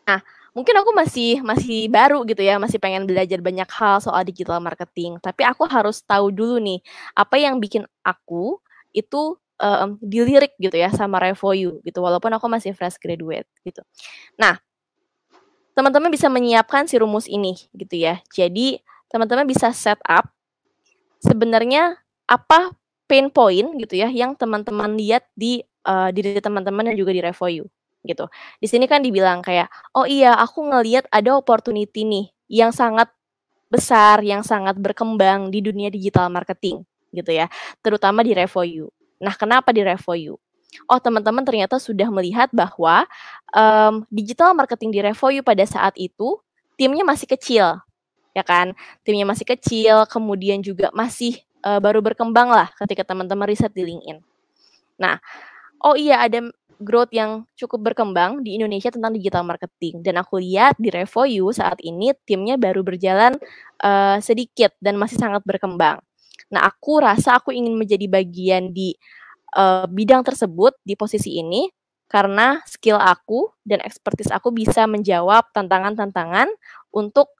Nah, mungkin aku masih masih baru gitu ya, masih pengen belajar banyak hal soal digital marketing, tapi aku harus tahu dulu nih, apa yang bikin aku itu, dilirik gitu ya sama Revoyu gitu, walaupun aku masih fresh graduate gitu. Nah, teman-teman bisa menyiapkan si rumus ini gitu ya. Jadi, teman-teman bisa set up sebenarnya apa pain point gitu ya yang teman-teman lihat di, diri teman-teman dan juga di Revoyu gitu. Di sini kan dibilang kayak, "Oh iya aku ngelihat ada opportunity nih yang sangat besar, yang sangat berkembang di dunia digital marketing," gitu ya, terutama di Revoyu. Nah, kenapa di Revoyu? Oh, teman-teman ternyata sudah melihat bahwa, digital marketing di Revoyu pada saat itu timnya masih kecil, ya kan. Timnya masih kecil, kemudian juga masih, baru berkembang lah ketika teman-teman riset di LinkedIn. Nah, oh iya ada growth yang cukup berkembang di Indonesia tentang digital marketing dan aku lihat di Revoyu saat ini timnya baru berjalan, sedikit dan masih sangat berkembang. Nah, aku rasa aku ingin menjadi bagian di, bidang tersebut di posisi ini, karena skill aku dan expertise aku bisa menjawab tantangan-tantangan untuk,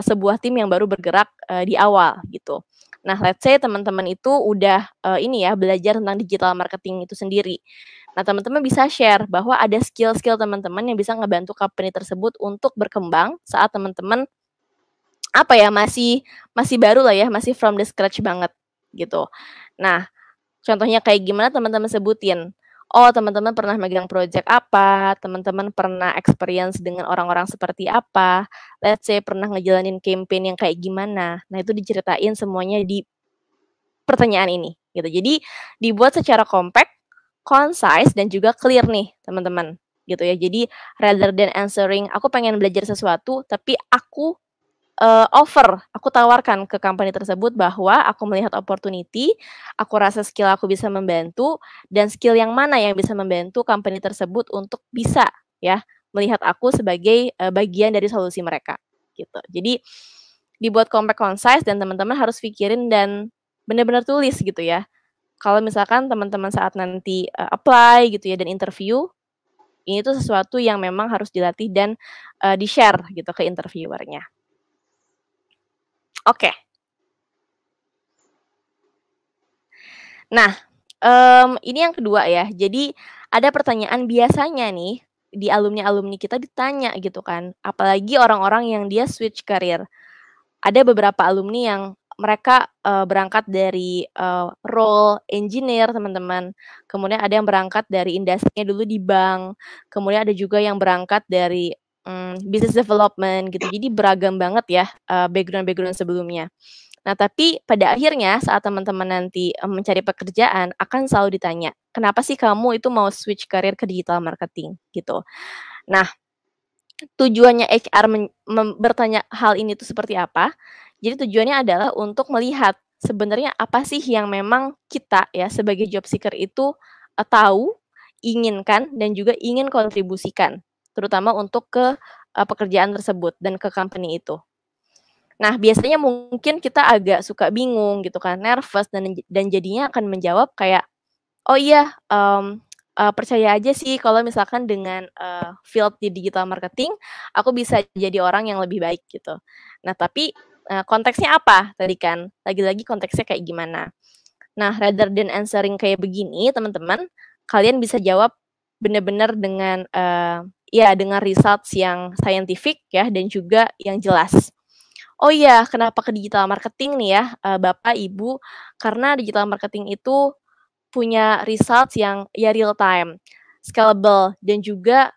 sebuah tim yang baru bergerak, di awal gitu. Nah, let's say teman-teman itu udah, ini ya belajar tentang digital marketing itu sendiri. Nah, teman-teman bisa share bahwa ada skill-skill teman-teman yang bisa ngebantu company tersebut untuk berkembang saat teman-teman, apa ya, masih masih baru lah ya, masih from the scratch banget, gitu. Nah, contohnya kayak gimana teman-teman sebutin. Oh, teman-teman pernah megang project apa, teman-teman pernah experience dengan orang-orang seperti apa, let's say pernah ngejalanin campaign yang kayak gimana. Nah, itu diceritain semuanya di pertanyaan ini, gitu. Jadi, dibuat secara compact, concise, dan juga clear nih, teman-teman, gitu ya. Jadi, rather than answering, "Aku pengen belajar sesuatu," tapi aku, aku tawarkan ke company tersebut bahwa aku melihat opportunity, aku rasa skill aku bisa membantu, dan skill yang mana yang bisa membantu company tersebut untuk bisa ya, melihat aku sebagai, bagian dari solusi mereka, gitu. Jadi, dibuat compact, concise, dan teman-teman harus pikirin dan benar-benar tulis gitu ya. Kalau misalkan teman-teman saat nanti, apply gitu ya dan interview, ini tuh sesuatu yang memang harus dilatih dan, di-share gitu ke interviewer-nya. Oke. Nah, ini yang kedua ya. Jadi ada pertanyaan biasanya nih, di alumni-alumni kita ditanya gitu kan, apalagi orang-orang yang dia switch career. Ada beberapa alumni yang mereka, berangkat dari, role engineer teman-teman, kemudian ada yang berangkat dari industrinya dulu di bank, kemudian ada juga yang berangkat dari, business development gitu. Jadi beragam banget ya, background-background sebelumnya. Nah, tapi pada akhirnya saat teman-teman nanti, mencari pekerjaan akan selalu ditanya, "Kenapa sih kamu itu mau switch career ke digital marketing?" Gitu. Nah, tujuannya HR bertanya hal ini tuh seperti apa, jadi tujuannya adalah untuk melihat sebenarnya apa sih yang memang kita ya sebagai job seeker itu, tahu, inginkan, dan juga ingin kontribusikan, terutama untuk ke, pekerjaan tersebut dan ke company itu. Nah, biasanya mungkin kita agak suka bingung gitu kan, nervous dan jadinya akan menjawab kayak, "Oh iya, percaya aja sih kalau misalkan dengan, field di digital marketing, aku bisa jadi orang yang lebih baik," gitu. Nah, tapi, konteksnya apa tadi kan, lagi-lagi konteksnya kayak gimana. Nah, rather than answering kayak begini teman-teman, kalian bisa jawab benar-benar dengan, ya dengan results yang scientific ya dan juga yang jelas. Oh iya, kenapa ke digital marketing nih ya, Bapak, Ibu, karena digital marketing itu punya results yang ya real time, scalable, dan juga,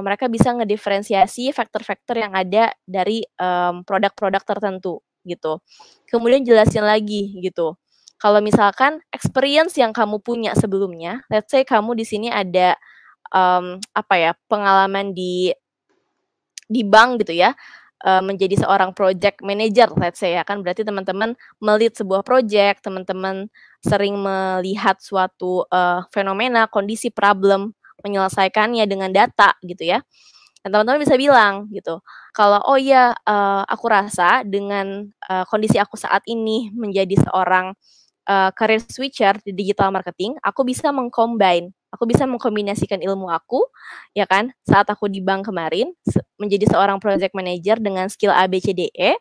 mereka bisa ngediferensiasi faktor-faktor yang ada dari, produk-produk tertentu, gitu. Kemudian jelasin lagi gitu, kalau misalkan experience yang kamu punya sebelumnya, let's say kamu di sini ada, apa ya, pengalaman di bank gitu ya, menjadi seorang project manager let's say ya kan berarti teman-teman me-lead sebuah project, teman-teman sering melihat suatu, fenomena, kondisi, problem, menyelesaikannya dengan data gitu ya. Dan teman-teman bisa bilang gitu, kalau, "Oh iya, aku rasa dengan, kondisi aku saat ini menjadi seorang, career switcher di digital marketing, aku bisa meng-combine Aku bisa mengkombinasikan ilmu aku, ya kan, saat aku di bank kemarin, menjadi seorang project manager dengan skill A, B, C, D, E,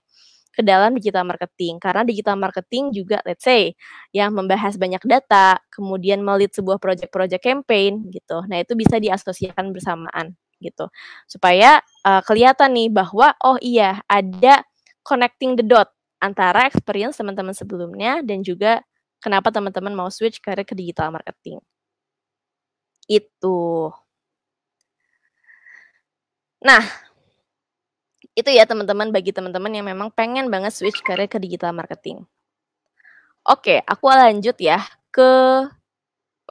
ke dalam digital marketing. Karena digital marketing juga let's say yang membahas banyak data, kemudian melit sebuah project-project campaign gitu. Nah, itu bisa diasosiasikan bersamaan gitu. Supaya kelihatan nih bahwa oh iya ada connecting the dot antara experience teman-teman sebelumnya dan juga kenapa teman-teman mau switch karir ke digital marketing. Itu. Nah, itu ya teman-teman bagi teman-teman yang memang pengen banget switch karir ke digital marketing. Oke, aku lanjut ya ke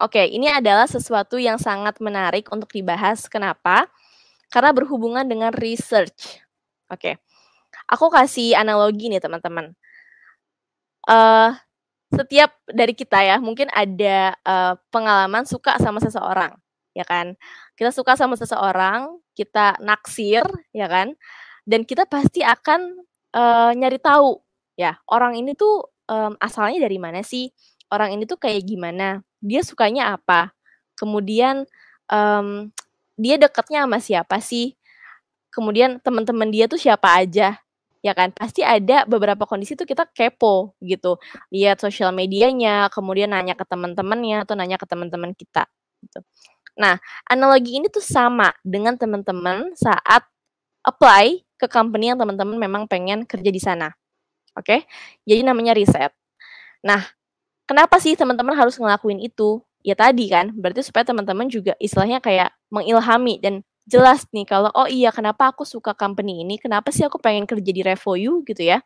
oke, ini adalah sesuatu yang sangat menarik untuk dibahas. Kenapa? Karena berhubungan dengan research. Oke, aku kasih analogi nih teman-teman. Setiap dari kita ya mungkin ada pengalaman suka sama seseorang, ya kan? Kita suka sama seseorang, kita naksir, ya kan? Dan kita pasti akan nyari tahu, ya orang ini tuh asalnya dari mana sih? Orang ini tuh kayak gimana? Dia sukanya apa? Kemudian mmm, dia dekatnya sama siapa sih? Kemudian teman-teman dia tuh siapa aja, ya kan? Pasti ada beberapa kondisi tuh kita kepo gitu, lihat sosial medianya, kemudian nanya ke teman-temannya atau nanya ke teman-teman kita, gitu. Nah, analogi ini tuh sama dengan teman-teman saat apply ke company yang teman-teman memang pengen kerja di sana, oke? Jadi namanya riset. Nah, kenapa sih teman-teman harus ngelakuin itu? Ya tadi kan, berarti supaya teman-teman juga istilahnya kayak mengilhami dan jelas nih kalau, "Oh iya kenapa aku suka company ini, kenapa sih aku pengen kerja di Revoyu," gitu ya.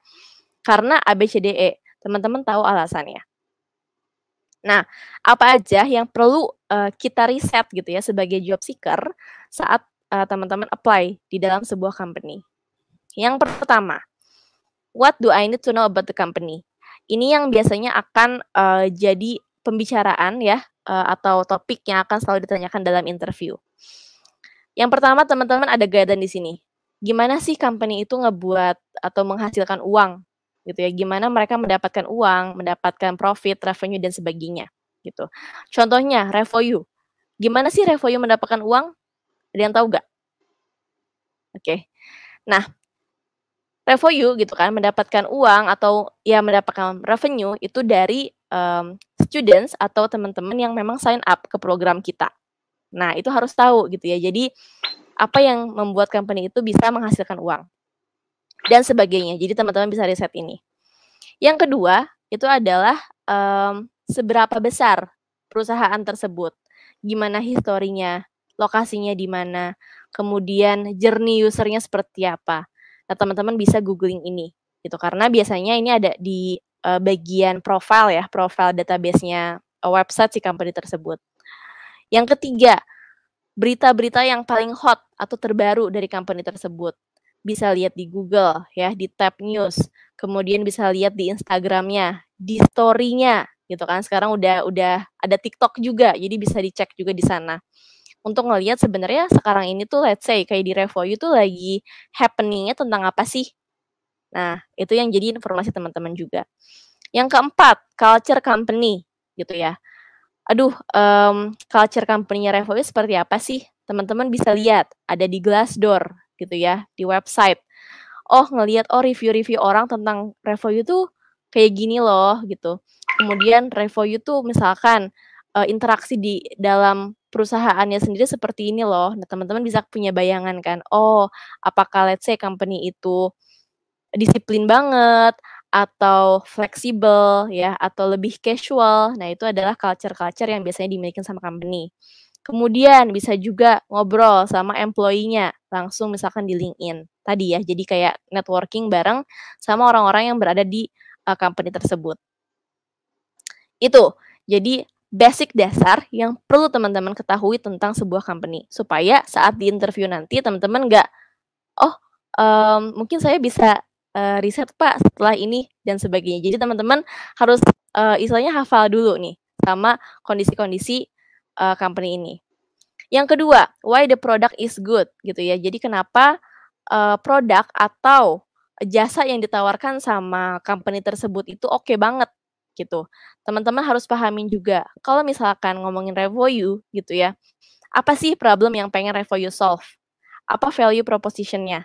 Karena A, B, C, D, E. Teman-teman tahu alasannya. Nah, apa aja yang perlu, kita riset gitu ya sebagai job seeker saat, teman-teman apply di dalam sebuah company. Yang pertama, what do I need to know about the company? Ini yang biasanya akan, jadi pembicaraan ya, atau topik yang akan selalu ditanyakan dalam interview. Yang pertama teman-teman ada guideline di sini. Gimana sih company itu ngebuat atau menghasilkan uang, gitu ya. Gimana mereka mendapatkan uang, mendapatkan profit, revenue, dan sebagainya, gitu. Contohnya Revoyu. Gimana sih Revoyu mendapatkan uang? Ada yang tahu nggak? Oke. Nah, Revoyu gitu kan mendapatkan uang atau ya mendapatkan revenue itu dari, students atau teman-teman yang memang sign up ke program kita. Nah, itu harus tahu gitu ya. Jadi, apa yang membuat company itu bisa menghasilkan uang dan sebagainya. Jadi teman-teman bisa riset ini. Yang kedua, itu adalah, seberapa besar perusahaan tersebut, gimana historinya, lokasinya di mana, kemudian journey user-nya seperti apa. Nah, teman-teman bisa googling ini, gitu. Karena biasanya ini ada di, bagian profile ya, profile database-nya, website si company tersebut. Yang ketiga, berita-berita yang paling hot atau terbaru dari company tersebut. Bisa lihat di Google ya, di tab news, kemudian bisa lihat di Instagram-nya, di story-nya gitu kan. Sekarang udah ada TikTok juga, jadi bisa dicek juga di sana. Untuk ngelihat sebenarnya sekarang ini tuh let's say kayak di Revoyu tuh lagi happening-nya tentang apa sih. Nah, itu yang jadi informasi teman-teman juga. Yang keempat, culture company gitu ya. Aduh, culture company-nya Revoyu seperti apa sih? Teman-teman bisa lihat, ada di Glassdoor gitu ya, di website. Oh, ngelihat, oh review-review orang tentang Revoyu tuh kayak gini loh, gitu. Kemudian Revoyu tuh misalkan, interaksi di dalam perusahaannya sendiri seperti ini loh. Nah, teman-teman bisa punya bayangan kan, oh apakah let's say company itu disiplin banget, atau fleksibel ya, atau lebih casual. Nah, itu adalah culture-culture yang biasanya dimiliki sama company. Kemudian bisa juga ngobrol sama employee-nya, langsung misalkan di LinkedIn. Tadi ya, jadi kayak networking bareng sama orang-orang yang berada di, company tersebut. Itu, jadi basic dasar yang perlu teman-teman ketahui tentang sebuah company, supaya saat di interview nanti teman-teman nggak, "Oh, mungkin saya bisa, riset Pak setelah ini," dan sebagainya. Jadi teman-teman harus, istilahnya hafal dulu nih sama kondisi-kondisi, company ini. Yang kedua, why the product is good gitu ya. Jadi kenapa, produk atau jasa yang ditawarkan sama company tersebut itu oke banget gitu. Teman-teman harus pahamin juga, kalau misalkan ngomongin Revoyu gitu ya, apa sih problem yang pengen Revoyu solve? Apa value proposition-nya?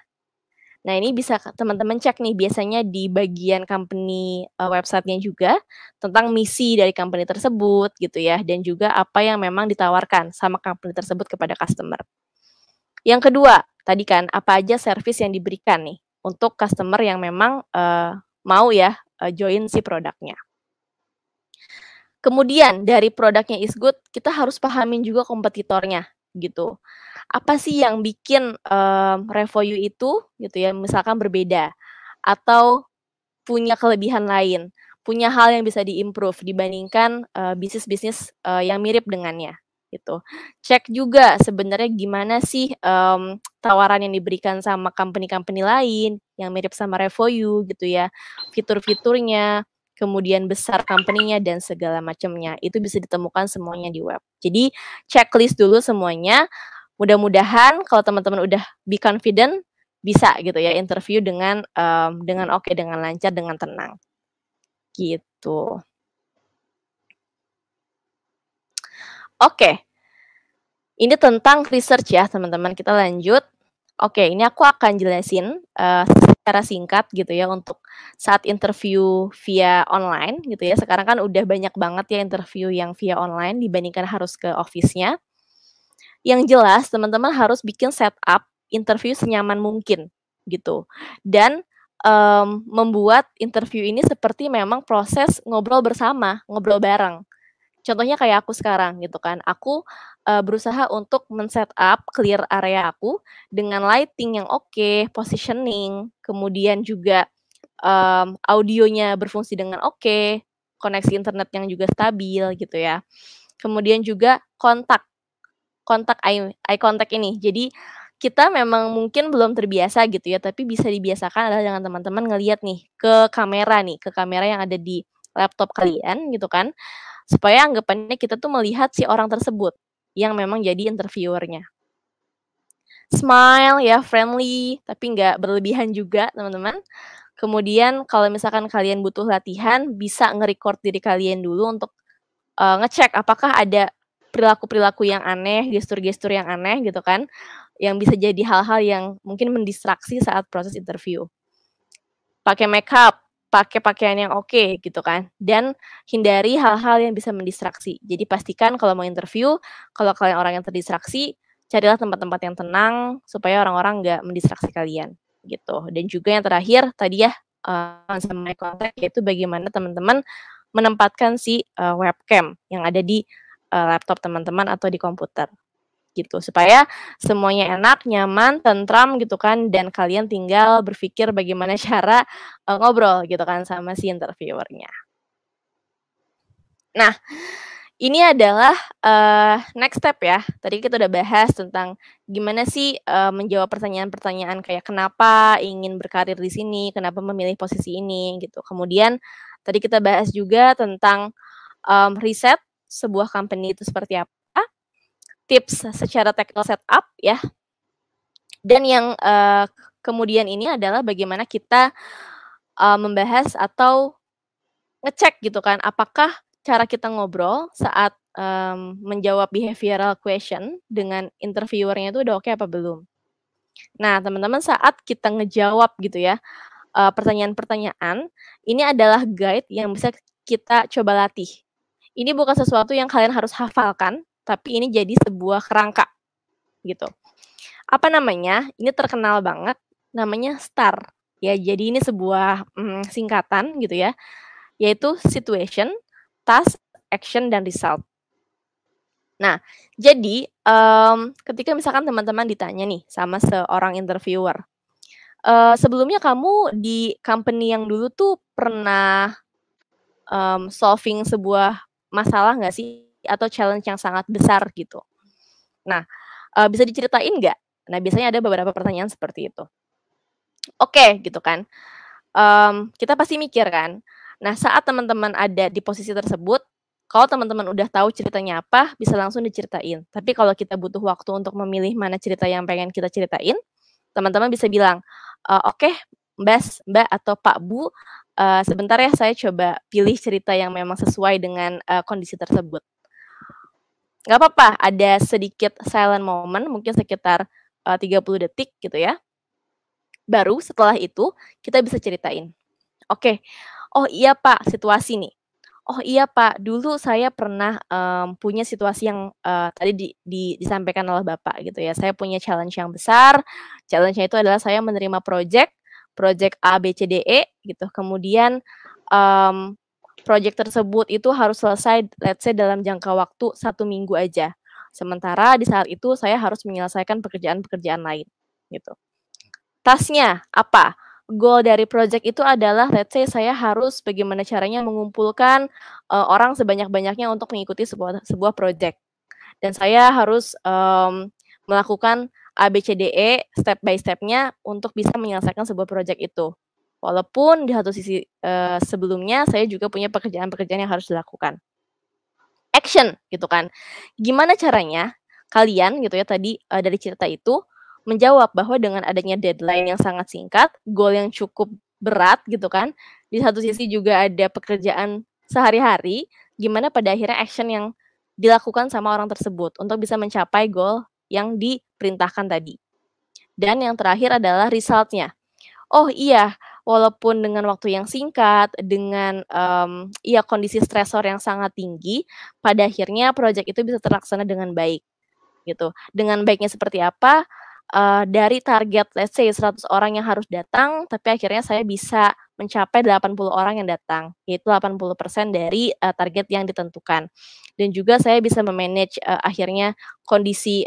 Nah, ini bisa teman-teman cek nih biasanya di bagian company, website-nya juga, tentang misi dari company tersebut gitu ya, dan juga apa yang memang ditawarkan sama company tersebut kepada customer. Yang kedua, tadi kan apa aja service yang diberikan nih, untuk customer yang memang, mau ya, join si produknya. Kemudian dari produknya is good, kita harus pahamin juga kompetitornya, gitu. Apa sih yang bikin, Revoyu itu gitu ya, misalkan berbeda, atau punya kelebihan lain, punya hal yang bisa di-improve dibandingkan, bisnis-bisnis, yang mirip dengannya, gitu. Cek juga sebenarnya gimana sih, tawaran yang diberikan sama company-company lain yang mirip sama Revoyu gitu ya, fitur-fiturnya, kemudian besar company-nya dan segala macamnya, itu bisa ditemukan semuanya di web. Jadi checklist dulu semuanya, mudah-mudahan kalau teman-teman udah be confident, bisa gitu ya interview dengan oke, dengan lancar, dengan tenang, gitu. Oke, ini tentang research ya teman-teman, kita lanjut. Oke, ini aku akan jelasin, secara singkat gitu ya untuk saat interview via online gitu ya, sekarang kan udah banyak banget ya interview yang via online dibandingkan harus ke office-nya. Yang jelas teman-teman harus bikin setup interview senyaman mungkin gitu, dan, membuat interview ini seperti memang proses ngobrol bersama, ngobrol bareng. Contohnya kayak aku sekarang gitu kan, aku, berusaha untuk men-setup clear area aku dengan lighting yang oke, positioning, kemudian juga, audionya berfungsi dengan oke, koneksi internet yang juga stabil gitu ya. Kemudian juga kontak eye contact ini. Jadi, kita memang mungkin belum terbiasa gitu ya, tapi bisa dibiasakan adalah dengan teman-teman ngelihat nih, ke kamera yang ada di laptop kalian gitu kan, supaya anggapannya kita tuh melihat si orang tersebut, yang memang jadi interviewer-nya. Smile ya, friendly, tapi nggak berlebihan juga teman-teman. Kemudian kalau misalkan kalian butuh latihan, bisa nge-record diri kalian dulu untuk ngecek apakah ada perilaku-perilaku yang aneh, gestur-gestur yang aneh gitu kan, yang bisa jadi hal-hal yang mungkin mendistraksi saat proses interview. Pakai makeup, pakai pakaian yang oke gitu kan, dan hindari hal-hal yang bisa mendistraksi. Jadi pastikan kalau mau interview, kalau kalian orang yang terdistraksi, carilah tempat-tempat yang tenang supaya orang-orang nggak mendistraksi kalian, gitu. Dan juga yang terakhir tadi ya, sama eye contact, yaitu bagaimana teman-teman menempatkan si, webcam yang ada di, laptop teman-teman atau di komputer, gitu. Supaya semuanya enak, nyaman, tentram gitu kan, dan kalian tinggal berpikir bagaimana cara, ngobrol gitu kan sama si interviewer-nya. Nah, ini adalah, next step ya. Tadi kita udah bahas tentang gimana sih, menjawab pertanyaan-pertanyaan kayak kenapa ingin berkarir di sini, kenapa memilih posisi ini gitu. Kemudian tadi kita bahas juga tentang, riset sebuah company itu seperti apa, tips secara technical setup ya, dan yang, kemudian ini adalah bagaimana kita, membahas atau ngecek gitu kan, apakah cara kita ngobrol saat, menjawab behavioral question dengan interviewer-nya itu udah oke apa belum. Nah, teman-teman saat kita ngejawab gitu ya, pertanyaan-pertanyaan, ini adalah guide yang bisa kita coba latih. Ini bukan sesuatu yang kalian harus hafalkan, tapi ini jadi sebuah kerangka, gitu. Apa namanya, ini terkenal banget, namanya STAR. Ya, jadi ini sebuah, singkatan gitu ya, yaitu situation, task, action, dan result. Nah, jadi, ketika misalkan teman-teman ditanya nih sama seorang interviewer, "Sebelumnya kamu di company yang dulu tuh pernah, solving sebuah masalah nggak sih? Atau challenge yang sangat besar?" Gitu. Nah, "Bisa diceritain nggak?" Nah, biasanya ada beberapa pertanyaan seperti itu. "Oke," gitu kan. Kita pasti mikir kan. Nah, saat teman-teman ada di posisi tersebut, kalau teman-teman udah tahu ceritanya apa, bisa langsung diceritain. Tapi kalau kita butuh waktu untuk memilih mana cerita yang pengen kita ceritain, teman-teman bisa bilang, "Oke, Mas, Mbak, atau Pak, Bu, sebentar ya saya coba pilih cerita yang memang sesuai dengan, kondisi tersebut. Nggak apa-apa, ada sedikit silent moment mungkin sekitar, 30 detik gitu ya. Baru setelah itu kita bisa ceritain, "Oke, oh iya Pak, situasi nih. Oh iya Pak, dulu saya pernah, punya situasi yang, tadi disampaikan oleh Bapak gitu ya. Saya punya challenge yang besar, challenge-nya itu adalah saya menerima project A, B, C, D, E gitu. Kemudian, mmm, project tersebut itu harus selesai let's say dalam jangka waktu 1 minggu aja. Sementara di saat itu saya harus menyelesaikan pekerjaan-pekerjaan lain," gitu. Tasnya apa? Goal dari project itu adalah let's say saya harus bagaimana caranya mengumpulkan, orang sebanyak-banyaknya untuk mengikuti sebuah sebuah project dan saya harus, melakukan A, B, C, D, E step by step-nya untuk bisa menyelesaikan sebuah project itu. Walaupun di satu sisi, sebelumnya saya juga punya pekerjaan-pekerjaan yang harus dilakukan. Action gitu kan. Gimana caranya kalian gitu ya tadi, dari cerita itu menjawab bahwa dengan adanya deadline yang sangat singkat, goal yang cukup berat gitu kan, di satu sisi juga ada pekerjaan sehari-hari, gimana pada akhirnya action yang dilakukan sama orang tersebut untuk bisa mencapai goal yang diperintahkan tadi. Dan yang terakhir adalah result-nya. Oh iya, walaupun dengan waktu yang singkat, dengan, iya kondisi stresor yang sangat tinggi, pada akhirnya project itu bisa terlaksana dengan baik, gitu. Dengan baiknya seperti apa, dari target let's say 100 orang yang harus datang, tapi akhirnya saya bisa mencapai 80 orang yang datang, yaitu 80% dari, target yang ditentukan. Dan juga saya bisa me-manage, akhirnya kondisi,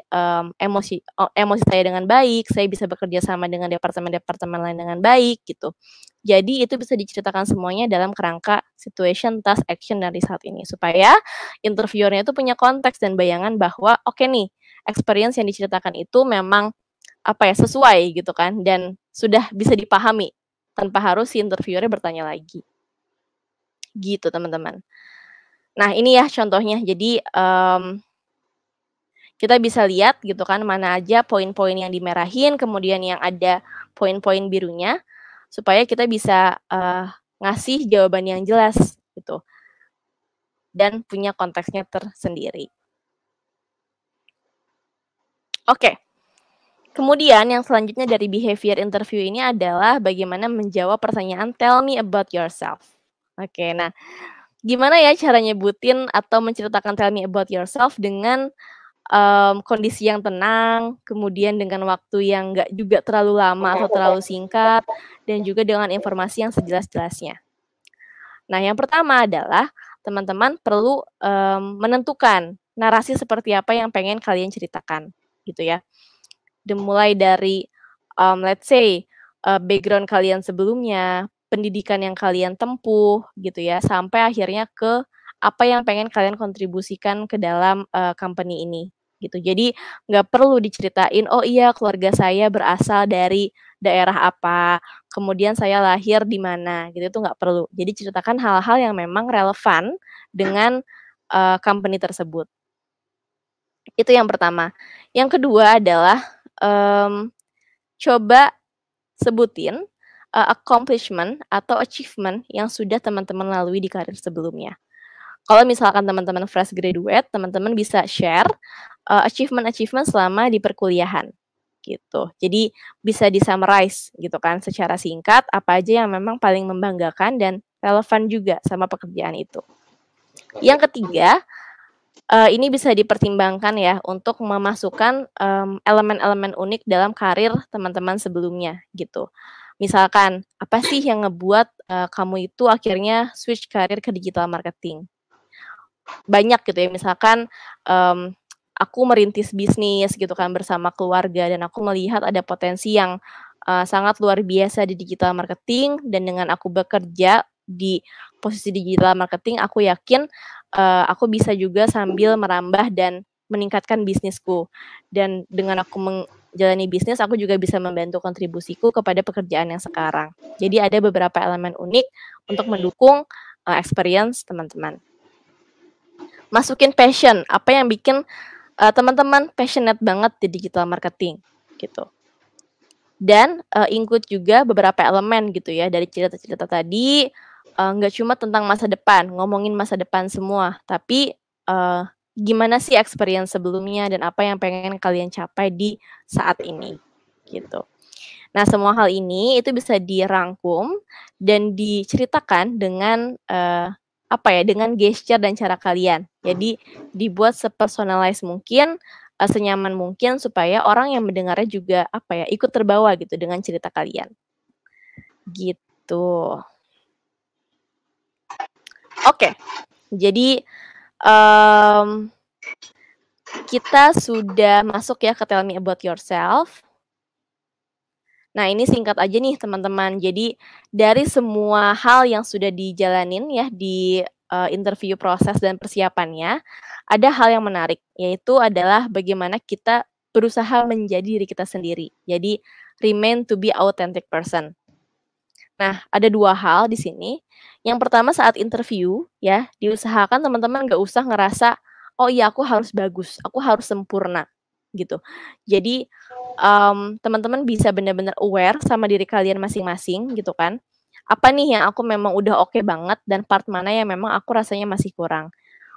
emosi saya dengan baik, saya bisa bekerja sama dengan departemen-departemen lain dengan baik, gitu. Jadi itu bisa diceritakan semuanya dalam kerangka situation, task, action, dan result ini, supaya interviewer-nya itu punya konteks dan bayangan bahwa, oke nih, experience yang diceritakan itu memang, apa ya, sesuai gitu kan, dan sudah bisa dipahami, tanpa harus si interviewer-nya bertanya lagi. Gitu, teman-teman. Nah, ini ya contohnya. Jadi, kita bisa lihat gitu kan, mana aja poin-poin yang dimerahin, kemudian yang ada poin-poin birunya, supaya kita bisa, ngasih jawaban yang jelas gitu, dan punya konteksnya tersendiri. Oke. Kemudian yang selanjutnya dari behavior interview ini adalah bagaimana menjawab pertanyaan "Tell me about yourself". Oke, nah gimana ya cara nyebutin atau menceritakan "Tell me about yourself" dengan, kondisi yang tenang, kemudian dengan waktu yang nggak juga terlalu lama atau terlalu singkat, dan juga dengan informasi yang sejelas-jelasnya. Nah, yang pertama adalah teman-teman perlu, menentukan narasi seperti apa yang pengen kalian ceritakan, gitu ya. Mulai dari, let's say, background kalian sebelumnya, pendidikan yang kalian tempuh gitu ya, sampai akhirnya ke apa yang pengen kalian kontribusikan ke dalam, company ini, gitu. Jadi nggak perlu diceritain, "Oh iya keluarga saya berasal dari daerah apa, kemudian saya lahir di mana," gitu, itu nggak perlu. Jadi ceritakan hal-hal yang memang relevan dengan, company tersebut. Itu yang pertama. Yang kedua adalah, coba sebutin, accomplishment atau achievement yang sudah teman-teman lalui di karir sebelumnya. Kalau misalkan teman-teman fresh graduate, teman-teman bisa share, achievement-achievement selama di perkuliahan, gitu. Jadi bisa di-summarize gitu kan secara singkat, apa aja yang memang paling membanggakan dan relevan juga sama pekerjaan itu. Yang ketiga, ini bisa dipertimbangkan ya untuk memasukkan, elemen-elemen unik dalam karir teman-teman sebelumnya gitu. Misalkan, apa sih yang ngebuat, kamu itu akhirnya switch karir ke digital marketing? Banyak gitu ya, misalkan, aku merintis bisnis gitu kan bersama keluarga dan aku melihat ada potensi yang, sangat luar biasa di digital marketing dan dengan aku bekerja di posisi digital marketing, aku yakin, aku bisa juga sambil merambah dan meningkatkan bisnisku. Dan dengan aku menjalani bisnis, aku juga bisa membantu kontribusiku kepada pekerjaan yang sekarang. Jadi ada beberapa elemen unik untuk mendukung, experience teman-teman. Masukin passion, apa yang bikin, teman-teman passionate banget di digital marketing, gitu. Dan, include juga beberapa elemen gitu ya dari cerita-cerita tadi, nggak cuma tentang masa depan, ngomongin masa depan semua, tapi, gimana sih experience sebelumnya dan apa yang pengen kalian capai di saat ini, gitu. Nah, semua hal ini itu bisa dirangkum dan diceritakan dengan, apa ya, dengan gesture dan cara kalian. Jadi dibuat sepersonalize mungkin, senyaman mungkin supaya orang yang mendengarnya juga, apa ya, ikut terbawa gitu dengan cerita kalian, gitu. Oke, jadi, mmm, kita sudah masuk ya ke tell me about yourself. Nah, ini singkat aja nih teman-teman. Jadi, dari semua hal yang sudah dijalanin ya di, interview proses dan persiapannya, ada hal yang menarik, yaitu adalah bagaimana kita berusaha menjadi diri kita sendiri. Jadi, remain to be authentic person. Nah, ada 2 hal di sini. Yang pertama saat interview ya, diusahakan teman-teman nggak usah ngerasa, "Oh iya aku harus bagus, aku harus sempurna," gitu. Jadi, teman-teman bisa benar-benar aware sama diri kalian masing-masing gitu kan. Apa nih yang aku memang udah oke banget dan part mana yang memang aku rasanya masih kurang.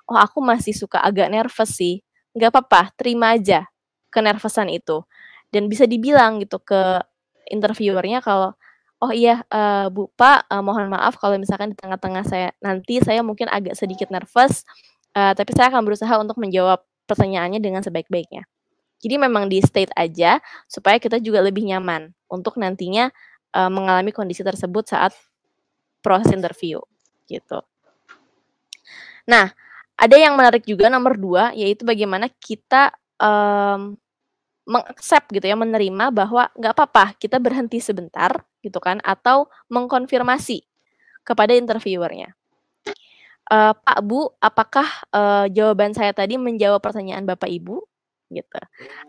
"Oh aku masih suka agak nervous sih." Nggak apa-apa, terima aja kenervesan itu. Dan bisa dibilang gitu ke interviewer-nya kalau, "Oh iya, Bu, Pak, mohon maaf kalau misalkan di tengah-tengah saya mungkin agak sedikit nervous, tapi saya akan berusaha untuk menjawab pertanyaannya dengan sebaik-baiknya." Jadi memang di-state aja supaya kita juga lebih nyaman untuk nantinya, mengalami kondisi tersebut saat proses interview, gitu. Nah, ada yang menarik juga nomor 2 yaitu bagaimana kita, meng-accept gitu ya, menerima bahwa nggak apa-apa kita berhenti sebentar gitu kan, atau mengkonfirmasi kepada interviewer-nya. "Pak, Bu, apakah, jawaban saya tadi menjawab pertanyaan Bapak Ibu?" Gitu.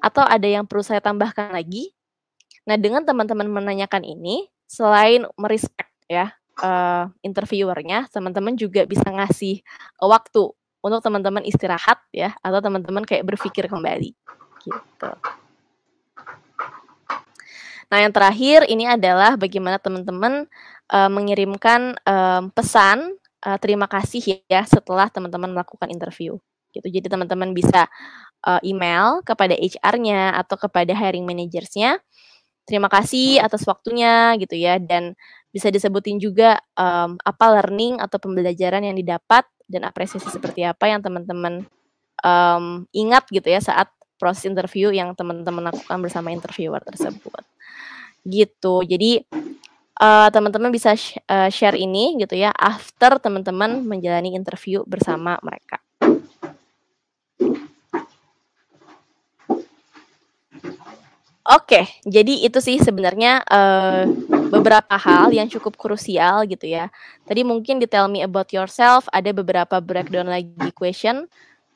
"Atau ada yang perlu saya tambahkan lagi?" Nah, dengan teman-teman menanyakan ini, selain ya, interviewer-nya, teman-teman juga bisa ngasih, waktu untuk teman-teman istirahat ya, atau teman-teman kayak berpikir kembali, gitu. Nah, yang terakhir ini adalah bagaimana teman-teman, mengirimkan, pesan, terima kasih ya setelah teman-teman melakukan interview, gitu. Jadi teman-teman bisa, email kepada HR-nya atau kepada hiring managers-nya, terima kasih atas waktunya gitu ya, dan bisa disebutin juga, apa learning atau pembelajaran yang didapat dan apresiasi seperti apa yang teman-teman, ingat gitu ya saat proses interview yang teman-teman lakukan bersama interviewer tersebut. Gitu. Jadi, teman-teman bisa share ini gitu ya after teman-teman menjalani interview bersama mereka. Oke, jadi itu sih sebenarnya, beberapa hal yang cukup krusial gitu ya. Tadi mungkin di tell me about yourself ada beberapa breakdown lagi question,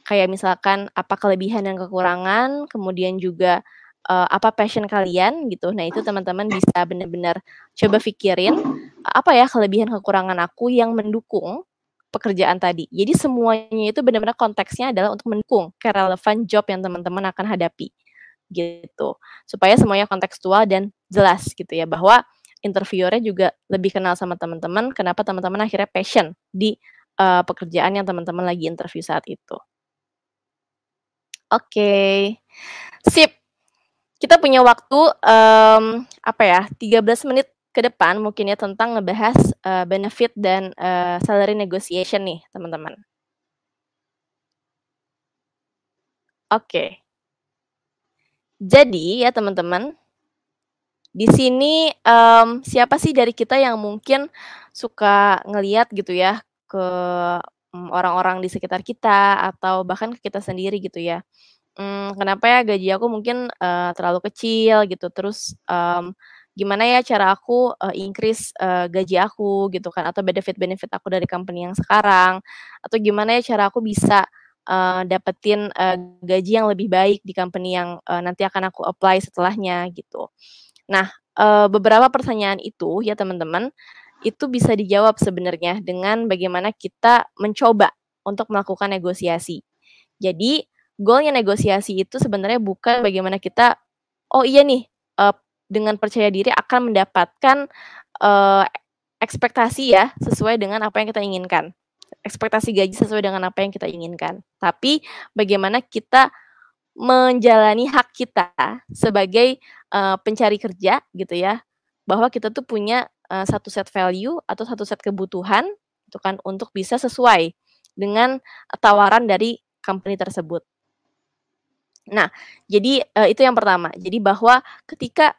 kayak misalkan apa kelebihan dan kekurangan, kemudian juga, apa passion kalian gitu. Nah itu teman-teman bisa benar-benar coba pikirin, apa ya kelebihan kekurangan aku yang mendukung pekerjaan tadi. Jadi semuanya itu benar-benar konteksnya adalah untuk mendukung ke relevan job yang teman-teman akan hadapi, gitu. Supaya semuanya kontekstual dan jelas gitu ya, bahwa interviewer-nya juga lebih kenal sama teman-teman, kenapa teman-teman akhirnya passion di, pekerjaan yang teman-teman lagi interview saat itu. Oke, sip. Kita punya waktu, apa ya, 13 menit ke depan mungkin ya tentang ngebahas, benefit dan, salary negotiation nih, teman-teman. Oke. Jadi ya teman-teman, di sini, siapa sih dari kita yang mungkin suka ngelihat gitu ya ke, orang-orang di sekitar kita atau bahkan ke kita sendiri gitu ya. Kenapa ya gaji aku mungkin, terlalu kecil gitu, terus, gimana ya cara aku, increase, gaji aku gitu kan, atau benefit-benefit aku dari company yang sekarang, atau gimana ya cara aku bisa, dapetin, gaji yang lebih baik di company yang, nanti akan aku apply setelahnya gitu. Nah, beberapa pertanyaan itu ya teman-teman, itu bisa dijawab sebenarnya dengan bagaimana kita mencoba untuk melakukan negosiasi. Jadi, goalnya negosiasi itu sebenarnya bukan bagaimana kita, "Oh iya nih, dengan percaya diri akan mendapatkan, eee, ekspektasi ya, sesuai dengan apa yang kita inginkan. Ekspektasi gaji sesuai dengan apa yang kita inginkan. Tapi bagaimana kita menjalani hak kita sebagai, pencari kerja gitu ya, bahwa kita tuh punya, satu set value atau satu set kebutuhan gitu kan, untuk bisa sesuai dengan, tawaran dari company tersebut. Nah, jadi, itu yang pertama. Jadi bahwa ketika,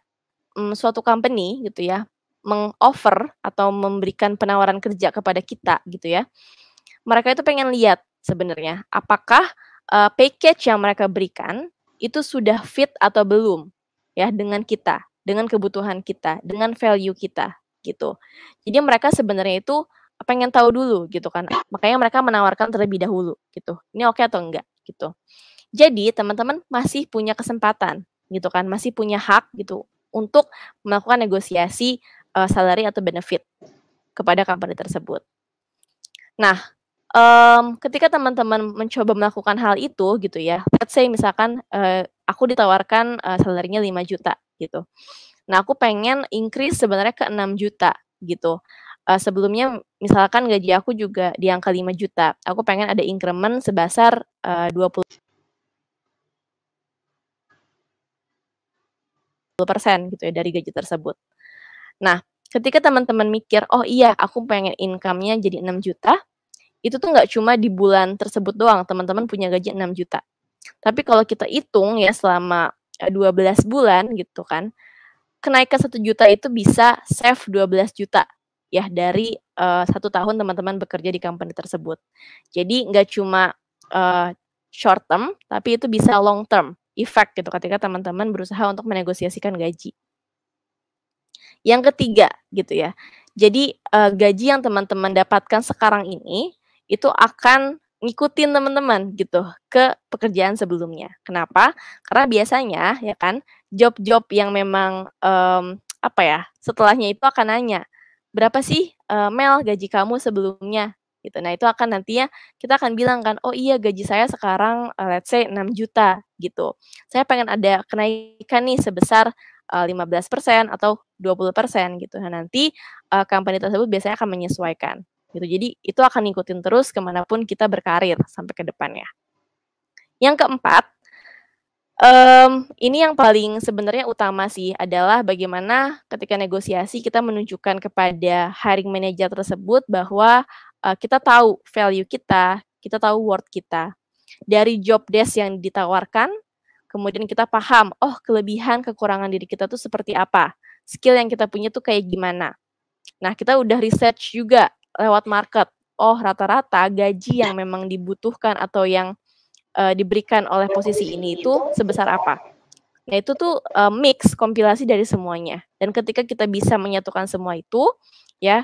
suatu company gitu ya, meng-offer atau memberikan penawaran kerja kepada kita gitu ya, mereka itu pengen lihat sebenarnya apakah, package yang mereka berikan itu sudah fit atau belum ya dengan kita, dengan kebutuhan kita, dengan value kita, gitu. Jadi mereka sebenarnya itu pengen tahu dulu gitu kan, makanya mereka menawarkan terlebih dahulu gitu, ini oke atau enggak gitu. Jadi teman-teman masih punya kesempatan gitu kan, masih punya hak gitu untuk melakukan negosiasi, salary atau benefit kepada company tersebut. Nah, ketika teman-teman mencoba melakukan hal itu gitu ya, let's say misalkan, aku ditawarkan, salary-nya 5 juta gitu. Nah, aku pengen increase sebenarnya ke 6 juta gitu. Sebelumnya misalkan gaji aku juga di angka 5 juta, aku pengen ada increment sebesar, 20% gitu ya dari gaji tersebut. Nah, ketika teman-teman mikir, "Oh iya aku pengen income-nya jadi 6 juta," itu tuh nggak cuma di bulan tersebut doang teman-teman punya gaji 6 juta. Tapi kalau kita hitung ya selama, 12 bulan gitu kan, kenaikan 1 juta itu bisa save 12 juta ya dari, 1 tahun teman-teman bekerja di company tersebut. Jadi nggak cuma, short term, tapi itu bisa long term effect gitu ketika teman-teman berusaha untuk menegosiasikan gaji. Yang ketiga gitu ya, jadi, gaji yang teman-teman dapatkan sekarang ini, itu akan ngikutin teman-teman gitu ke pekerjaan sebelumnya. Kenapa? Karena biasanya ya kan, job-job yang memang, apa ya, setelahnya itu akan nanya, "Berapa sih, Mel gaji kamu sebelumnya?" Gitu. Nah itu akan nantinya kita akan bilang kan, "Oh iya gaji saya sekarang, let's say 6 juta," gitu. "Saya pengen ada kenaikan nih sebesar 15% atau 20% gitu. Nah nanti, company tersebut biasanya akan menyesuaikan gitu. Jadi itu akan ngikutin terus kemanapun kita berkarir sampai ke depannya. Yang keempat, ini yang paling sebenarnya utama sih adalah bagaimana ketika negosiasi kita menunjukkan kepada hiring manager tersebut bahwa, kita tahu value kita tahu worth kita. Dari job desk yang ditawarkan, kemudian kita paham, oh kelebihan kekurangan diri kita tuh seperti apa, skill yang kita punya tuh kayak gimana. Nah kita udah research juga lewat market, oh rata-rata gaji yang memang dibutuhkan atau yang, diberikan oleh posisi ini itu sebesar apa. Nah itu tuh, mix kompilasi dari semuanya dan ketika kita bisa menyatukan semua itu, ya,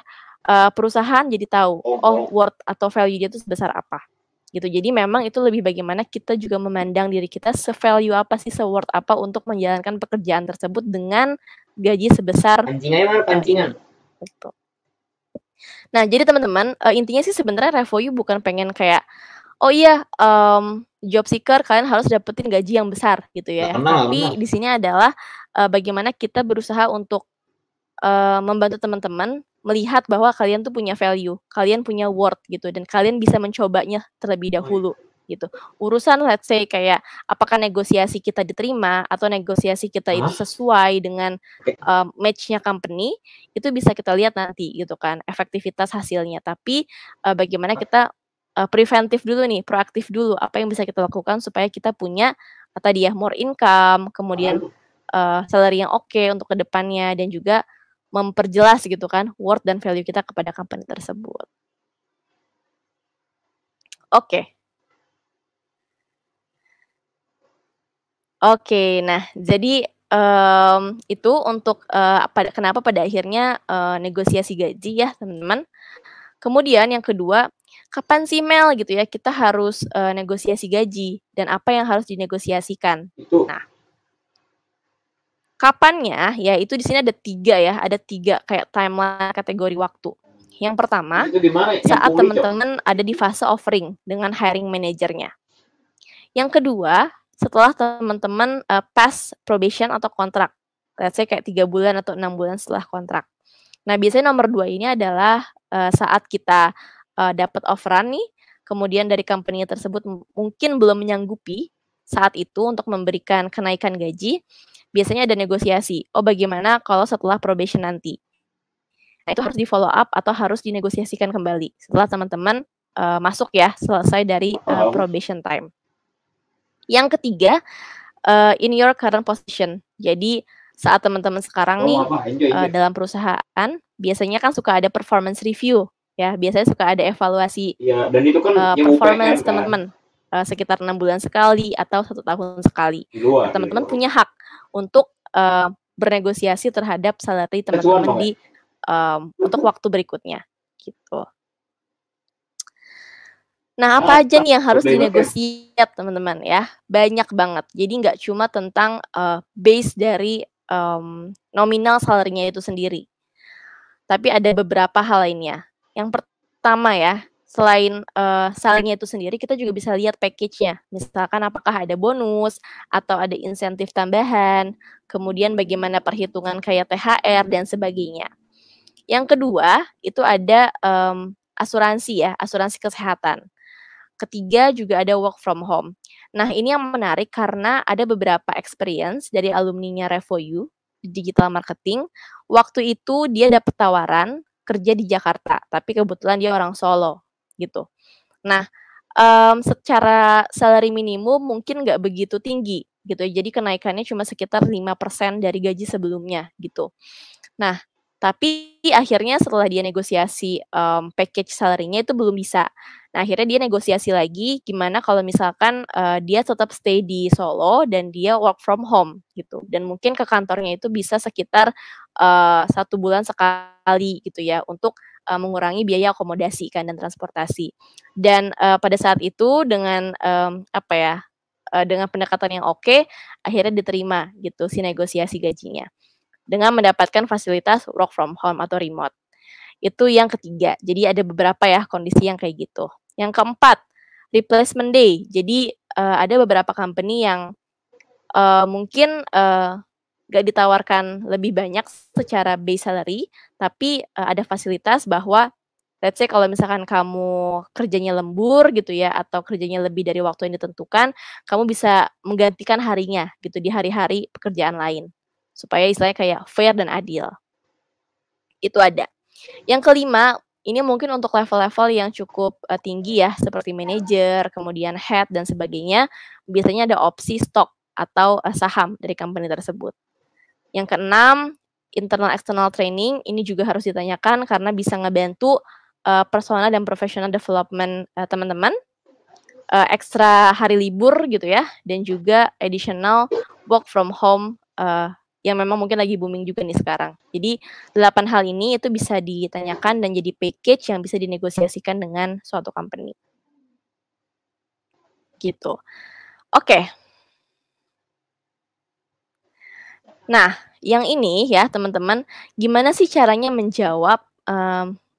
perusahaan jadi tahu, oh worth atau value-nya itu sebesar apa, gitu. Jadi memang itu lebih bagaimana kita juga memandang diri kita se-value apa sih, se-worth apa untuk menjalankan pekerjaan tersebut dengan gaji sebesar yang ini, gitu. Nah jadi teman-teman, intinya sih sebenarnya Revoyu bukan pengen kayak, "Oh iya, job seeker kalian harus dapetin gaji yang besar," gitu ya. Tapi di sini adalah, bagaimana kita berusaha untuk, membantu teman-teman melihat bahwa kalian tuh punya value, kalian punya worth gitu dan kalian bisa mencobanya terlebih dahulu gitu. Urusan let's say kayak apakah negosiasi kita diterima atau negosiasi kita itu sesuai dengan, match-nya company, itu bisa kita lihat nanti gitu kan efektivitas hasilnya. Tapi, bagaimana kita, preventif dulu nih, proaktif dulu, apa yang bisa kita lakukan supaya kita punya, tadi ya more income, kemudian, salary yang oke untuk ke depannya dan juga memperjelas gitu kan worth dan value kita kepada company tersebut. Oke. Oke, nah jadi, itu untuk, kenapa pada akhirnya, negosiasi gaji ya teman-teman. Kemudian yang kedua, kapan sih Mel gitu ya kita harus, negosiasi gaji dan apa yang harus dinegosiasikan. Nah, kapannya ya itu di sini ada 3 ya, ada 3 kayak timeline kategori waktu. Yang pertama, saat teman-teman ada di fase offering dengan hiring manajernya. Yang kedua, setelah teman-teman, pass probation atau kontrak. let's say kayak 3 bulan atau 6 bulan setelah kontrak. Nah, biasanya nomor 2 ini adalah, saat kita, dapat offeran nih, kemudian dari company tersebut mungkin belum menyanggupi saat itu untuk memberikan kenaikan gaji, biasanya ada negosiasi, "Oh, bagaimana kalau setelah probation nanti?" Nah, itu harus di-follow up atau harus dinegosiasikan kembali setelah teman-teman, masuk ya, selesai dari, probation time. Yang ketiga, in your current position. Jadi, saat teman-teman sekarang nih, dalam perusahaan, biasanya kan suka ada performance review, ya, biasanya suka ada evaluasi, Iya, dan itu kan performance kan? teman-teman, sekitar 6 bulan sekali atau 1 tahun sekali. Nah, teman-teman punya hak untuk, bernegosiasi terhadap salary teman-teman di untuk waktu berikutnya, gitu. Nah, apa aja nih yang harus dinegosiat teman-teman ya? Banyak banget. Jadi nggak cuma tentang, base dari, nominal salary-nya itu sendiri. Tapi ada beberapa hal lainnya. Yang pertama ya, selain, salary-nya itu sendiri, kita juga bisa lihat package-nya. Misalkan apakah ada bonus, atau ada insentif tambahan, kemudian bagaimana perhitungan kayak THR dan sebagainya. Yang kedua, itu ada, asuransi ya, asuransi kesehatan. Ketiga juga ada work from home. Nah, ini yang menarik karena ada beberapa experience dari alumninya Revoyu di digital marketing. Waktu itu dia dapat tawaran kerja di Jakarta, tapi kebetulan dia orang Solo, gitu. Nah, secara salary minimum mungkin nggak begitu tinggi, gitu. Jadi kenaikannya cuma sekitar 5% dari gaji sebelumnya, gitu. Nah, tapi akhirnya setelah dia negosiasi, package salary-nya itu belum bisa. Nah, akhirnya dia negosiasi lagi, gimana kalau misalkan, dia tetap stay di Solo dan dia work from home, gitu. Dan mungkin ke kantornya itu bisa sekitar, 1 bulan sekali, gitu ya, untuk, mengurangi biaya akomodasi kan dan transportasi. Dan, pada saat itu dengan, apa ya, dengan pendekatan yang oke, akhirnya diterima gitu si negosiasi gajinya, dengan mendapatkan fasilitas work from home atau remote. Itu yang ketiga. Jadi ada beberapa ya kondisi yang kayak gitu. Yang keempat, replacement day. Jadi, ada beberapa company yang, mungkin, nggak ditawarkan lebih banyak secara base salary, tapi, ada fasilitas bahwa let's say kalau misalkan kamu kerjanya lembur gitu ya, atau kerjanya lebih dari waktu yang ditentukan, kamu bisa menggantikan harinya gitu di hari-hari pekerjaan lain. Supaya istilahnya kayak fair dan adil. Itu ada. Yang kelima, ini mungkin untuk level-level yang cukup, tinggi ya, seperti manajer, kemudian head dan sebagainya, biasanya ada opsi stok atau, saham dari company tersebut. Yang keenam, internal external training, ini juga harus ditanyakan karena bisa ngebantu, personal dan professional development, teman-teman, ekstra hari libur gitu ya, dan juga additional work from home, yang memang mungkin lagi booming juga nih sekarang. Jadi 8 hal ini itu bisa ditanyakan dan jadi package yang bisa dinegosiasikan dengan suatu company. Gitu. Oke. Nah, yang ini ya teman-teman, gimana sih caranya menjawab,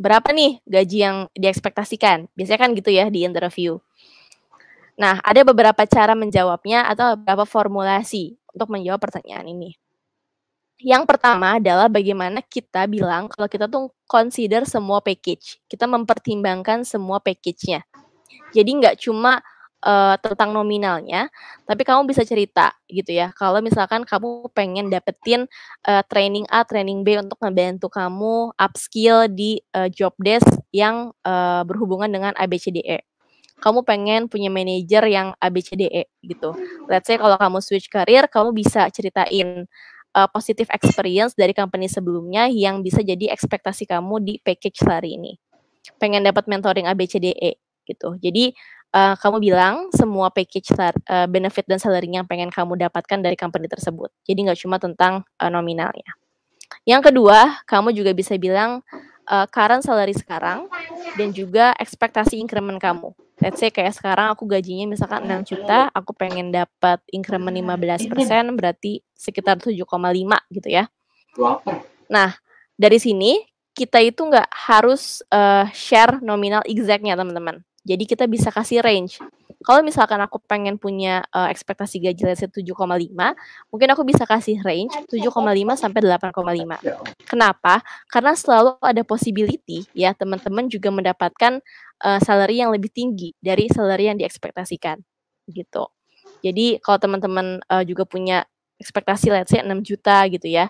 berapa nih gaji yang diekspektasikan? Biasanya kan gitu ya di interview. Nah, ada beberapa cara menjawabnya atau beberapa formulasi untuk menjawab pertanyaan ini. Yang pertama adalah bagaimana kita bilang kalau kita tuh consider semua package, kita mempertimbangkan semua package-nya. Jadi nggak cuma, tentang nominalnya, tapi kamu bisa cerita gitu ya, kalau misalkan kamu pengen dapetin, training A, training B untuk ngebantu kamu upskill di, job desk yang, berhubungan dengan ABCDE. Kamu pengen punya manajer yang ABCDE gitu. Let's say kalau kamu switch career, kamu bisa ceritain, positive experience dari company sebelumnya yang bisa jadi ekspektasi kamu di package salary ini. Pengen dapat mentoring ABCDE gitu. Jadi, kamu bilang semua package benefit dan salary yang pengen kamu dapatkan dari company tersebut. Jadi nggak cuma tentang, nominalnya. Yang kedua, kamu juga bisa bilang, current salary sekarang dan juga ekspektasi increment kamu. Let's say kayak sekarang aku gajinya misalkan 6 juta, aku pengen dapat increment 15%, berarti sekitar 7,5 gitu ya. Nah, dari sini kita itu nggak harus, share nominal exact-nya teman-teman. Jadi kita bisa kasih range. Kalau misalkan aku pengen punya, ekspektasi gaji let's say 7,5, mungkin aku bisa kasih range 7,5 sampai 8,5. Kenapa? Karena selalu ada possibility ya teman-teman juga mendapatkan, salary yang lebih tinggi dari salary yang diekspektasikan, gitu. Jadi kalau teman-teman, juga punya ekspektasi let's say 6 juta gitu ya,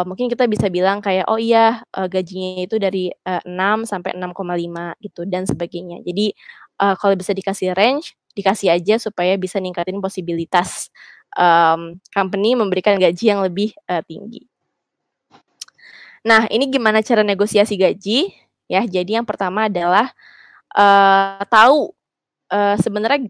mungkin kita bisa bilang kayak, "Oh iya, gajinya itu dari, 6 sampai 6,5," gitu dan sebagainya. Jadi, kalau bisa dikasih range, dikasih aja supaya bisa ningkatin posibilitas, company memberikan gaji yang lebih, tinggi. Nah, ini gimana cara negosiasi gaji? Ya, jadi yang pertama adalah, tahu, sebenarnya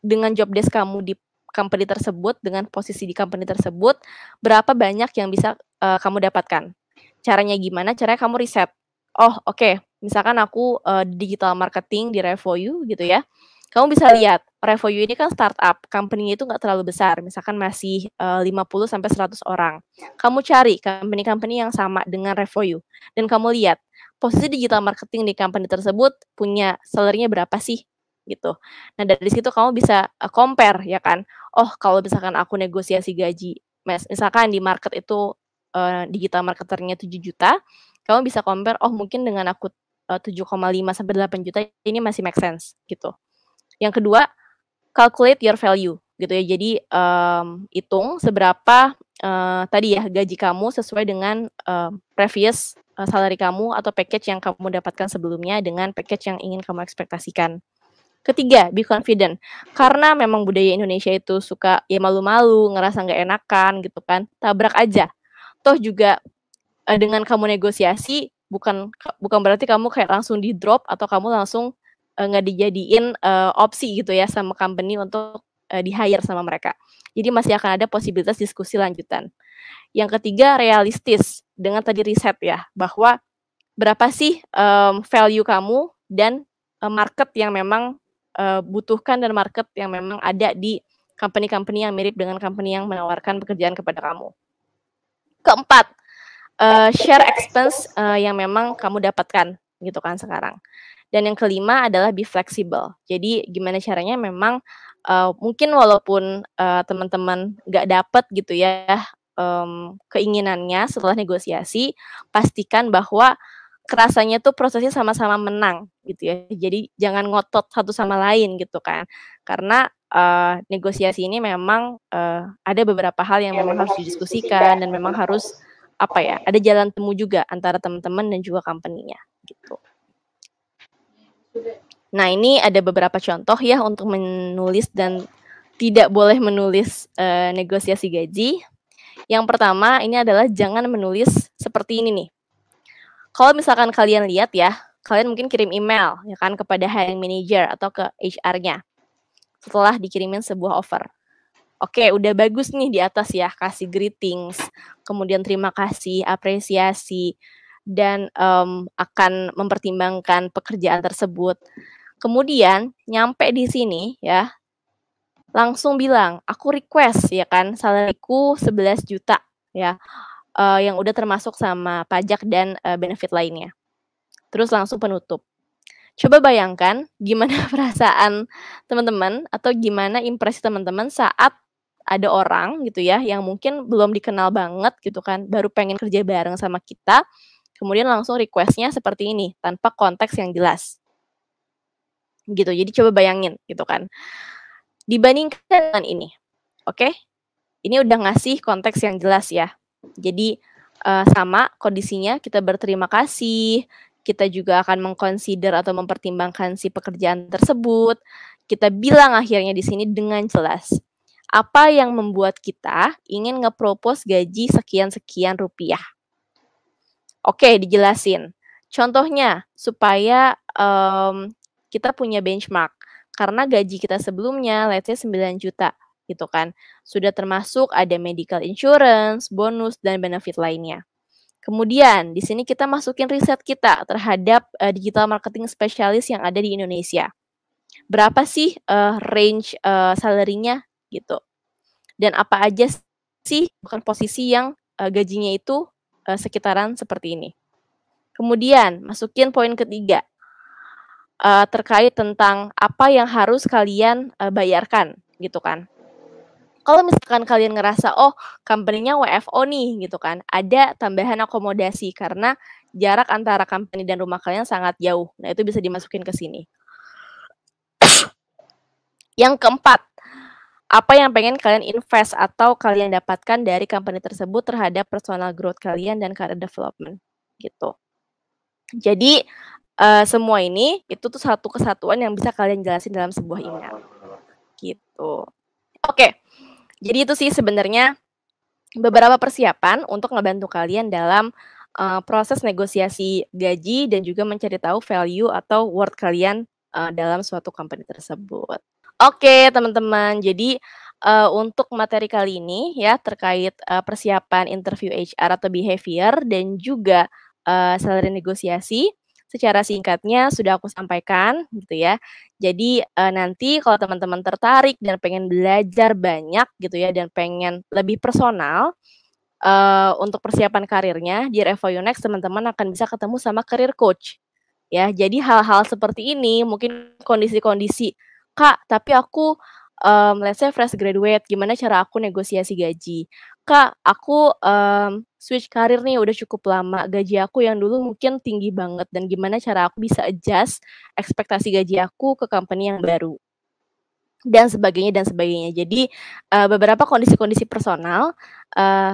dengan job desk kamu di company tersebut, dengan posisi di company tersebut, berapa banyak yang bisa, kamu dapatkan. Caranya gimana? Caranya kamu riset. Oh, oke, misalkan aku, digital marketing di Revoyu gitu ya, kamu bisa lihat, Revoyu ini kan startup, company-nya itu nggak terlalu besar, misalkan masih, 50 sampai 100 orang. Kamu cari company-company yang sama dengan Revoyu, dan kamu lihat, posisi digital marketing di company tersebut punya salary-nya berapa sih, gitu. Nah, dari situ kamu bisa, compare ya kan, oh kalau misalkan aku negosiasi gaji, misalkan di market itu, digital marketer-nya 7 juta, kamu bisa compare, oh mungkin dengan aku, 7,5 sampai 8 juta ini masih make sense, gitu. Yang kedua, calculate your value gitu ya. Jadi, hitung seberapa, tadi ya gaji kamu sesuai dengan, previous, salary kamu atau package yang kamu dapatkan sebelumnya dengan package yang ingin kamu ekspektasikan. Ketiga, be confident. Karena memang budaya Indonesia itu suka ya malu-malu, ngerasa nggak enakan gitu kan, tabrak aja. Toh juga, dengan kamu negosiasi bukan berarti kamu kayak langsung di-drop atau kamu langsung, nggak dijadiin, opsi gitu ya sama company untuk, di-hire sama mereka. Jadi masih akan ada posibilitas diskusi lanjutan. Yang ketiga, realistis dengan tadi riset ya, bahwa berapa sih, value kamu dan, market yang memang, butuhkan dan market yang memang ada di company-company yang mirip dengan company yang menawarkan pekerjaan kepada kamu. Keempat, share expense, yang memang kamu dapatkan gitu kan sekarang. Dan yang kelima adalah be flexible. Jadi gimana caranya memang, mungkin walaupun, teman-teman nggak dapet gitu ya, keinginannya setelah negosiasi, pastikan bahwa kerasanya tuh prosesnya sama-sama menang gitu ya. Jadi jangan ngotot satu sama lain gitu kan. Karena, negosiasi ini memang, ada beberapa hal yang memang harus didiskusikan dan memang harus, apa ya, ada jalan temu juga antara teman-teman dan juga company-nya gitu. Nah, ini ada beberapa contoh ya untuk menulis dan tidak boleh menulis, negosiasi gaji. Yang pertama ini adalah jangan menulis seperti ini nih. Kalau misalkan kalian lihat ya, kalian mungkin kirim email ya kan kepada hiring manager atau ke HR-nya setelah dikirimin sebuah offer. Oke, udah bagus nih di atas ya, kasih greetings, kemudian terima kasih, apresiasi, dan, akan mempertimbangkan pekerjaan tersebut. Kemudian nyampe di sini ya, langsung bilang, "Aku request," ya kan, "salary-ku 11 juta," ya, yang udah termasuk sama pajak dan, benefit lainnya. Terus langsung penutup. Coba bayangkan gimana perasaan teman-teman atau gimana impresi teman-teman saat ada orang gitu ya, yang mungkin belum dikenal banget gitu kan, baru pengen kerja bareng sama kita, kemudian langsung request-nya seperti ini, tanpa konteks yang jelas. Gitu, jadi coba bayangin gitu kan. Dibandingkan dengan ini, oke? Ini udah ngasih konteks yang jelas ya. Jadi, sama kondisinya kita berterima kasih, kita juga akan meng-consider atau mempertimbangkan si pekerjaan tersebut. Kita bilang akhirnya di sini dengan jelas, apa yang membuat kita ingin nge-propose gaji sekian-sekian rupiah. Oke, dijelasin. Contohnya, supaya, kita punya benchmark, karena gaji kita sebelumnya let's say 9 juta gitu kan, sudah termasuk ada medical insurance, bonus, dan benefit lainnya. Kemudian di sini kita masukin riset kita terhadap, digital marketing spesialis yang ada di Indonesia. Berapa sih, range, salary-nya gitu, dan apa aja sih bukan posisi yang, gajinya itu, sekitaran seperti ini. Kemudian masukin poin ketiga, terkait tentang apa yang harus kalian, bayarkan, gitu kan. Kalau misalkan kalian ngerasa, "Oh, company-nya WFO nih," gitu kan, ada tambahan akomodasi karena jarak antara company dan rumah kalian sangat jauh. Nah, itu bisa dimasukin ke sini. Yang keempat, apa yang pengen kalian invest atau kalian dapatkan dari company tersebut terhadap personal growth kalian dan career development, gitu. Jadi, semua ini itu tuh satu kesatuan yang bisa kalian jelasin dalam sebuah email, gitu. Oke, jadi itu sih sebenarnya beberapa persiapan untuk ngebantu kalian dalam, proses negosiasi gaji dan juga mencari tahu value atau worth kalian, dalam suatu company tersebut. Oke teman-teman, jadi, untuk materi kali ini ya terkait, persiapan interview HR atau behavior dan juga, salary negosiasi, secara singkatnya sudah aku sampaikan gitu ya. Jadi, nanti kalau teman-teman tertarik dan pengen belajar banyak gitu ya dan pengen lebih personal, untuk persiapan karirnya di Revo You Next teman-teman akan bisa ketemu sama career coach. Ya, jadi hal-hal seperti ini mungkin kondisi-kondisi, "Kak, tapi aku, let's say fresh graduate, gimana cara aku negosiasi gaji? Kak, aku, switch karir nih udah cukup lama, gaji aku yang dulu mungkin tinggi banget dan gimana cara aku bisa adjust ekspektasi gaji aku ke company yang baru?" Dan sebagainya dan sebagainya. Jadi, beberapa kondisi-kondisi personal,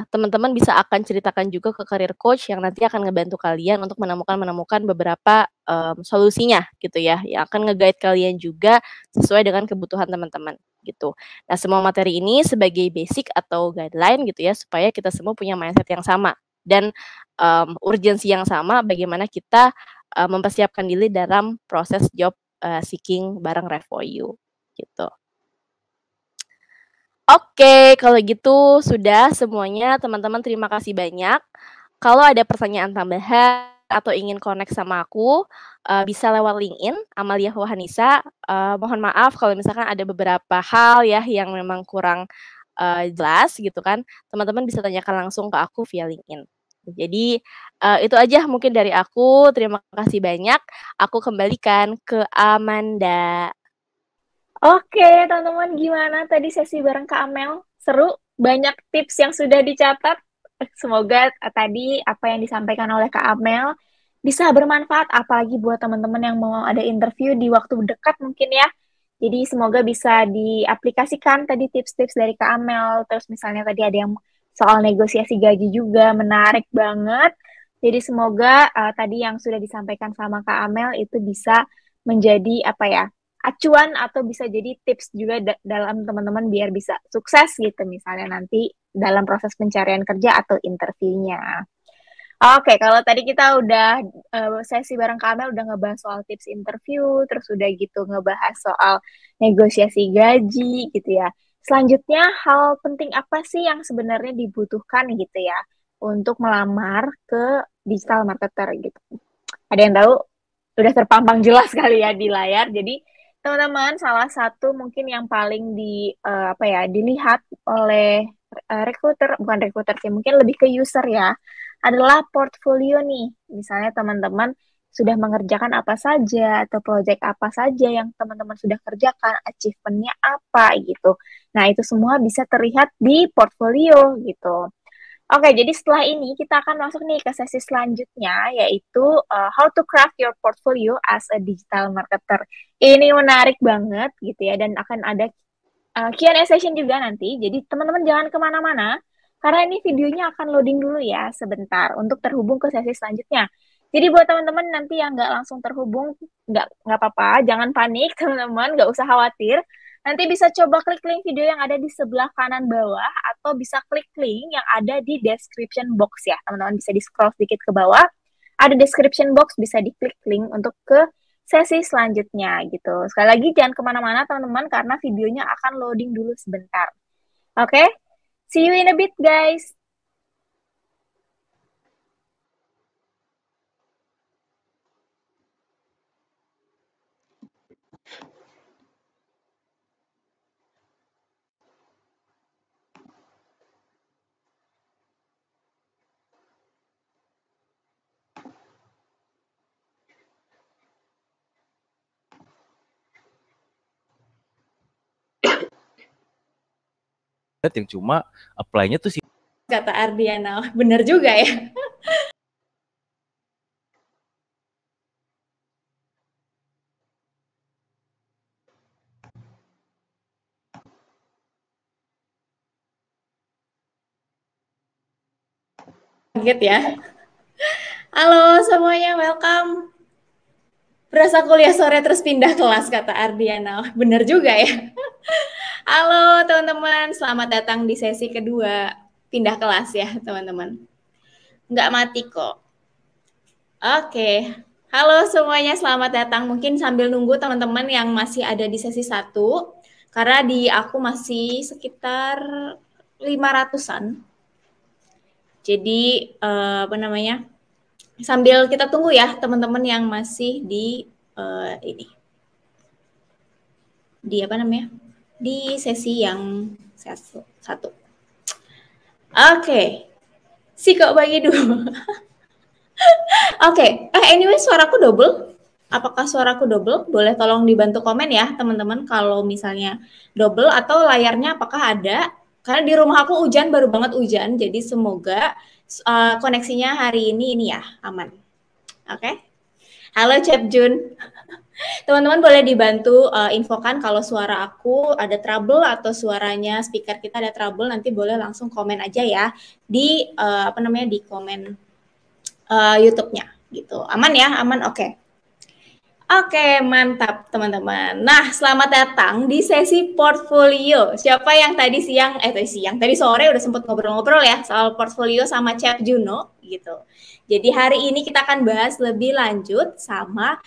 teman-teman bisa akan ceritakan juga ke career coach yang nanti akan ngebantu kalian untuk menemukan beberapa, solusinya gitu ya, yang akan nge-guide kalian juga sesuai dengan kebutuhan teman-teman, gitu. Nah, semua materi ini sebagai basic atau guideline gitu ya, supaya kita semua punya mindset yang sama dan, urgensi yang sama bagaimana kita, mempersiapkan diri dalam proses job, seeking bareng Revoyu, gitu. Oke, kalau gitu sudah semuanya, teman-teman terima kasih banyak. Kalau ada pertanyaan tambahan atau ingin connect sama aku, bisa lewat LinkedIn Amalia Farhanisa, mohon maaf kalau misalkan ada beberapa hal ya yang memang kurang, jelas gitu kan, teman-teman bisa tanyakan langsung ke aku via LinkedIn. Jadi, itu aja mungkin dari aku, terima kasih banyak, aku kembalikan ke Amanda. Oke, teman-teman, gimana tadi sesi bareng Kak Amel? Seru, banyak tips yang sudah dicatat. Semoga tadi apa yang disampaikan oleh Kak Amel bisa bermanfaat, apalagi buat teman-teman yang mau ada interview di waktu dekat mungkin ya. Jadi semoga bisa diaplikasikan tadi tips-tips dari Kak Amel. Terus misalnya tadi ada yang soal negosiasi gaji juga, menarik banget. Jadi semoga tadi yang sudah disampaikan sama Kak Amel itu bisa menjadi apa ya, acuan atau bisa jadi tips juga dalam teman-teman biar bisa sukses gitu misalnya nanti dalam proses pencarian kerja atau interviewnya. Oke, kalau tadi kita udah sesi bareng Kamel udah ngebahas soal tips interview, terus udah gitu ngebahas soal negosiasi gaji gitu ya. Selanjutnya hal penting apa sih yang sebenarnya dibutuhkan gitu ya untuk melamar ke digital marketer gitu. Ada yang tahu? Udah terpampang jelas kali ya di layar. Jadi teman-teman salah satu mungkin yang paling apa ya dilihat oleh recruiter bukan recruiter sih mungkin lebih ke user ya adalah portfolio nih. Misalnya teman-teman sudah mengerjakan apa saja atau project apa saja yang teman-teman sudah kerjakan, achievementnya apa gitu. Nah, itu semua bisa terlihat di portfolio gitu. Oke, jadi setelah ini kita akan masuk nih ke sesi selanjutnya, yaitu how to craft your portfolio as a digital marketer. Ini menarik banget gitu ya, dan akan ada Q&A session juga nanti. Jadi teman-teman jangan kemana-mana, karena ini videonya akan loading dulu ya sebentar untuk terhubung ke sesi selanjutnya. Jadi buat teman-teman nanti yang nggak langsung terhubung, nggak apa-apa, jangan panik teman-teman, nggak usah khawatir. Nanti bisa coba klik link video yang ada di sebelah kanan bawah atau bisa klik link yang ada di description box ya. Teman-teman bisa di-scroll sedikit ke bawah. Ada description box, bisa diklik link untuk ke sesi selanjutnya gitu. Sekali lagi jangan kemana-mana teman-teman karena videonya akan loading dulu sebentar. Oke? See you in a bit guys. yang cuma apply-nya tuh kata Ardiana. Bener juga ya. Kaget ya. Halo semuanya, welcome. Berasa kuliah sore terus pindah kelas, kata Ardiana. Bener juga ya. Halo teman-teman, selamat datang di sesi kedua. Pindah kelas ya teman-teman. Nggak mati kok. Oke. Halo semuanya, selamat datang. Mungkin sambil nunggu teman-teman yang masih ada di sesi 1. Karena di aku masih sekitar 500-an. Jadi, sambil kita tunggu ya teman-teman yang masih di di sesi yang 1. Oke. Si kok bagi 2. Oke. Anyway, suaraku double. Apakah suaraku double? Boleh tolong dibantu komen ya teman-teman kalau misalnya double atau layarnya apakah ada. Karena di rumah aku hujan, baru banget hujan. Jadi semoga koneksinya hari ini ya aman. Oke. Halo Cep Jun. Teman-teman boleh dibantu infokan kalau suara aku ada trouble atau suaranya speaker kita ada trouble, nanti boleh langsung komen aja ya di di komen YouTube-nya gitu. Aman ya? Aman. Oke, mantap teman-teman. Nah, selamat datang di sesi portfolio. Siapa yang tadi sore udah sempat ngobrol-ngobrol ya soal portfolio sama Chef Juno gitu. Jadi hari ini kita akan bahas lebih lanjut sama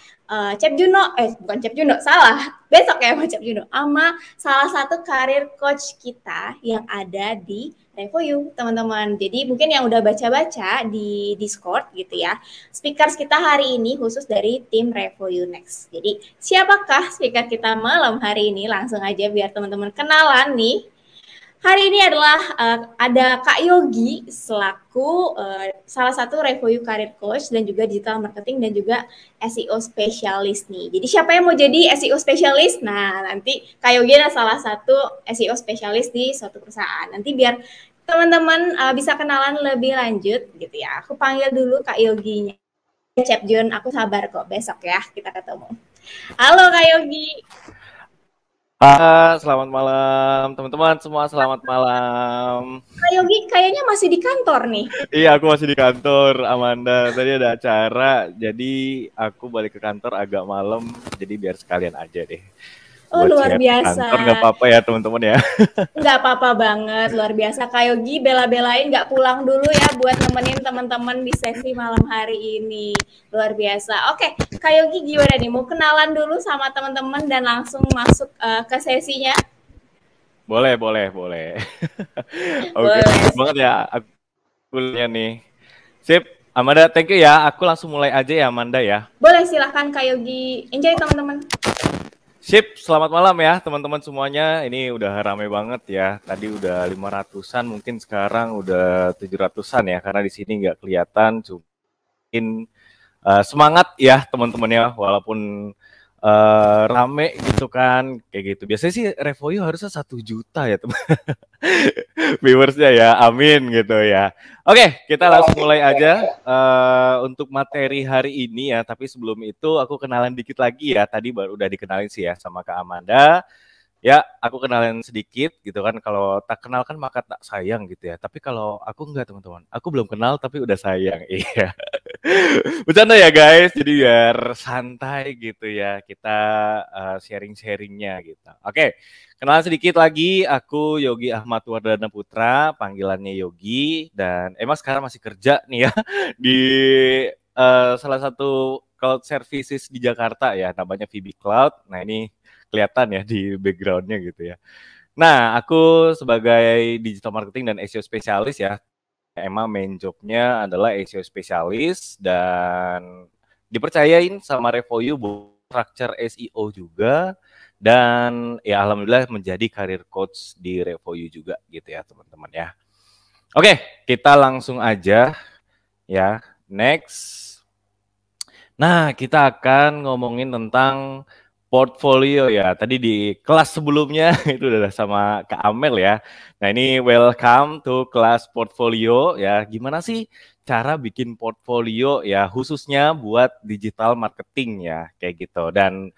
Chef Juno, bukan Chef Juno, salah. Besok ya sama Chef Juno, sama salah satu karir coach kita yang ada di Revoyu, teman-teman. Jadi mungkin yang udah baca-baca di Discord gitu ya, speakers kita hari ini khusus dari tim Revoyu Next. Jadi siapakah speaker kita malam hari ini? Langsung aja biar teman-teman kenalan nih. Hari ini adalah ada Kak Yogi selaku salah satu Revoyu Career Coach dan juga digital marketing dan juga SEO spesialis nih. Jadi siapa yang mau jadi SEO spesialis? Nah, nanti Kak Yogi adalah salah satu SEO spesialis di suatu perusahaan. Nanti biar teman-teman bisa kenalan lebih lanjut gitu ya. Aku panggil dulu Kak Yoginya. Cep Jun, aku sabar kok, besok ya kita ketemu. Halo Kak Yogi. Selamat malam teman-teman semua, selamat malam. Kak Yogi kayaknya masih di kantor nih. Iya, aku masih di kantor, Amanda. Tadi ada acara, jadi aku balik ke kantor agak malam, jadi biar sekalian aja deh. Oh, luar biasa. Kantor nggak apa-apa ya teman-teman ya. Nggak apa-apa banget, luar biasa. Kak Yogi bela-belain nggak pulang dulu ya buat nemenin teman-teman di sesi malam hari ini. Luar biasa. Oke, Kak Yogi gimana nih? Mau kenalan dulu sama teman-teman dan langsung masuk ke sesinya? Boleh. Oke, banget ya aku nih. Sip, Amanda, thank you ya. Aku langsung mulai aja ya, Amanda ya. Boleh, silahkan Kak Yogi. Enjoy teman-teman. Sip, selamat malam ya teman-teman semuanya. Ini udah rame banget ya. Tadi udah 500-an, mungkin sekarang udah 700-an ya. Karena di sini nggak kelihatan. Mungkin semangat ya teman-temannya, walaupun rame gitu kan, kayak gitu. Biasanya sih Revoyu harusnya 1 juta ya teman viewersnya ya, amin gitu ya. Oke, kita langsung mulai aja untuk materi hari ini ya. Tapi sebelum itu aku kenalan dikit lagi ya. Tadi baru udah dikenalin sih ya sama Kak Amanda. Ya, aku kenalin sedikit gitu kan. Kalau tak kenal kan maka tak sayang gitu ya. Tapi kalau aku enggak teman-teman. Aku belum kenal tapi udah sayang. Iya. Bercanda ya guys. Jadi biar santai gitu ya. Kita sharing-sharingnya gitu. Oke. Kenalan sedikit lagi. Aku Yogi Ahmad Wardana Putra. Panggilannya Yogi. Dan emang sekarang masih kerja nih ya. Di salah satu cloud services di Jakarta ya. Namanya VB Cloud. Nah ini kelihatan ya di backgroundnya gitu ya. Nah, aku sebagai digital marketing dan SEO spesialis ya, emang main jobnya adalah SEO spesialis dan dipercayain sama Revoyu buat structure SEO juga dan ya alhamdulillah menjadi career coach di Revoyu juga gitu ya teman-teman ya. Oke, kita langsung aja ya, next. Nah, kita akan ngomongin tentang portfolio ya. Tadi di kelas sebelumnya itu udah sama Kak Amel ya. Nah ini welcome to kelas portfolio ya. Gimana sih cara bikin portfolio ya khususnya buat digital marketing ya kayak gitu. Dan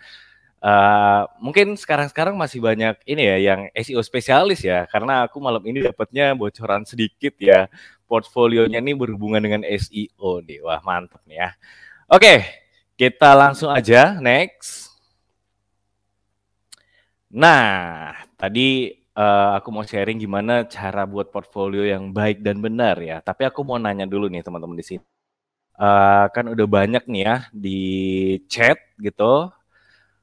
mungkin sekarang masih banyak ini ya yang SEO spesialis ya. Karena aku malam ini dapatnya bocoran sedikit ya. Portfolionya ini berhubungan dengan SEO nih. Wah mantap nih ya. Oke, kita langsung aja next. Nah, tadi aku mau sharing gimana cara buat portfolio yang baik dan benar ya. Tapi aku mau nanya dulu nih teman-teman di sini. Kan udah banyak nih ya di chat gitu.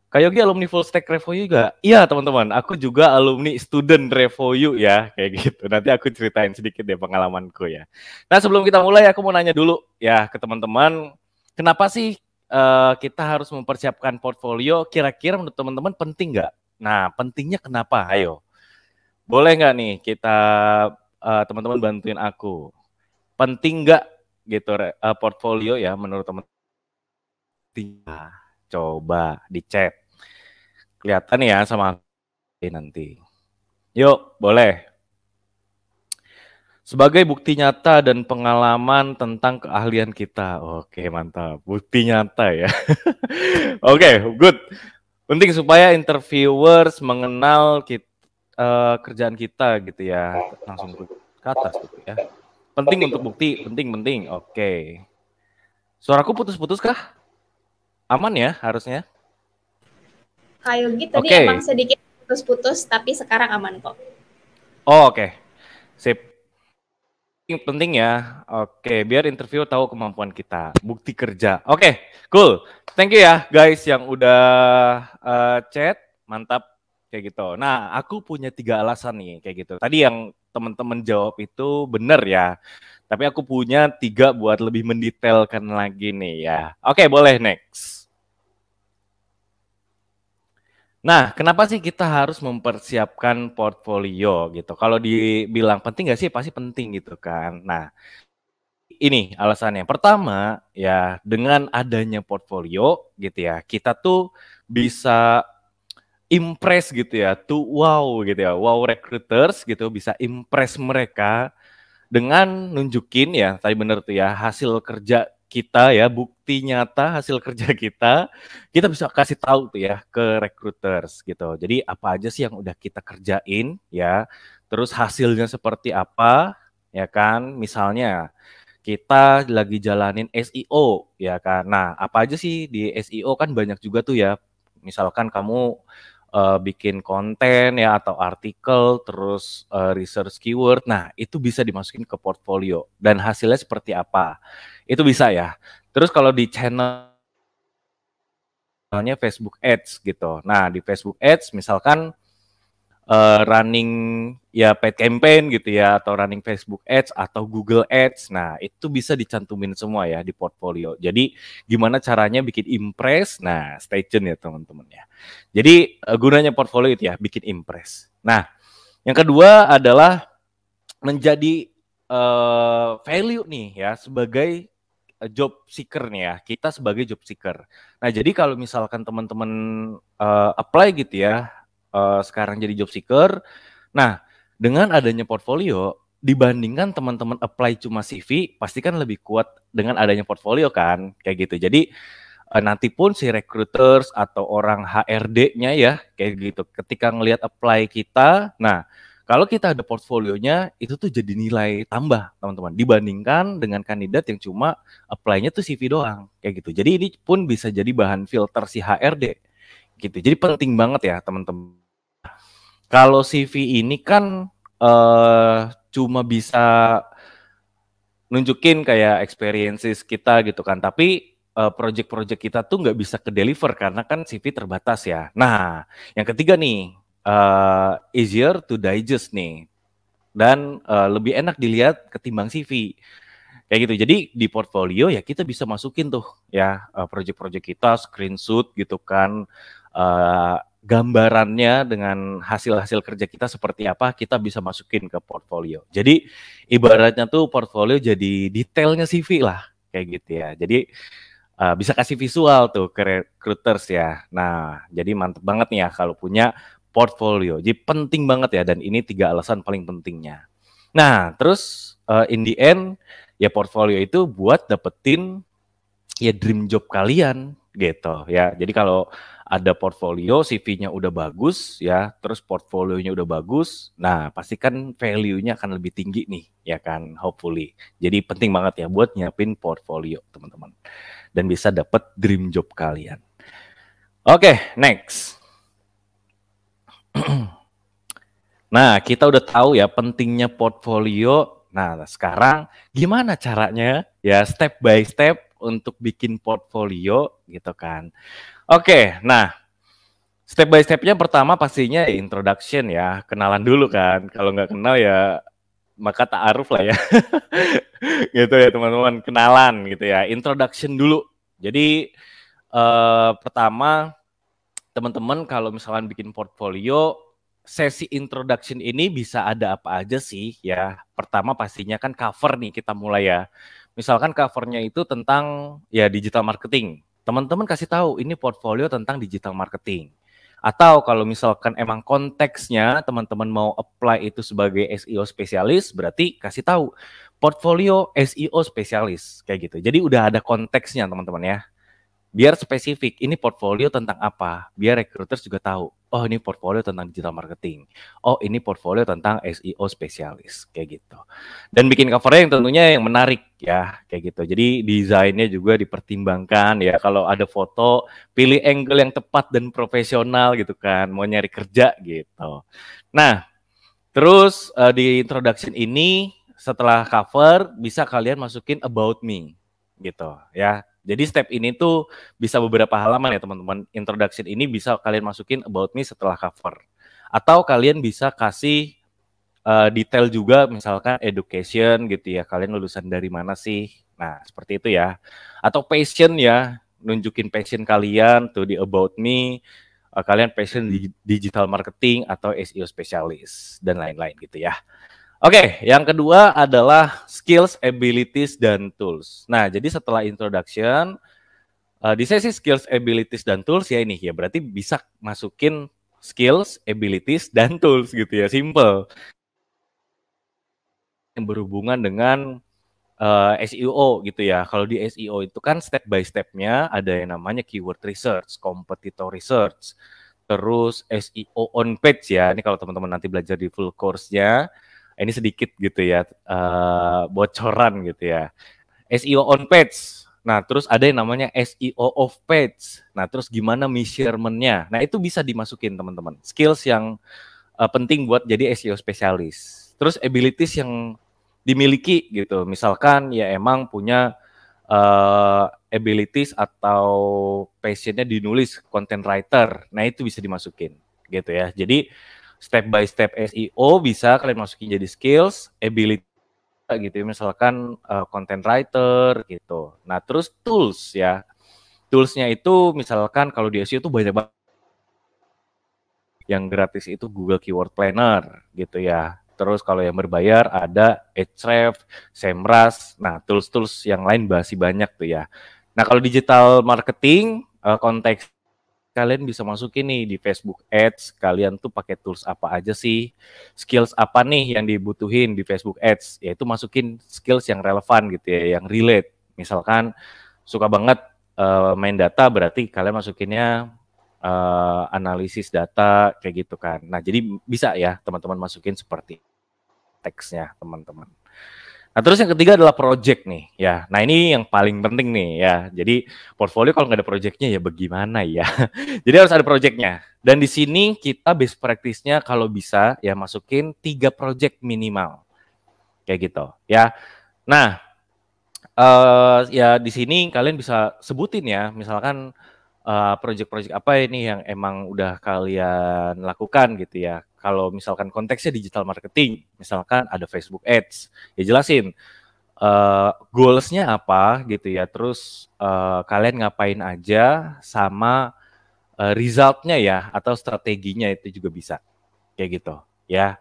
Kak Yogi alumni Full Stack Revoyu juga? Iya teman-teman, aku juga alumni student Revoyu ya, kayak gitu. Nanti aku ceritain sedikit deh pengalamanku ya. Nah sebelum kita mulai, aku mau nanya dulu ya ke teman-teman, kenapa sih kita harus mempersiapkan portfolio? Kira-kira menurut teman-teman penting nggak? Nah, pentingnya kenapa? Ayo. Boleh nggak nih kita teman-teman bantuin aku? Penting nggak gitu portfolio ya menurut teman-teman? Coba di chat. Kelihatan ya sama nanti. Yuk, boleh. Sebagai bukti nyata dan pengalaman tentang keahlian kita. Oke, mantap. Bukti nyata ya. Oke, good. Penting supaya interviewers mengenal kerjaan kita gitu ya. Langsung ke atas gitu ya. Penting untuk bukti, penting. Oke. Suaraku putus-putus kah? Aman ya harusnya? Kak Yogi tadi emang sedikit putus-putus, tapi sekarang aman kok. Oh, oke. Sip. Penting ya. Oke, biar interview tahu kemampuan kita. Bukti kerja. Oke, cool. Thank you ya guys yang udah chat. Mantap kayak gitu. Nah, aku punya 3 alasan nih kayak gitu. Tadi yang teman-teman jawab itu benar ya. Tapi aku punya 3 buat lebih mendetailkan lagi nih ya. Oke, boleh next. Nah, kenapa sih kita harus mempersiapkan portfolio gitu? Kalau dibilang penting nggak sih? Pasti penting gitu kan. Nah, ini alasannya. Pertama, ya dengan adanya portfolio gitu ya, kita tuh bisa impress gitu ya, tuh wow gitu ya, wow recruiters gitu bisa impress mereka dengan nunjukin ya, tadi bener tuh ya, hasil kerja kita ya, bukti nyata hasil kerja kita bisa kasih tahu tuh ya ke recruiters gitu. Jadi apa aja sih yang udah kita kerjain ya, terus hasilnya seperti apa ya kan, misalnya kita lagi jalanin SEO ya kan. Nah, apa aja sih di SEO kan banyak juga tuh ya. Misalkan kamu bikin konten ya atau artikel terus research keyword. Nah, itu bisa dimasukin ke portfolio dan hasilnya seperti apa. Itu bisa ya. Terus kalau di channelnya Facebook Ads gitu. Nah, di Facebook Ads misalkan running ya paid campaign gitu ya atau running Facebook Ads atau Google Ads. Nah, itu bisa dicantumin semua ya di portfolio. Jadi gimana caranya bikin impress? Nah, stay tune ya teman-teman ya. Jadi gunanya portfolio itu ya bikin impress. Nah, yang kedua adalah menjadi value nih ya sebagai job seeker nih ya. Kita sebagai job seeker. Nah, jadi kalau misalkan teman-teman apply gitu ya sekarang jadi job seeker. Nah, dengan adanya portfolio, dibandingkan teman-teman apply cuma CV, pasti kan lebih kuat dengan adanya portfolio kan, kayak gitu. Jadi nanti pun si recruiters atau orang HRD-nya ya, kayak gitu. Ketika ngelihat apply kita, nah kalau kita ada portfolionya, itu tuh jadi nilai tambah, teman-teman. Dibandingkan dengan kandidat yang cuma apply-nya tuh CV doang, kayak gitu. Jadi ini pun bisa jadi bahan filter si HRD gitu. Jadi penting banget ya teman-teman. Kalau CV ini kan cuma bisa nunjukin kayak experiences kita gitu kan. Tapi project-project kita tuh nggak bisa ke deliver karena kan CV terbatas ya. Nah, yang ketiga nih easier to digest nih dan lebih enak dilihat ketimbang CV. Kayak gitu. Jadi di portfolio ya kita bisa masukin tuh ya project-project kita, screenshot gitu kan, gambarannya dengan hasil-hasil kerja kita seperti apa kita bisa masukin ke portfolio. Jadi ibaratnya tuh portfolio jadi detailnya CV lah kayak gitu ya. Jadi bisa kasih visual tuh ke recruiters ya. Nah, jadi mantep banget nih ya kalau punya portfolio. Jadi penting banget ya, dan ini 3 alasan paling pentingnya. Nah, terus in the end ya portfolio itu buat dapetin ya dream job kalian gitu ya. Jadi kalau ada portfolio, CV-nya udah bagus ya, terus portfolionya udah bagus, nah pasti kan value-nya akan lebih tinggi nih ya kan, hopefully. Jadi penting banget ya buat nyiapin portfolio teman-teman, dan bisa dapat dream job kalian. Oke, next. Nah, kita udah tahu ya pentingnya portfolio. Nah, sekarang gimana caranya ya step by step untuk bikin portfolio gitu kan. Oke, nah step by stepnya pertama pastinya introduction ya, kenalan dulu kan. Kalau nggak kenal ya maka ta'aruf lah ya. Gitu ya teman-teman, kenalan gitu ya, introduction dulu. Jadi pertama teman-teman kalau misalkan bikin portfolio, sesi introduction ini bisa ada apa aja sih ya. Pertama pastinya kan cover nih, kita mulai ya. Misalkan covernya itu tentang ya digital marketing. Teman-teman kasih tahu ini portfolio tentang digital marketing. Atau kalau misalkan emang konteksnya teman-teman mau apply itu sebagai SEO spesialis, berarti kasih tahu portfolio SEO spesialis kayak gitu. Jadi udah ada konteksnya teman-teman ya. Biar spesifik, ini portfolio tentang apa? Biar recruiters juga tahu, oh ini portfolio tentang digital marketing. Oh ini portfolio tentang SEO spesialis, kayak gitu. Dan bikin covernya yang tentunya yang menarik ya, kayak gitu. Jadi desainnya juga dipertimbangkan ya. Kalau ada foto, pilih angle yang tepat dan profesional gitu kan. Mau nyari kerja gitu. Nah, terus di introduction ini setelah cover bisa kalian masukin about me gitu ya. Jadi step ini tuh bisa beberapa halaman ya teman-teman. Introduction ini bisa kalian masukin about me setelah cover. Atau kalian bisa kasih detail juga, misalkan education gitu ya. Kalian lulusan dari mana sih? Nah seperti itu ya. Atau passion ya, nunjukin passion kalian tuh di about me. Kalian passion di digital marketing atau SEO spesialis dan lain-lain gitu ya. Oke, yang kedua adalah skills, abilities, dan tools. Nah, jadi setelah introduction, di sesi skills, abilities, dan tools ya ini ya berarti bisa masukin skills, abilities, dan tools gitu ya, simple. Yang berhubungan dengan SEO gitu ya. Kalau di SEO itu kan step by step-nya ada yang namanya keyword research, competitor research, terus SEO on page ya. Ini kalau teman-teman nanti belajar di full course-nya, ini sedikit gitu ya, bocoran gitu ya. SEO on page. Nah, terus ada yang namanya SEO off page. Nah, terus gimana measurement-nya? Nah, itu bisa dimasukin teman-teman. Skills yang penting buat jadi SEO spesialis. Terus abilities yang dimiliki gitu. Misalkan ya emang punya abilities atau passionnya dinulis content writer. Nah, itu bisa dimasukin gitu ya. Jadi step by step SEO bisa kalian masukin jadi skills, ability gitu ya, misalkan content writer gitu. Nah, terus tools ya. Toolsnya itu misalkan kalau di SEO itu banyak banget. Yang gratis itu Google Keyword Planner gitu ya. Terus kalau yang berbayar ada Ahrefs, Semrush. Nah, tools-tools yang lain masih banyak tuh ya. Nah, kalau digital marketing konteks kalian bisa masukin nih di Facebook Ads, kalian tuh pakai tools apa aja sih, skills apa nih yang dibutuhin di Facebook Ads, yaitu masukin skills yang relevan gitu ya, yang relate. Misalkan suka banget main data, berarti kalian masukinnya analisis data kayak gitu kan. Nah jadi bisa ya teman-teman masukin seperti teksnya teman-teman. Nah terus yang ketiga adalah project nih ya. Nah ini yang paling penting nih ya. Jadi portfolio kalau nggak ada projectnya ya bagaimana ya. Jadi harus ada projectnya. Dan di sini kita best practice-nya kalau bisa ya masukin 3 project minimal. Kayak gitu ya. Nah ya di sini kalian bisa sebutin ya. Misalkan project-project apa ini yang emang udah kalian lakukan gitu ya. Kalau misalkan konteksnya digital marketing, misalkan ada Facebook Ads, ya jelasin goals-nya apa gitu ya. Terus kalian ngapain aja sama result-nya ya atau strateginya itu juga bisa kayak gitu ya.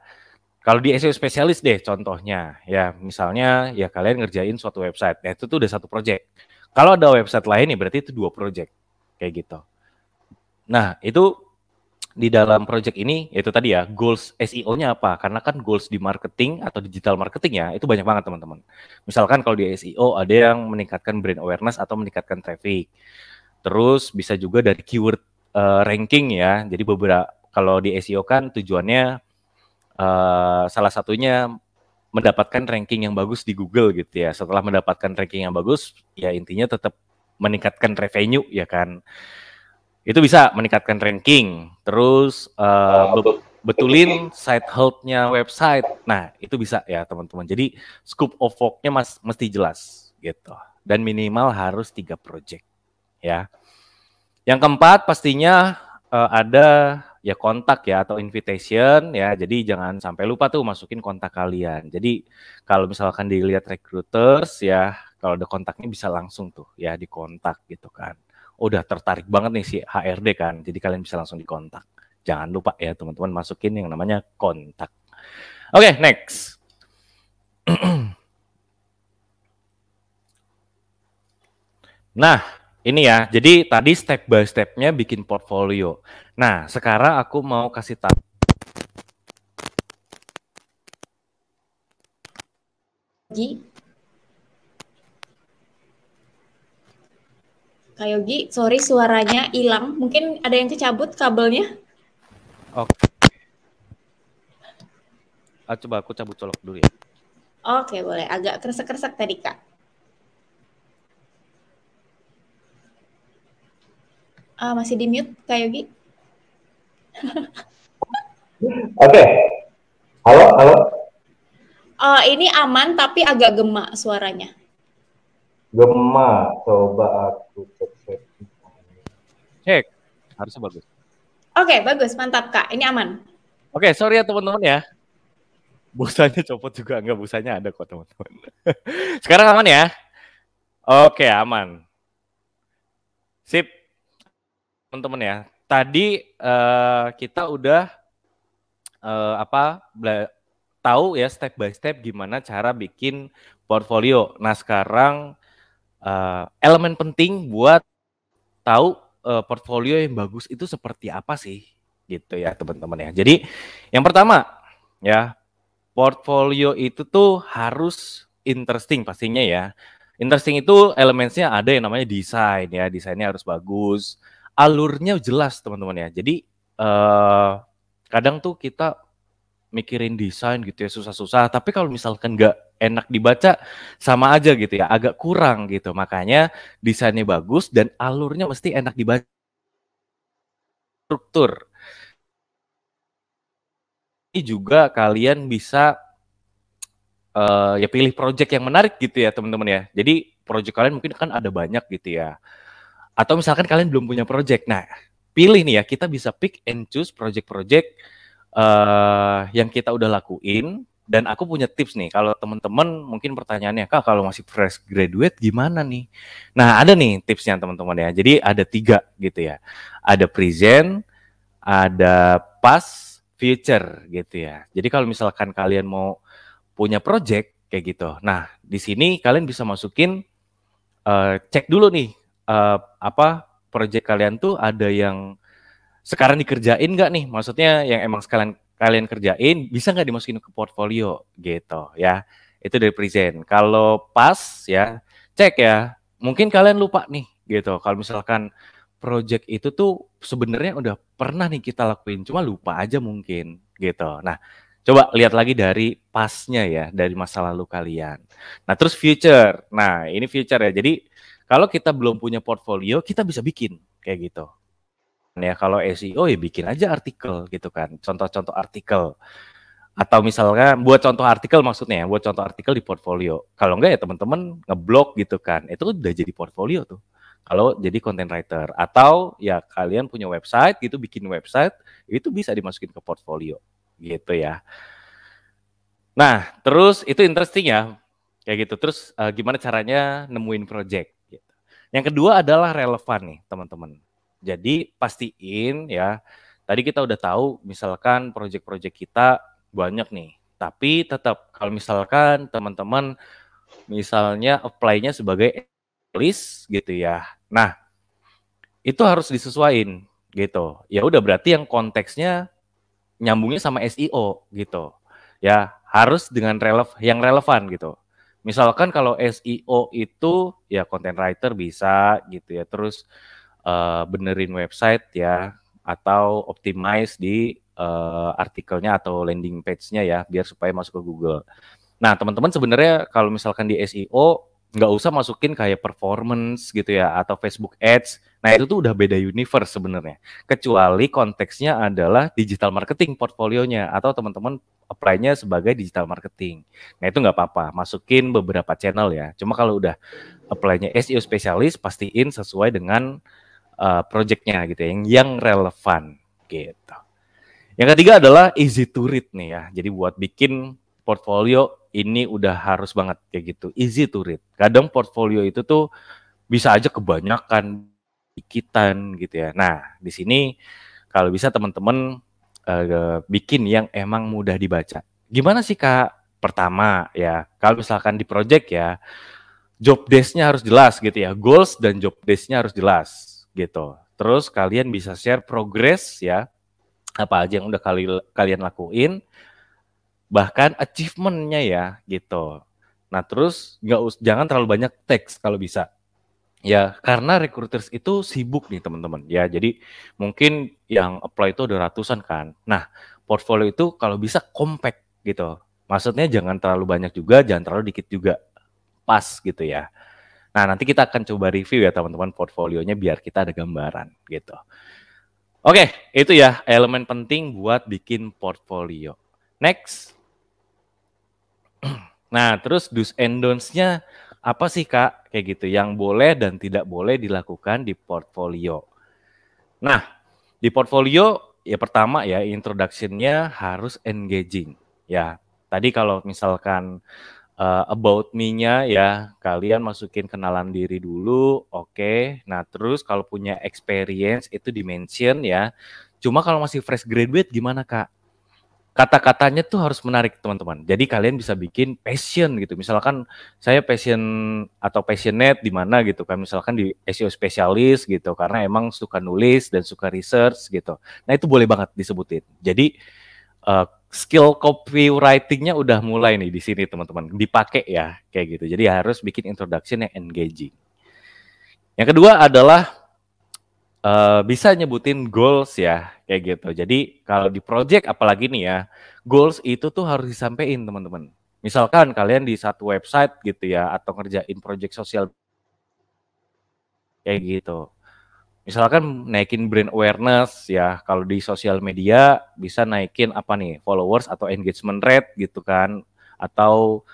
Kalau di SEO spesialis deh contohnya ya, misalnya ya kalian ngerjain suatu website, ya itu tuh udah satu project. Kalau ada website lain nih berarti itu 2 project kayak gitu. Nah, itu di dalam project ini itu tadi ya, goals SEO-nya apa? Karena kan goals di marketing atau digital marketing ya, itu banyak banget teman-teman. Misalkan kalau di SEO ada yang meningkatkan brand awareness atau meningkatkan traffic. Terus bisa juga dari keyword ranking ya. Jadi beberapa kalau di SEO kan tujuannya salah satunya mendapatkan ranking yang bagus di Google gitu ya. Setelah mendapatkan ranking yang bagus, ya intinya tetap meningkatkan revenue ya kan. Itu bisa meningkatkan ranking. Terus betulin site health-nya website. Nah, itu bisa ya teman-teman. Jadi scope of work-nya mesti jelas gitu. Dan minimal harus 3 project ya. Yang keempat pastinya ada ya kontak ya atau invitation ya. Jadi jangan sampai lupa tuh masukin kontak kalian. Jadi kalau misalkan dilihat recruiters ya, kalau ada kontaknya bisa langsung tuh ya dikontak gitu kan. Udah tertarik banget nih si HRD kan. Jadi kalian bisa langsung dikontak. Jangan lupa ya teman-teman masukin yang namanya kontak. Oke, next. Nah, ini ya, jadi tadi step by step-nya bikin portfolio. Nah, sekarang aku mau kasih tahu. Kak Yogi, sorry suaranya hilang. Mungkin ada yang kecabut kabelnya. Oke. Coba aku cabut colok dulu ya. Oke, boleh. Agak kresek-kresek tadi, Kak. Masih di mute, Kak Yogi? Oke. Halo. Ini aman, tapi agak gema suaranya. Gema, coba aku cek. Cek, harusnya bagus. Oke, bagus. Mantap, Kak. Ini aman. Oke, sorry ya teman-teman ya. Busanya copot juga, enggak, busanya ada kok teman-teman. Sekarang aman ya? Oke, aman. Sip. Teman-teman ya. Tadi kita udah tahu ya step by step gimana cara bikin portfolio. Nah, sekarang elemen penting buat tahu portfolio yang bagus itu seperti apa sih gitu ya teman-teman ya. Jadi yang pertama ya, portfolio itu tuh harus interesting pastinya ya. Interesting itu elemennya ada yang namanya desain ya, desainnya harus bagus, alurnya jelas teman-teman ya. Jadi kadang tuh kita mikirin desain gitu ya susah-susah, tapi kalau misalkan nggak enak dibaca sama aja gitu ya, agak kurang gitu. Makanya desainnya bagus dan alurnya mesti enak dibaca. Struktur. Ini juga kalian bisa ya pilih project yang menarik gitu ya teman-teman ya. Jadi project kalian mungkin kan ada banyak gitu ya. Atau misalkan kalian belum punya project. Nah, pilih nih ya, kita bisa pick and choose project-project yang kita udah lakuin. Dan aku punya tips nih, kalau teman-teman mungkin pertanyaannya, Kak kalau masih fresh graduate gimana nih? Nah ada nih tipsnya teman-teman ya, jadi ada 3 gitu ya. Ada present, ada past, future gitu ya. Jadi kalau misalkan kalian mau punya project kayak gitu, nah di sini kalian bisa masukin, cek dulu nih, project kalian tuh ada yang sekarang dikerjain nggak nih? Maksudnya yang emang kalian kerjain bisa nggak dimasukin ke portfolio gitu ya. Itu dari present. Kalau pas ya cek ya. Mungkin kalian lupa nih gitu. Kalau misalkan project itu tuh sebenarnya udah pernah nih kita lakuin, cuma lupa aja mungkin gitu. Nah, coba lihat lagi dari pasnya ya, dari masa lalu kalian. Nah, terus future. Nah, ini future ya. Jadi kalau kita belum punya portfolio, kita bisa bikin kayak gitu. Ya kalau SEO ya bikin aja artikel gitu kan, contoh-contoh artikel, atau misalnya buat contoh artikel maksudnya ya, buat contoh artikel di portfolio. Kalau enggak ya teman-teman ngeblog gitu kan, itu udah jadi portfolio tuh kalau jadi content writer. Atau ya kalian punya website gitu, bikin website, itu bisa dimasukin ke portfolio gitu ya. Nah terus itu interesting ya kayak gitu. Terus gimana caranya nemuin project gitu. Yang kedua adalah relevan nih teman-teman. Jadi pastiin ya, tadi kita udah tahu misalkan project-project kita banyak nih, tapi tetap kalau misalkan teman-teman misalnya apply-nya sebagai list gitu ya. Nah, itu harus disesuaikan gitu. Ya udah berarti yang konteksnya nyambungnya sama SEO gitu. Ya, harus dengan yang relevan gitu. Misalkan kalau SEO itu ya content writer bisa gitu ya. Terus benerin website ya atau optimize di artikelnya atau landing page-nya ya biar supaya masuk ke Google. Nah, teman-teman sebenarnya kalau misalkan di SEO nggak usah masukin kayak performance gitu ya atau Facebook Ads. Nah, itu tuh udah beda universe sebenarnya. Kecuali konteksnya adalah digital marketing portfolionya atau teman-teman apply-nya sebagai digital marketing. Nah, itu nggak apa-apa, masukin beberapa channel ya. Cuma kalau udah apply-nya SEO spesialis, pastiin sesuai dengan project-nya gitu ya, yang relevan gitu. Yang ketiga adalah easy to read nih ya. Jadi buat bikin portfolio ini udah harus banget kayak gitu, easy to read. Kadang portfolio itu tuh bisa aja kebanyakan, dikitan gitu ya. Nah, di sini kalau bisa teman-teman bikin yang emang mudah dibaca. Gimana sih Kak? Pertama ya, kalau misalkan di project ya, job desk-nya harus jelas gitu ya. Goals dan job desk-nya harus jelas gitu. Terus kalian bisa share progress ya, apa aja yang udah kalian lakuin, bahkan achievement-nya ya gitu. Nah terus jangan terlalu banyak teks kalau bisa. Ya karena recruiters itu sibuk nih teman-teman. Ya jadi mungkin yang apply itu ada ratusan kan. Nah portfolio itu kalau bisa compact gitu. Maksudnya jangan terlalu banyak juga, jangan terlalu dikit juga. Pas gitu ya. Nah nanti kita akan coba review ya teman-teman portfolionya biar kita ada gambaran gitu. Oke, itu ya elemen penting buat bikin portfolio. Next. Nah, terus do's and don'ts-nya apa sih Kak? Kayak gitu, yang boleh dan tidak boleh dilakukan di portfolio. Nah, di portfolio ya pertama ya introduction-nya harus engaging. Ya, tadi kalau misalkan about me-nya ya kalian masukin kenalan diri dulu, oke. Nah, terus kalau punya experience itu di-mention ya. Cuma kalau masih fresh graduate gimana Kak? Kata-katanya tuh harus menarik teman-teman. Jadi kalian bisa bikin passion gitu. Misalkan saya passion atau passionate di mana gitu kan. Misalkan di SEO spesialis gitu. Karena emang suka nulis dan suka research gitu. Nah itu boleh banget disebutin. Jadi skill copywriting-nya udah mulai nih di sini teman-teman. Dipakai ya kayak gitu. Jadi harus bikin introduction yang engaging. Yang kedua adalah bisa nyebutin goals ya, kayak gitu. Jadi kalau di project apalagi nih ya, goals itu tuh harus disampaikan teman-teman. Misalkan kalian di satu website gitu ya, atau ngerjain project sosial kayak gitu. Misalkan naikin brand awareness ya, kalau di sosial media bisa naikin apa nih, followers atau engagement rate gitu kan, atau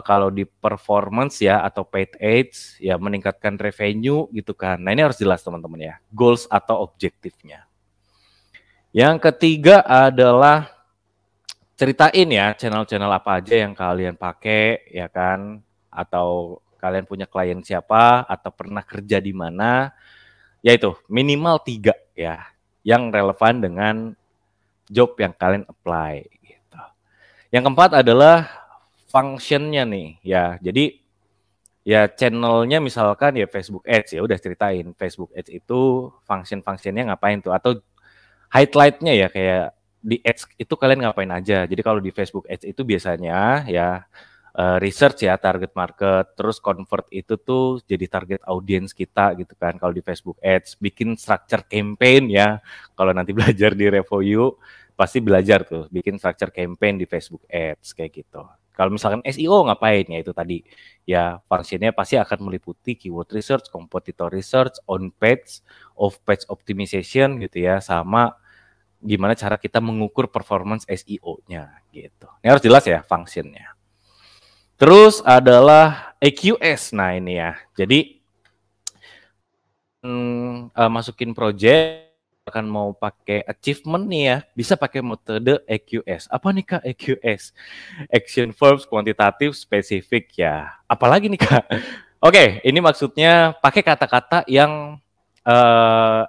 kalau di performance ya atau paid ads ya meningkatkan revenue gitu kan. Nah ini harus jelas teman-teman ya, goals atau objektifnya. Yang ketiga adalah ceritain ya channel-channel apa aja yang kalian pakai ya kan, atau kalian punya klien siapa atau pernah kerja di mana. Yaitu minimal 3 ya yang relevan dengan job yang kalian apply gitu. Yang keempat adalah function-nya nih ya. Jadi ya channelnya misalkan ya Facebook Ads ya udah ceritain Facebook Ads itu function-functionnya ngapain tuh, atau highlight-nya ya kayak di Ads itu kalian ngapain aja. Jadi kalau di Facebook Ads itu biasanya ya research ya target market, terus convert itu tuh jadi target audience kita gitu kan. Kalau di Facebook Ads bikin structure campaign ya, kalau nanti belajar di RevoU pasti belajar tuh bikin structure campaign di Facebook Ads kayak gitu. Kalau misalkan SEO ngapain ya itu tadi ya fungsinya pasti akan meliputi keyword research, competitor research, on page, off page optimization gitu ya, sama gimana cara kita mengukur performance SEO-nya gitu. Ini harus jelas ya fungsinya. Terus adalah EQS. Nah ini ya, jadi masukin project akan mau pakai achievement nih ya, bisa pakai metode EQS. Apa nih Kak EQS? Action verbs kuantitatif spesifik ya. Apalagi nih Kak? Oke, ini maksudnya pakai kata-kata yang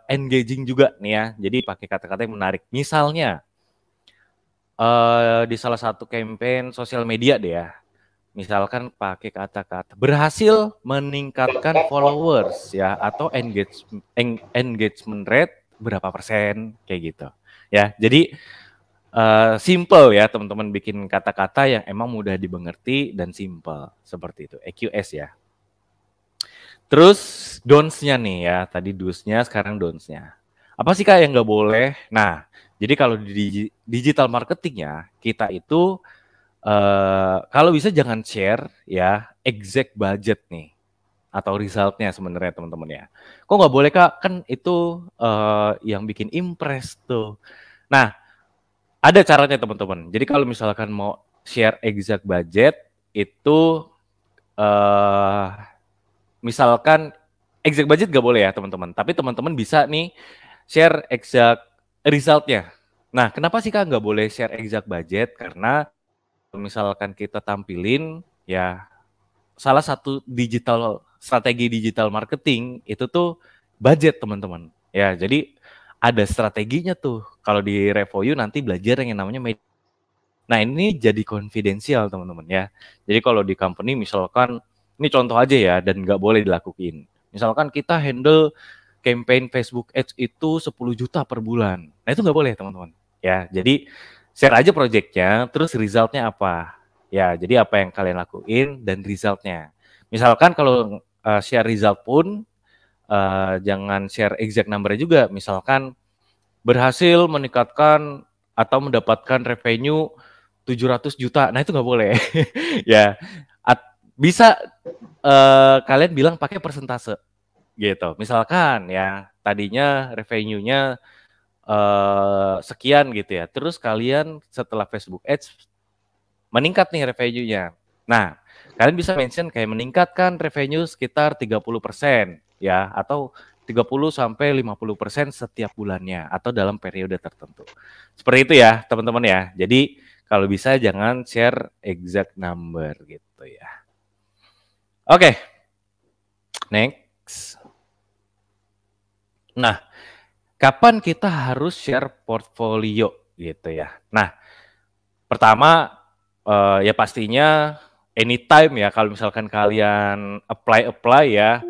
engaging juga nih ya. Jadi pakai kata-kata yang menarik. Misalnya di salah satu campaign sosial media deh ya. misalkan pakai kata-kata berhasil meningkatkan followers ya atau engagement rate berapa persen kayak gitu ya. Jadi simple ya teman-teman, bikin kata-kata yang emang mudah dimengerti dan simple seperti itu, EQS ya. Terus don'ts-nya nih ya, tadi do's-nya, sekarang don'ts-nya. Apa sih Kak yang nggak boleh? Nah, jadi kalau di digital marketing-nya, kita itu kalau bisa jangan share ya exact budget nih atau result-nya sebenarnya teman-teman ya. Kok nggak boleh Kak? Kan itu yang bikin impress tuh. Nah, ada caranya teman-teman. Jadi kalau misalkan mau share exact budget itu misalkan exact budget gak boleh ya teman-teman. Tapi teman-teman bisa nih share exact result-nya. Nah, kenapa sih Kak nggak boleh share exact budget? Karena misalkan kita tampilin ya salah satu strategi digital marketing itu tuh budget teman-teman. Ya, jadi ada strateginya tuh. Kalau di Revoyu nanti belajar yang namanya media. Nah, ini jadi konfidensial teman-teman ya. Jadi kalau di company misalkan, ini contoh aja ya dan nggak boleh dilakuin. Misalkan kita handle campaign Facebook Ads itu 10 juta per bulan. Nah, itu nggak boleh teman-teman. Ya, jadi share aja projectnya, terus resultnya apa. Ya, jadi apa yang kalian lakuin dan resultnya. Misalkan kalau share result pun, jangan share exact number-nya juga. Misalkan berhasil meningkatkan atau mendapatkan revenue 700 juta. Nah, itu nggak boleh. Ya, bisa kalian bilang pakai persentase gitu. Misalkan ya tadinya revenue-nya sekian gitu ya. Terus kalian setelah Facebook Ads meningkat nih revenue-nya. Nah, kalian bisa mention kayak meningkatkan revenue sekitar 30% ya atau 30 sampai 50% setiap bulannya atau dalam periode tertentu. Seperti itu ya, teman-teman ya. Jadi kalau bisa jangan share exact number gitu ya. Oke. Next. Nah, kapan kita harus share portfolio gitu ya. Nah, pertama ya pastinya anytime ya, kalau misalkan kalian apply ya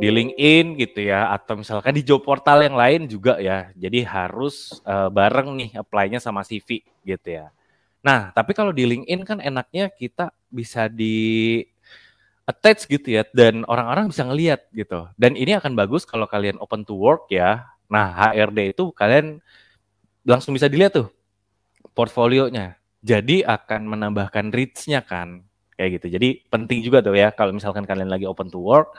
di LinkedIn gitu ya, atau misalkan di job portal yang lain juga ya. Jadi harus bareng nih apply-nya sama CV gitu ya. Nah, tapi kalau di LinkedIn kan enaknya kita bisa di attach gitu ya, dan orang-orang bisa ngelihat gitu. Dan ini akan bagus kalau kalian open to work ya. Nah, HRD itu kalian langsung bisa dilihat tuh portfolionya. Jadi akan menambahkan reach-nya kan, kayak gitu. Jadi penting juga tuh ya kalau misalkan kalian lagi open to work,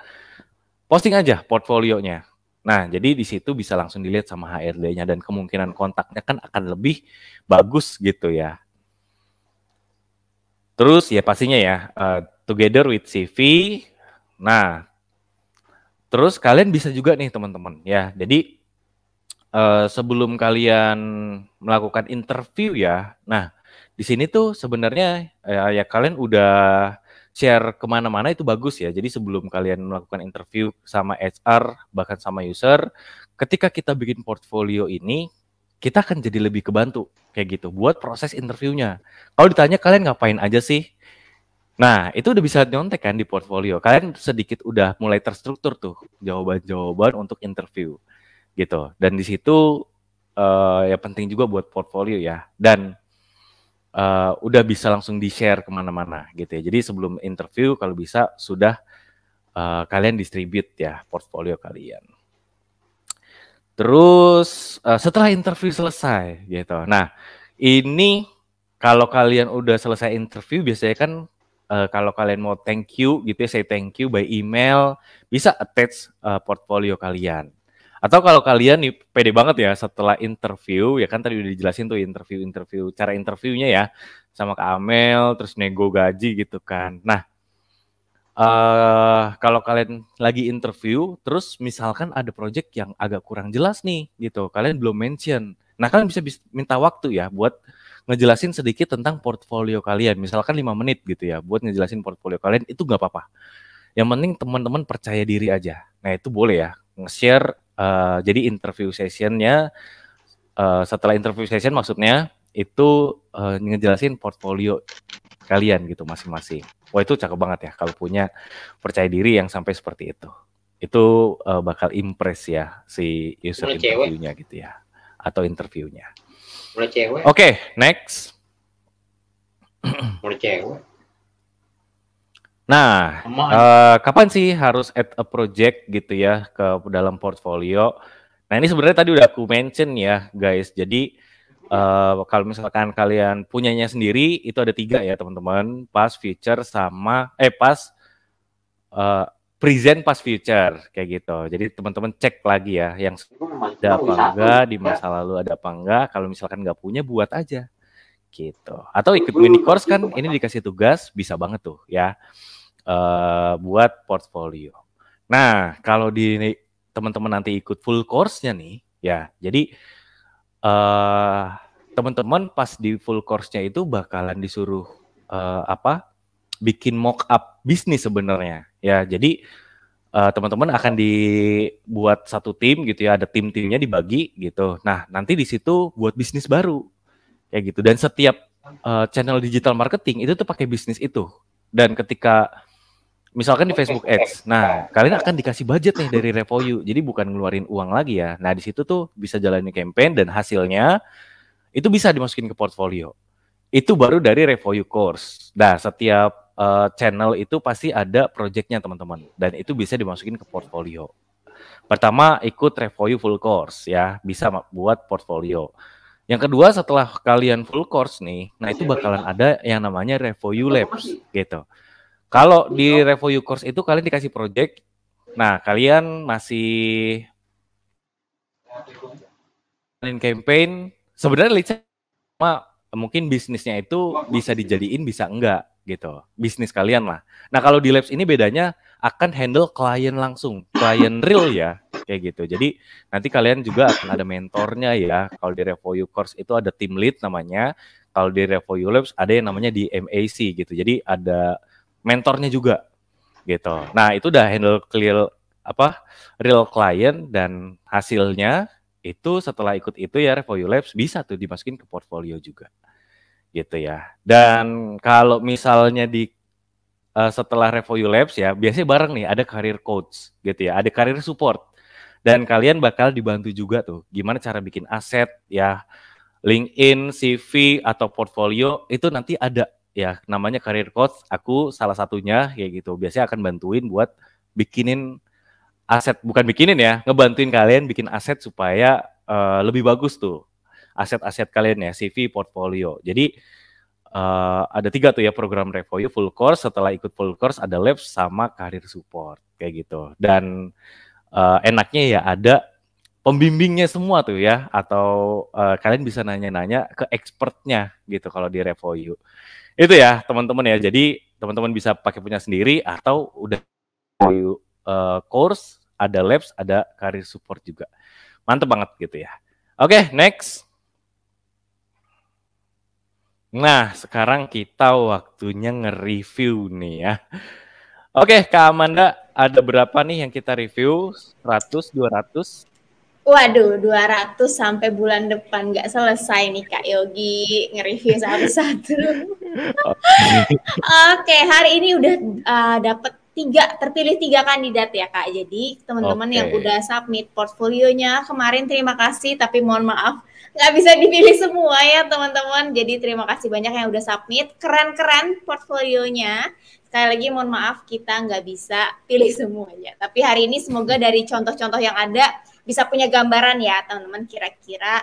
posting aja portfolionya. Nah, jadi di situ bisa langsung dilihat sama HRD-nya dan kemungkinan kontaknya kan akan lebih bagus gitu ya. Terus ya pastinya ya together with CV. Nah, terus kalian bisa juga nih teman-teman ya. Jadi sebelum kalian melakukan interview ya, nah di sini tuh sebenarnya ya kalian udah share kemana-mana itu bagus ya. Jadi sebelum kalian melakukan interview sama HR bahkan sama user, ketika kita bikin portfolio ini, kita akan jadi lebih kebantu kayak gitu buat proses interviewnya. Kalau ditanya kalian ngapain aja sih? Nah, itu udah bisa nyontek kan di portfolio. Kalian sedikit udah mulai terstruktur tuh jawaban-jawaban untuk interview gitu. Dan di situ ya penting juga buat portfolio ya. Dan udah bisa langsung di-share kemana-mana gitu ya. Jadi sebelum interview kalau bisa sudah kalian distribute ya portfolio kalian. Terus setelah interview selesai gitu. Nah, ini kalau kalian udah selesai interview biasanya kan kalau kalian mau thank you gitu ya, say thank you by email, bisa attach portfolio kalian. Atau kalau kalian nih pede banget ya setelah interview, ya kan tadi udah dijelasin tuh interview, cara interviewnya ya, sama Kak Amel, terus nego gaji gitu kan. Nah, kalau kalian lagi interview, terus misalkan ada project yang agak kurang jelas nih gitu, kalian belum mention. Nah, kalian bisa minta waktu ya buat ngejelasin sedikit tentang portfolio kalian, misalkan 5 menit gitu ya, buat ngejelasin portfolio kalian, itu nggak apa-apa. Yang penting teman-teman percaya diri aja. Nah, itu boleh ya, nge-share, jadi interview sessionnya, setelah interview session maksudnya, itu ngejelasin portfolio kalian gitu masing-masing. Wah itu cakep banget ya kalau punya percaya diri yang sampai seperti itu. Itu bakal impress ya si user Mulai cewek. interviewnya gitu ya, atau interviewnya. Mulai cewek. Oke, next. Mulai cewek. Nah, Aman. kapan sih harus add a project gitu ya ke dalam portfolio? Nah ini sebenarnya tadi udah aku mention ya guys. Jadi kalau misalkan kalian punyanya sendiri itu ada 3 ya teman-teman. Past, future sama pas present, past, future kayak gitu. Jadi teman-teman cek lagi ya yang ada apa enggak di masa lalu, ada apa enggak. Kalau misalkan nggak punya buat aja gitu. Atau ikut mini course kan ini dikasih tugas bisa banget tuh ya. Buat portfolio. Nah, kalau di teman-teman nanti ikut full course-nya nih, ya, jadi teman-teman pas di full course-nya itu bakalan disuruh bikin mock up bisnis sebenarnya, ya. Jadi teman-teman akan dibuat satu tim gitu ya, ada tim-timnya dibagi gitu. Nah, nanti di situ buat bisnis baru, kayak gitu. Dan setiap channel digital marketing itu tuh pakai bisnis itu. Dan ketika misalkan di Facebook Ads, nah kalian akan dikasih budget nih dari Revoyu, jadi bukan ngeluarin uang lagi ya. Nah di situ tuh bisa jalanin campaign dan hasilnya itu bisa dimasukin ke portfolio. Itu baru dari Revoyu Course. Nah setiap channel itu pasti ada projectnya teman-teman, dan itu bisa dimasukin ke portfolio. Pertama ikut Revoyu Full Course ya, bisa buat portfolio. Yang kedua setelah kalian full course nih, nah itu bakalan ada yang namanya Revoyu Labs gitu. Kalau di Revoyu Course itu kalian dikasih project, nah kalian masih campaign, sebenarnya lead sama mungkin bisnisnya itu bisa dijadiin bisa enggak gitu, bisnis kalian lah. Nah kalau di Labs ini bedanya akan handle klien langsung, klien real ya, kayak gitu. Jadi nanti kalian juga akan ada mentornya ya. Kalau di Revoyu Course itu ada team lead namanya, kalau di Revoyu Labs ada yang namanya di MAC gitu. Jadi ada mentornya juga gitu. Nah itu udah handle clear real client, dan hasilnya itu setelah ikut itu ya Revoyu Labs bisa tuh dimasukin ke portfolio juga gitu ya. Dan kalau misalnya di setelah Revoyu Labs ya biasanya bareng nih ada career coach gitu ya, ada career support, dan kalian bakal dibantu juga tuh gimana cara bikin aset ya, LinkedIn, CV atau portfolio itu nanti ada ya namanya career coach. Aku salah satunya kayak gitu. Biasanya akan bantuin buat bikinin aset, bukan bikinin ya, ngebantuin kalian bikin aset supaya lebih bagus tuh aset-aset kalian ya, CV, portfolio. Jadi ada 3 tuh ya program Revoyu full course. Setelah ikut full course ada labs sama career support kayak gitu. Dan enaknya ya ada pembimbingnya semua tuh ya, atau kalian bisa nanya-nanya ke expertnya gitu kalau di Revoyu. Itu ya teman-teman ya. Jadi teman-teman bisa pakai punya sendiri atau udah Revoyu course, ada labs, ada career support juga. Mantep banget gitu ya. Oke, next. Nah, sekarang kita waktunya nge-review nih ya. Oke, Kak Amanda, ada berapa nih yang kita review? 100, 200? Waduh, 200 sampai bulan depan nggak selesai nih Kak Yogi nge-review satu-satu. Oke, hari ini udah dapet terpilih 3 kandidat ya Kak. Jadi teman-teman yang udah submit portfolionya kemarin terima kasih, tapi mohon maaf nggak bisa dipilih semua ya teman-teman. Jadi terima kasih banyak yang udah submit, keren-keren portfolionya. Sekali lagi mohon maaf kita nggak bisa pilih semuanya. Tapi hari ini semoga dari contoh-contoh yang ada bisa punya gambaran ya teman-teman kira-kira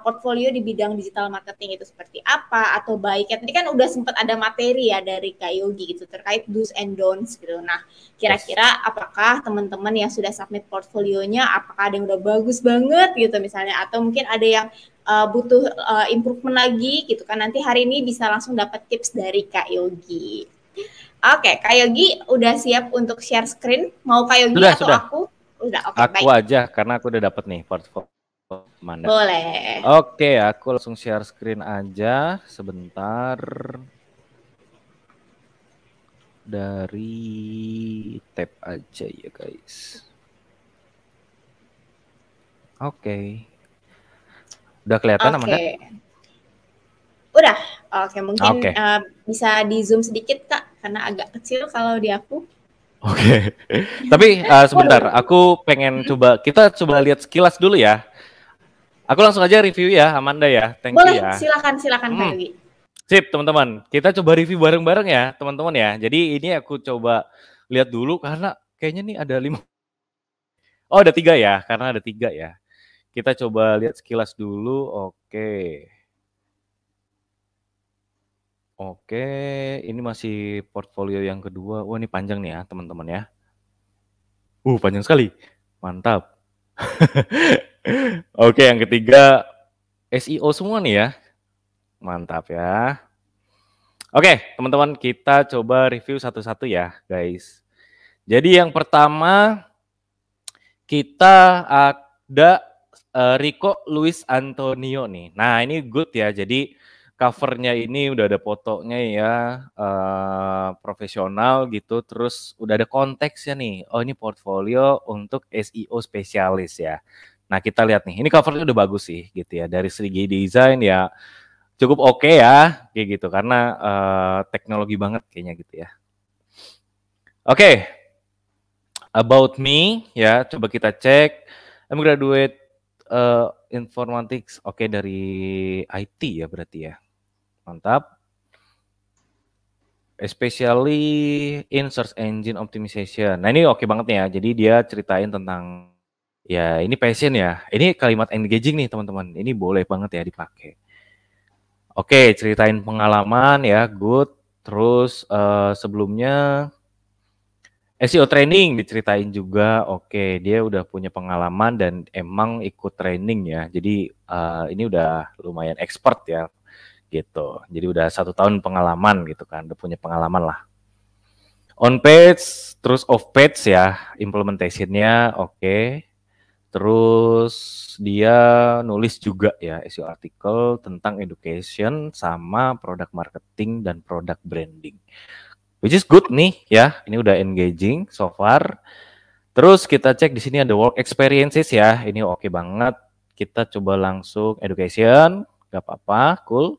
portfolio di bidang digital marketing itu seperti apa atau baiknya. Tadi kan udah sempat ada materi ya dari Kak Yogi gitu terkait do's and don'ts gitu. Nah, kira-kira apakah teman-teman yang sudah submit portfolionya apakah ada yang udah bagus banget gitu misalnya, atau mungkin ada yang butuh improvement lagi gitu kan. Nanti hari ini bisa langsung dapat tips dari Kak Yogi. Oke, Kak Yogi udah siap untuk share screen? Mau Kak Yogi atau sudah. aku? Udah, oke, aku baik. aja karena aku udah dapet nih portfolio Amanda. Boleh. Oke, aku langsung share screen aja sebentar. Dari tab aja ya guys. Oke. Udah kelihatan Amanda? Udah. Oke, mungkin Oke. bisa di zoom sedikit Kak, karena agak kecil kalau di aku. Oke. Tapi sebentar, aku pengen kita coba lihat sekilas dulu ya. Aku langsung aja review ya, Amanda ya. Thank you Boleh, ya. silakan Kak Yogi. Sip, teman-teman. Kita coba review bareng-bareng ya, teman-teman ya. Jadi ini aku coba lihat dulu karena kayaknya nih ada 5. Oh, ada 3 ya, karena ada 3 ya. Kita coba lihat sekilas dulu. Oke. Oke, ini masih portfolio yang kedua. Wah, ini panjang nih ya, teman-teman ya. Panjang sekali. Mantap. Oke, yang ketiga SEO semua nih ya. Mantap ya. Oke, teman-teman, kita coba review satu-satu ya, guys. Jadi yang pertama kita ada Rico Luis Antonio nih. Nah, ini good ya. Jadi covernya ini udah ada fotonya ya, profesional gitu. Terus udah ada konteksnya nih. Oh, ini portfolio untuk SEO spesialis ya. Nah, kita lihat nih. Ini covernya udah bagus sih gitu ya. Dari segi desain ya cukup oke ya, kayak gitu. Karena teknologi banget kayaknya gitu ya. Oke. About me ya, coba kita cek. I'm graduate informatics, oke, dari IT ya berarti ya. Mantap. Especially in search engine optimization. Nah, ini oke banget nih ya. Jadi dia ceritain tentang ya ini passion ya. Ini kalimat engaging nih teman-teman. Ini boleh banget ya dipakai. Oke, ceritain pengalaman ya, good. Terus sebelumnya SEO training diceritain juga. Oke, dia udah punya pengalaman dan emang ikut training ya. Jadi ini udah lumayan expert ya, gitu. Jadi udah 1 tahun pengalaman gitu kan, udah punya pengalaman lah. On page, terus off page ya, implementation-nya oke. Terus dia nulis juga ya SEO artikel tentang education sama product marketing dan product branding. Which is good nih ya, ini udah engaging so far. Terus kita cek di sini ada work experiences ya, ini oke banget. Kita coba langsung education, gak apa-apa, cool.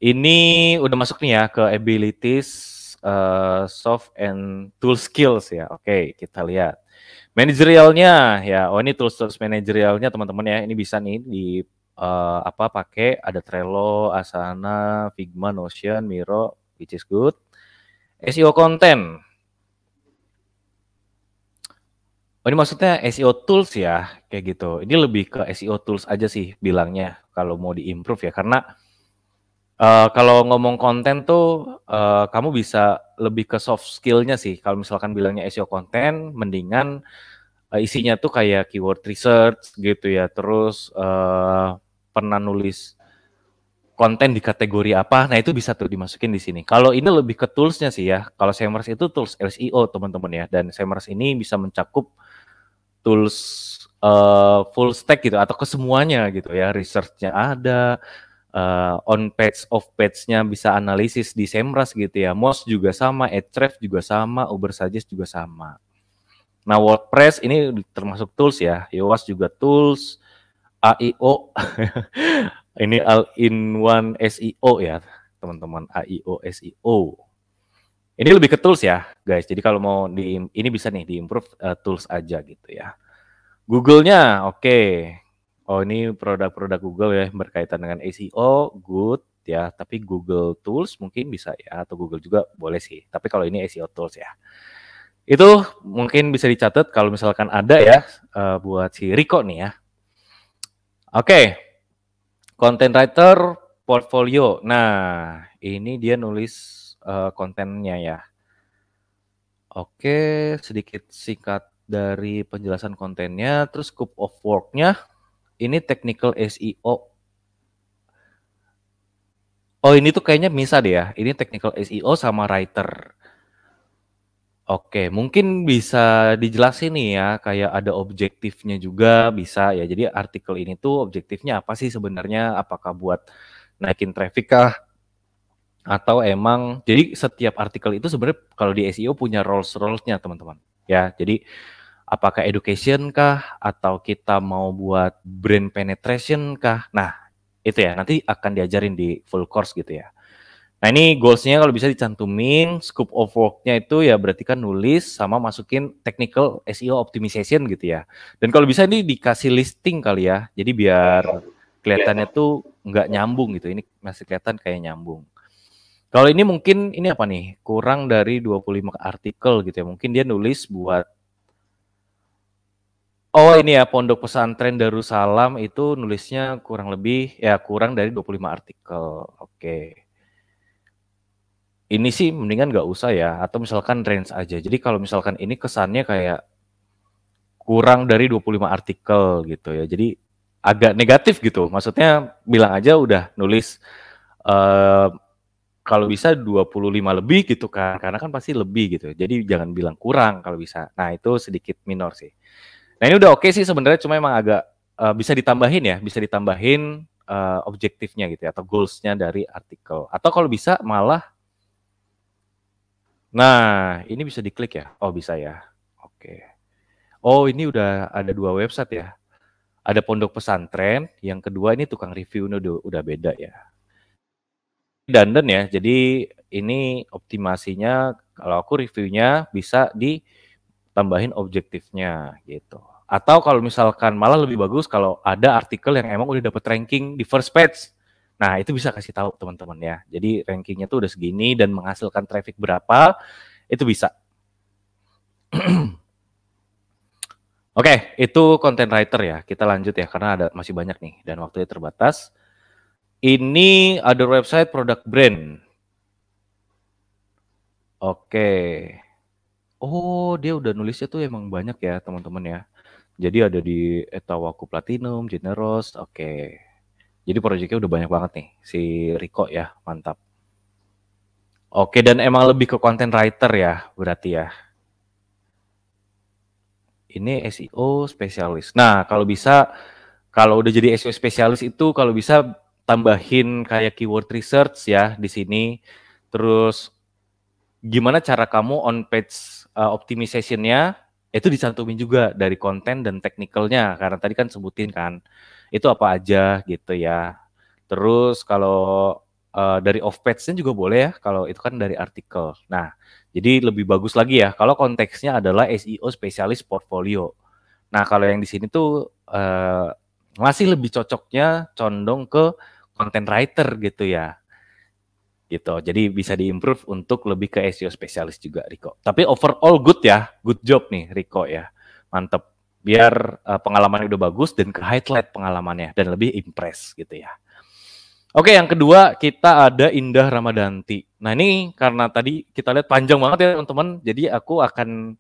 Ini udah masuk nih ya ke abilities, soft and tool skills ya. Oke, kita lihat. Manajerialnya ya, ini tools manajerialnya teman-teman ya, ini bisa nih di pakai ada Trello, Asana, Figma, Notion, Miro, which is good. SEO konten. Oh, ini maksudnya SEO tools ya, kayak gitu. Ini lebih ke SEO tools aja sih bilangnya kalau mau di-improve ya. Karena kalau ngomong konten tuh kamu bisa lebih ke soft skill-nya sih. Kalau misalkan bilangnya SEO konten, mendingan isinya tuh kayak keyword research gitu ya. Terus pernah nulis konten di kategori apa, nah itu bisa tuh dimasukin di sini. Kalau ini lebih ke tools-nya sih ya. Kalau Semrush itu tools SEO teman-teman ya, dan Semrush ini bisa mencakup tools full stack gitu atau kesemuanya gitu ya. Research-nya ada, on page, off page-nya bisa analisis di Semrush gitu ya. Moz juga sama, Ahrefs juga sama, Ubersuggest juga sama. Nah, WordPress ini termasuk tools ya. Yoast juga tools, AIO. Ini all-in-one SEO ya, teman-teman. AIO SEO. Ini lebih ke tools ya, guys. Jadi kalau mau ini bisa nih di-improve tools aja gitu ya. Google-nya oke. Oh, ini produk-produk Google ya berkaitan dengan SEO, good ya. Tapi Google Tools mungkin bisa ya, atau Google juga boleh sih. Tapi kalau ini SEO Tools ya. Itu mungkin bisa dicatat kalau misalkan ada ya buat si Rico nih ya. Oke. Content writer portfolio. Nah, ini dia nulis kontennya ya. Oke, sedikit singkat dari penjelasan kontennya. Terus scope of work-nya, ini technical SEO. Oh, ini tuh kayaknya bisa deh ya. Ini technical SEO sama writer. Oke, mungkin bisa dijelasin nih ya, kayak ada objektifnya juga bisa ya. Jadi artikel ini tuh objektifnya apa sih sebenarnya? Apakah buat naikin traffic kah? Atau emang, jadi setiap artikel itu sebenarnya kalau di SEO punya roles-nya teman-teman. Ya, jadi apakah education kah? Atau kita mau buat brand penetration kah? Nah, Itu ya, nanti akan diajarin di full course gitu ya. Nah ini goals-nya kalau bisa dicantumin, scope of work-nya itu ya berarti kan nulis sama masukin technical SEO optimization gitu ya. Dan kalau bisa ini dikasih listing kali ya, jadi biar kelihatannya tuh nggak nyambung gitu, ini masih kelihatan kayak nyambung. Kalau ini mungkin ini apa nih, kurang dari 25 artikel gitu ya, mungkin dia nulis buat oh ini ya, Pondok Pesantren Darussalam itu nulisnya kurang lebih ya kurang dari 25 artikel. Oke. Ini sih mendingan nggak usah ya, atau misalkan range aja. Jadi kalau misalkan ini kesannya kayak kurang dari 25 artikel gitu ya. Jadi agak negatif gitu. Maksudnya bilang aja udah nulis kalau bisa 25 lebih gitu kan. Karena kan pasti lebih gitu. Jadi jangan bilang kurang kalau bisa. Nah, itu sedikit minor sih. Nah ini udah oke sih sebenarnya, cuma emang agak bisa ditambahin ya, bisa ditambahin objektifnya gitu ya, atau goals-nya dari artikel. Atau kalau bisa malah, nah ini bisa diklik ya, oh bisa ya, oke. Oh ini udah ada 2 website ya, ada Pondok Pesantren, yang kedua ini tukang review-nya udah beda ya. Dandan ya, jadi ini optimasinya, kalau aku reviewnya bisa ditambahin objektifnya gitu. Atau kalau misalkan malah lebih bagus kalau ada artikel yang emang udah dapat ranking di first page. Nah, itu bisa kasih tahu teman-teman ya. Jadi rankingnya tuh udah segini dan menghasilkan traffic berapa, itu bisa. Oke, itu content writer ya. Kita lanjut ya, karena masih banyak nih dan waktunya terbatas. Ini ada website product brand. Oke. Oh, dia udah nulisnya tuh emang banyak ya teman-teman ya. Jadi ada di Etawaku Platinum, Generous, oke. Jadi proyeknya udah banyak banget nih, si Riko ya, mantap. Oke, dan emang lebih ke content writer ya, berarti ya. Ini SEO spesialis. Nah, kalau bisa, kalau udah jadi SEO spesialis itu, kalau bisa tambahin kayak keyword research ya di sini. Terus, gimana cara kamu on page optimization-nya, itu dicantumin juga dari konten dan teknikalnya, karena tadi kan sebutin kan itu apa aja gitu ya. Terus kalau dari off page-nya juga boleh ya, kalau itu kan dari artikel. Nah, jadi lebih bagus lagi ya kalau konteksnya adalah SEO spesialis portfolio. Nah, kalau yang di sini tuh masih lebih cocoknya condong ke content writer gitu ya. Gitu. Jadi bisa diimprove untuk lebih ke SEO spesialis juga Riko. Tapi overall good ya, good job nih Riko ya. Mantep. Biar pengalamannya udah bagus dan ke highlight pengalamannya dan lebih impress gitu ya. Oke, yang kedua kita ada Indah Ramadanti. Nah ini karena tadi kita lihat panjang banget ya teman-teman. Jadi aku akan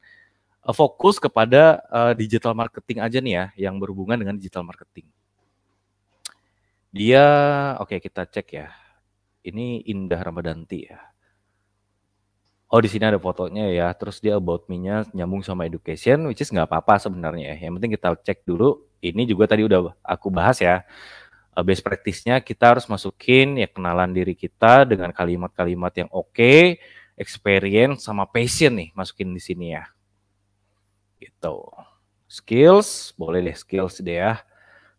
fokus kepada digital marketing aja nih ya, yang berhubungan dengan digital marketing. Dia, oke kita cek ya. Ini Indah Ramadanti ya. Oh di sini ada fotonya ya. Terus dia about me-nya nyambung sama education, which is nggak apa-apa sebenarnya ya. Yang penting kita cek dulu. Ini juga tadi udah aku bahas ya. Best practice-nya kita harus masukin ya kenalan diri kita dengan kalimat-kalimat yang oke, experience sama passion nih masukin di sini ya. Gitu. Skills, boleh deh skills deh ya.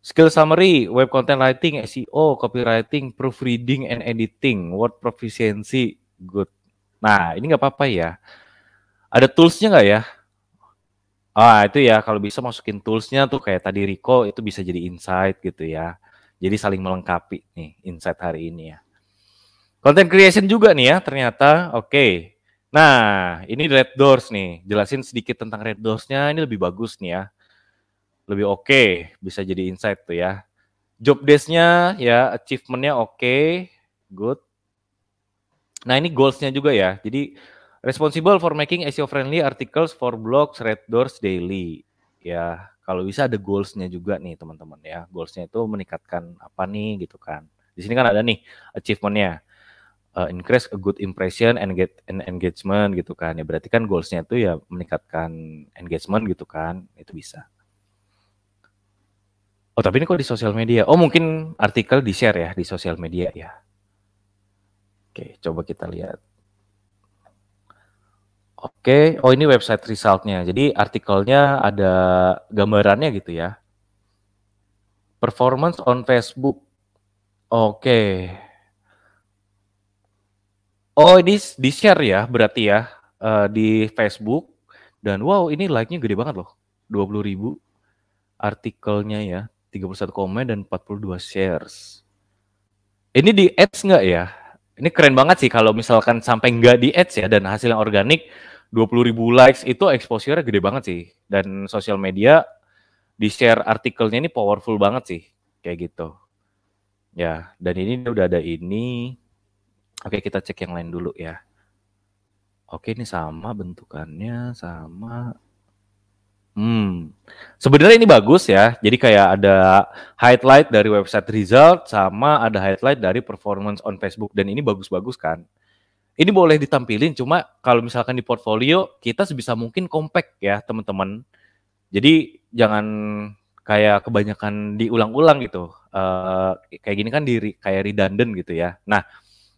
Skill summary, web content writing, SEO, copywriting, proofreading and editing, word proficiency, good. Nah, ini nggak apa-apa ya. Ada toolsnya nggak ya? Ah, itu ya, kalau bisa masukin toolsnya tuh kayak tadi Riko, itu bisa jadi insight gitu ya. Jadi saling melengkapi nih insight hari ini ya. Content creation juga nih ya, ternyata. Oke. Nah, ini Red Doors nih. Jelasin sedikit tentang Red Doors-nya, ini lebih bagus nih ya. Lebih oke, bisa jadi insight tuh ya. Job desk-nya ya, achievement-nya oke, good. Nah ini goals-nya juga ya. Jadi responsible for making SEO friendly articles for blogs, Red Doors daily. Ya, kalau bisa ada goals-nya juga nih teman-teman ya. Goals-nya itu meningkatkan apa nih gitu kan. Di sini kan ada nih achievement-nya. Increase a good impression and get an engagement gitu kan. Ya berarti kan goals-nya itu ya meningkatkan engagement gitu kan. Itu bisa. Oh, tapi ini kok di sosial media? Oh, mungkin artikel di-share ya di sosial media ya. Oke, coba kita lihat. Oke, oh ini website result-nya. Jadi artikelnya ada gambarannya gitu ya. Performance on Facebook. Oke. Oh, ini di-share ya berarti ya di Facebook dan wow ini like-nya gede banget loh. 20.000 artikelnya ya, 31 komen dan 42 shares. Ini di ads nggak ya? Ini keren banget sih kalau misalkan sampai nggak di ads ya dan hasil yang organik 20.000 likes itu exposure-nya gede banget sih. Dan sosial media di share artikelnya ini powerful banget sih kayak gitu. Ya, dan ini udah ada ini. Oke, kita cek yang lain dulu ya. Oke, ini sama bentukannya sama. Sebenarnya ini bagus ya. Jadi kayak ada highlight dari website result sama ada highlight dari performance on Facebook dan ini bagus-bagus kan. Ini boleh ditampilin cuma kalau misalkan di portfolio kita sebisa mungkin compact ya teman-teman. Jadi jangan kayak kebanyakan diulang-ulang gitu. Kayak gini kan kayak redundant gitu ya. Nah,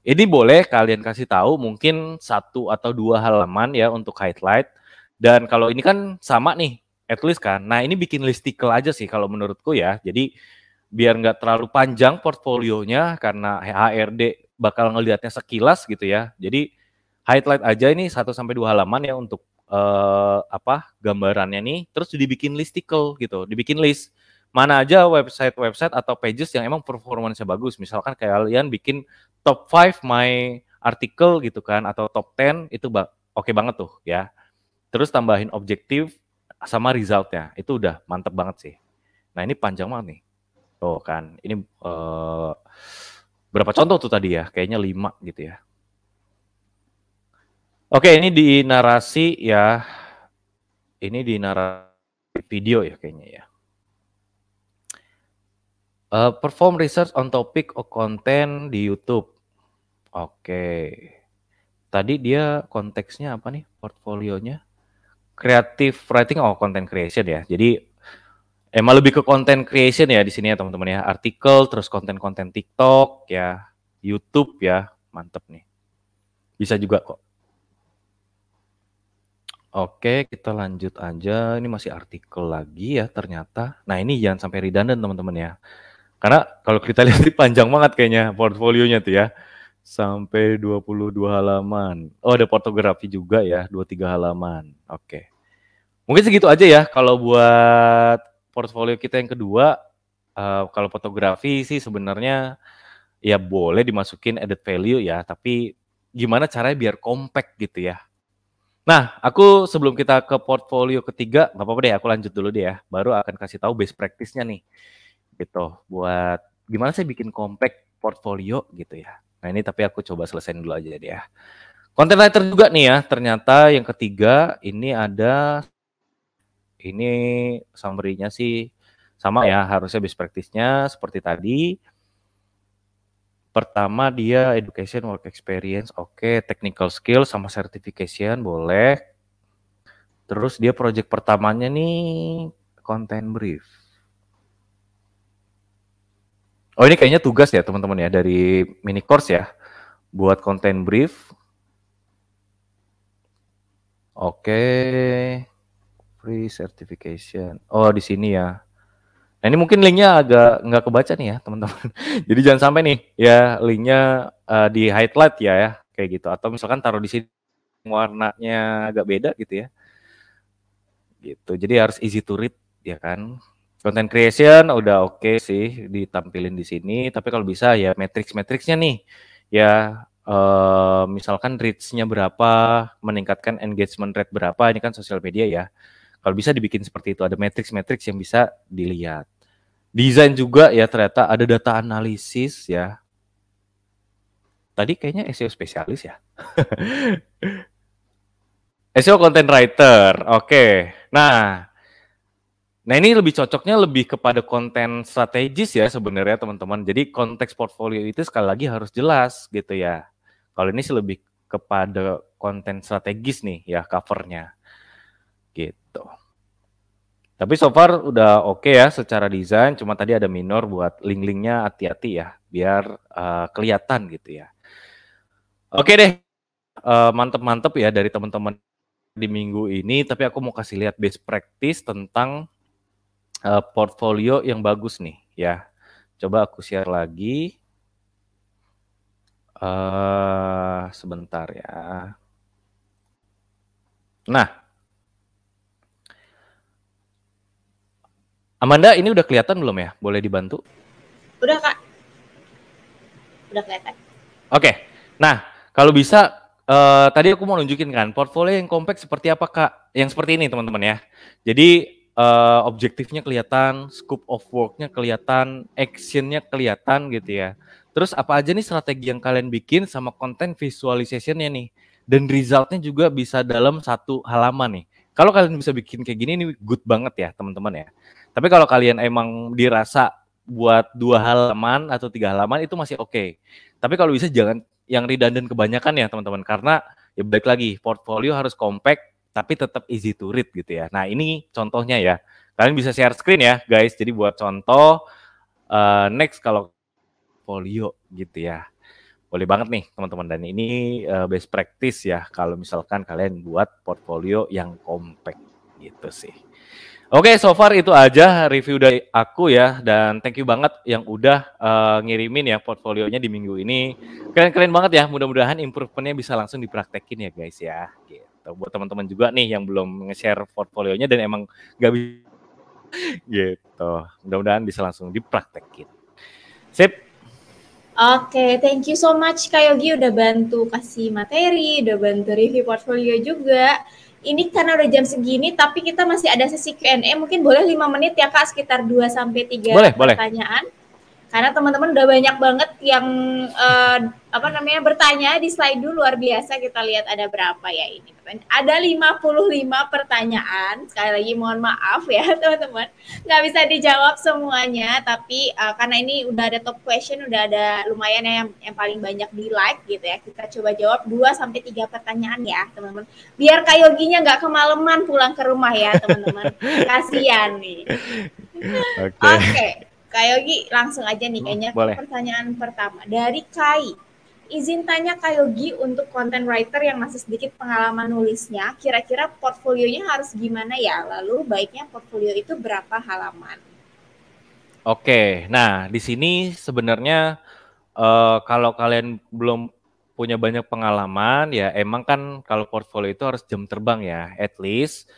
ini boleh kalian kasih tahu mungkin 1 atau 2 halaman ya untuk highlight. Dan kalau ini kan sama nih, at least kan. Nah ini bikin listicle aja sih kalau menurutku ya. Jadi biar nggak terlalu panjang portfolionya karena HRD bakal ngelihatnya sekilas gitu ya. Jadi highlight aja ini 1 sampai 2 halaman ya untuk gambarannya nih. Terus dibikin listicle gitu, dibikin list. Mana aja website atau pages yang emang performance-nya bagus. Misalkan kalian bikin top 5 my artikel gitu kan atau top 10 itu oke banget tuh ya. Terus tambahin objektif sama resultnya itu udah mantep banget sih. Nah ini panjang banget nih. Tuh kan ini berapa contoh tuh tadi ya? Kayaknya 5 gitu ya. Oke ini di narasi ya. Ini di narasi video ya kayaknya ya. Perform research on topic or content di YouTube. Oke. Tadi dia konteksnya apa nih portfolionya? Creative writing content creation ya. Jadi emang lebih ke content creation ya di sini ya teman-teman ya. Artikel terus konten-konten TikTok ya, YouTube ya. Mantep nih. Bisa juga kok. Oke, kita lanjut aja. Ini masih artikel lagi ya ternyata. Nah, ini jangan sampai redundant teman-teman ya. Karena kalau kita lihat ini panjang banget kayaknya portfolionya tuh ya. Sampai 22 halaman. Oh, ada fotografi juga ya, 23 halaman. Oke. Mungkin segitu aja ya kalau buat portfolio kita yang kedua. Kalau fotografi sih sebenarnya ya boleh dimasukin added value ya, tapi gimana caranya biar compact gitu ya. Nah, aku sebelum kita ke portfolio ketiga, nggak apa-apa deh, aku lanjut dulu deh ya. Baru akan kasih tahu best practice-nya nih. Gitu, buat gimana sih bikin compact portfolio gitu ya. Nah ini tapi aku coba selesaiin dulu aja deh ya. Content writer juga nih ya, ternyata yang ketiga ini ada, ini summary-nya sih sama ya, harusnya best practice-nya seperti tadi. Pertama dia education, work experience, oke. Technical skill sama certification boleh. Terus dia project pertamanya nih content brief. Oh ini kayaknya tugas ya teman-teman ya dari mini course ya buat content brief. Oke, free certification. Oh di sini ya. Nah ini mungkin linknya agak nggak kebaca nih ya teman-teman. Jadi jangan sampai nih ya linknya di highlight ya kayak gitu. Atau misalkan taruh di sini warnanya agak beda gitu ya. Gitu. Jadi harus easy to read ya kan. Content creation udah oke sih ditampilin di sini. Tapi kalau bisa ya matrix-matrixnya nih ya. Misalkan reach-nya berapa, meningkatkan engagement rate berapa, ini kan sosial media ya. Kalau bisa dibikin seperti itu, ada matrix-matrix yang bisa dilihat. Desain juga ya ternyata ada data analisis ya. Tadi kayaknya SEO spesialis ya. SEO content writer, oke. Nah ini lebih cocoknya lebih kepada konten strategis ya sebenarnya teman-teman. Jadi konteks portfolio itu sekali lagi harus jelas gitu ya. Kalau ini sih lebih kepada konten strategis nih ya covernya gitu. Tapi so far udah oke ya secara desain. Cuma tadi ada minor buat link-linknya hati-hati ya biar kelihatan gitu ya. Oke deh, mantep-mantep ya dari teman-teman di minggu ini. Tapi aku mau kasih lihat best practice tentang portfolio yang bagus nih ya. Coba aku share lagi. Sebentar ya. Nah, Amanda ini udah kelihatan belum ya? Boleh dibantu? Udah Kak, udah kelihatan. Oke. Nah, kalau bisa tadi aku mau nunjukin kan portfolio yang compact seperti apa Kak? Yang seperti ini teman-teman ya. Jadi objektifnya kelihatan, scope of work-nya kelihatan, action-nya kelihatan gitu ya. Terus apa aja nih strategi yang kalian bikin sama content visualization-nya nih. Dan result-nya juga bisa dalam satu halaman nih. Kalau kalian bisa bikin kayak gini nih good banget ya teman-teman ya. Tapi kalau kalian emang dirasa buat 2 halaman atau 3 halaman itu masih oke. Tapi kalau bisa jangan yang redundant kebanyakan ya teman-teman. Karena ya balik lagi portfolio harus compact tapi tetap easy to read gitu ya. Nah ini contohnya ya. Kalian bisa share screen ya guys. Jadi buat contoh next kalau portfolio gitu ya. Boleh banget nih teman-teman. Dan ini best practice ya. Kalau misalkan kalian buat portfolio yang compact gitu sih. Oke, so far itu aja review dari aku ya. Dan thank you banget yang udah ngirimin ya portfolionya di minggu ini. Keren-keren banget ya. Mudah-mudahan improvementnya bisa langsung dipraktekin ya guys ya. Gitu. Buat teman-teman juga nih yang belum nge-share portfolionya dan emang gak bisa gitu. Mudah-mudahan bisa langsung dipraktekin. Sip. Oke, thank you so much Kak Yogi udah bantu kasih materi, udah bantu review portfolio juga. Ini karena udah jam segini, tapi kita masih ada sesi Q&A, mungkin boleh 5 menit ya Kak, sekitar 2-3 pertanyaan. Karena teman-teman udah banyak banget yang bertanya di slide dulu, luar biasa. Kita lihat ada berapa ya ini. Ada 55 pertanyaan. Sekali lagi mohon maaf ya teman-teman, nggak bisa dijawab semuanya. Tapi karena ini udah ada top question, udah ada lumayan yang paling banyak di like gitu ya. Kita coba jawab 2-3 pertanyaan ya teman-teman. Biar Kak Yoginya nggak kemalaman pulang ke rumah ya teman-teman. Kasian nih. Oke. Kak Yogi langsung aja nih kayaknya ke pertanyaan pertama dari Kai. Izin tanya Kak Yogi, untuk content writer yang masih sedikit pengalaman nulisnya, kira-kira portfolionya harus gimana ya? Lalu baiknya portfolio itu berapa halaman? Oke, nah di sini sebenarnya kalau kalian belum punya banyak pengalaman ya emang kan kalau portfolio itu harus jam terbang ya. At least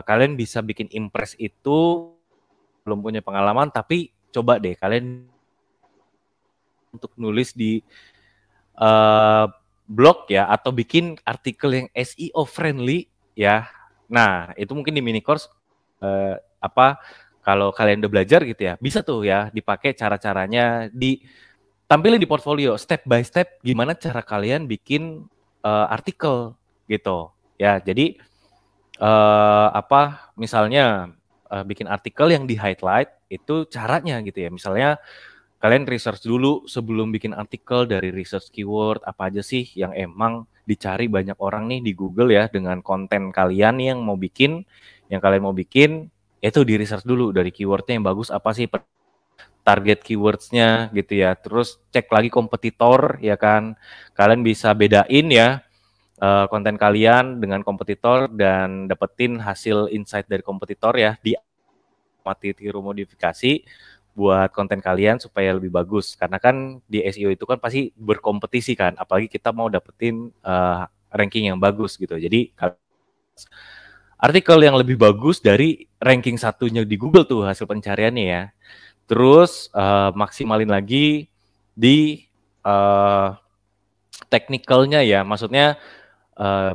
kalian bisa bikin impress itu belum punya pengalaman, tapi coba deh kalian untuk nulis di blog ya atau bikin artikel yang SEO friendly ya. Nah itu mungkin di mini course kalau kalian udah belajar gitu ya bisa tuh ya dipakai cara-caranya ditampilin di portfolio step by step gimana cara kalian bikin artikel gitu ya. Jadi misalnya bikin artikel yang di highlight itu caranya gitu ya. Misalnya kalian research dulu sebelum bikin artikel dari research keyword apa aja sih yang emang dicari banyak orang nih di Google ya dengan konten kalian yang kalian mau bikin itu di research dulu dari keywordnya yang bagus apa sih target keywordsnya gitu ya. Terus cek lagi kompetitor ya kan. Kalian bisa bedain ya konten kalian dengan kompetitor dan dapetin hasil insight dari kompetitor ya di tiru modifikasi buat konten kalian supaya lebih bagus. Karena kan di SEO itu kan pasti berkompetisi kan, apalagi kita mau dapetin ranking yang bagus gitu. Jadi artikel yang lebih bagus dari ranking satunya di Google tuh hasil pencariannya ya. Terus maksimalin lagi di technicalnya ya, maksudnya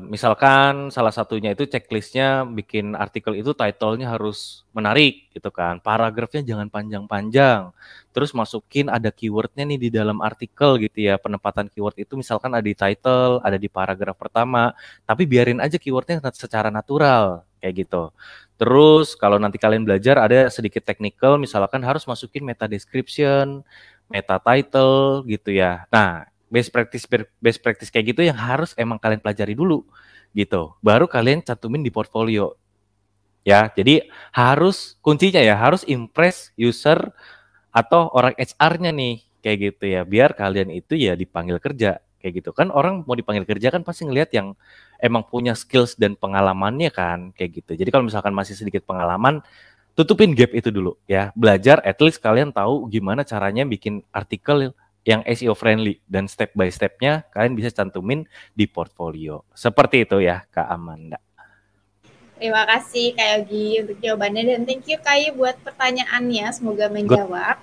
misalkan salah satunya itu checklistnya bikin artikel itu title-nya harus menarik gitu kan, paragrafnya jangan panjang-panjang, terus masukin ada keywordnya nih di dalam artikel gitu ya, penempatan keyword itu misalkan ada di title, ada di paragraf pertama, tapi biarin aja keywordnya secara natural kayak gitu. Terus kalau nanti kalian belajar ada sedikit technical, misalkan harus masukin meta description, meta title gitu ya. Nah best practice kayak gitu yang harus emang kalian pelajari dulu gitu. Baru kalian cantumin di portfolio. Ya, jadi kuncinya ya harus impress user atau orang HR-nya nih kayak gitu ya. Biar kalian itu ya dipanggil kerja kayak gitu. Kan orang mau dipanggil kerja kan pasti ngelihat yang emang punya skills dan pengalamannya kan kayak gitu. Jadi kalau misalkan masih sedikit pengalaman, tutupin gap itu dulu ya. Belajar at least kalian tahu gimana caranya bikin artikel yang SEO friendly dan step by step-nya kalian bisa cantumin di portfolio. Seperti itu ya Kak Amanda. Terima kasih Kak Yogi untuk jawabannya dan thank you Kak Yogi buat pertanyaannya, semoga menjawab.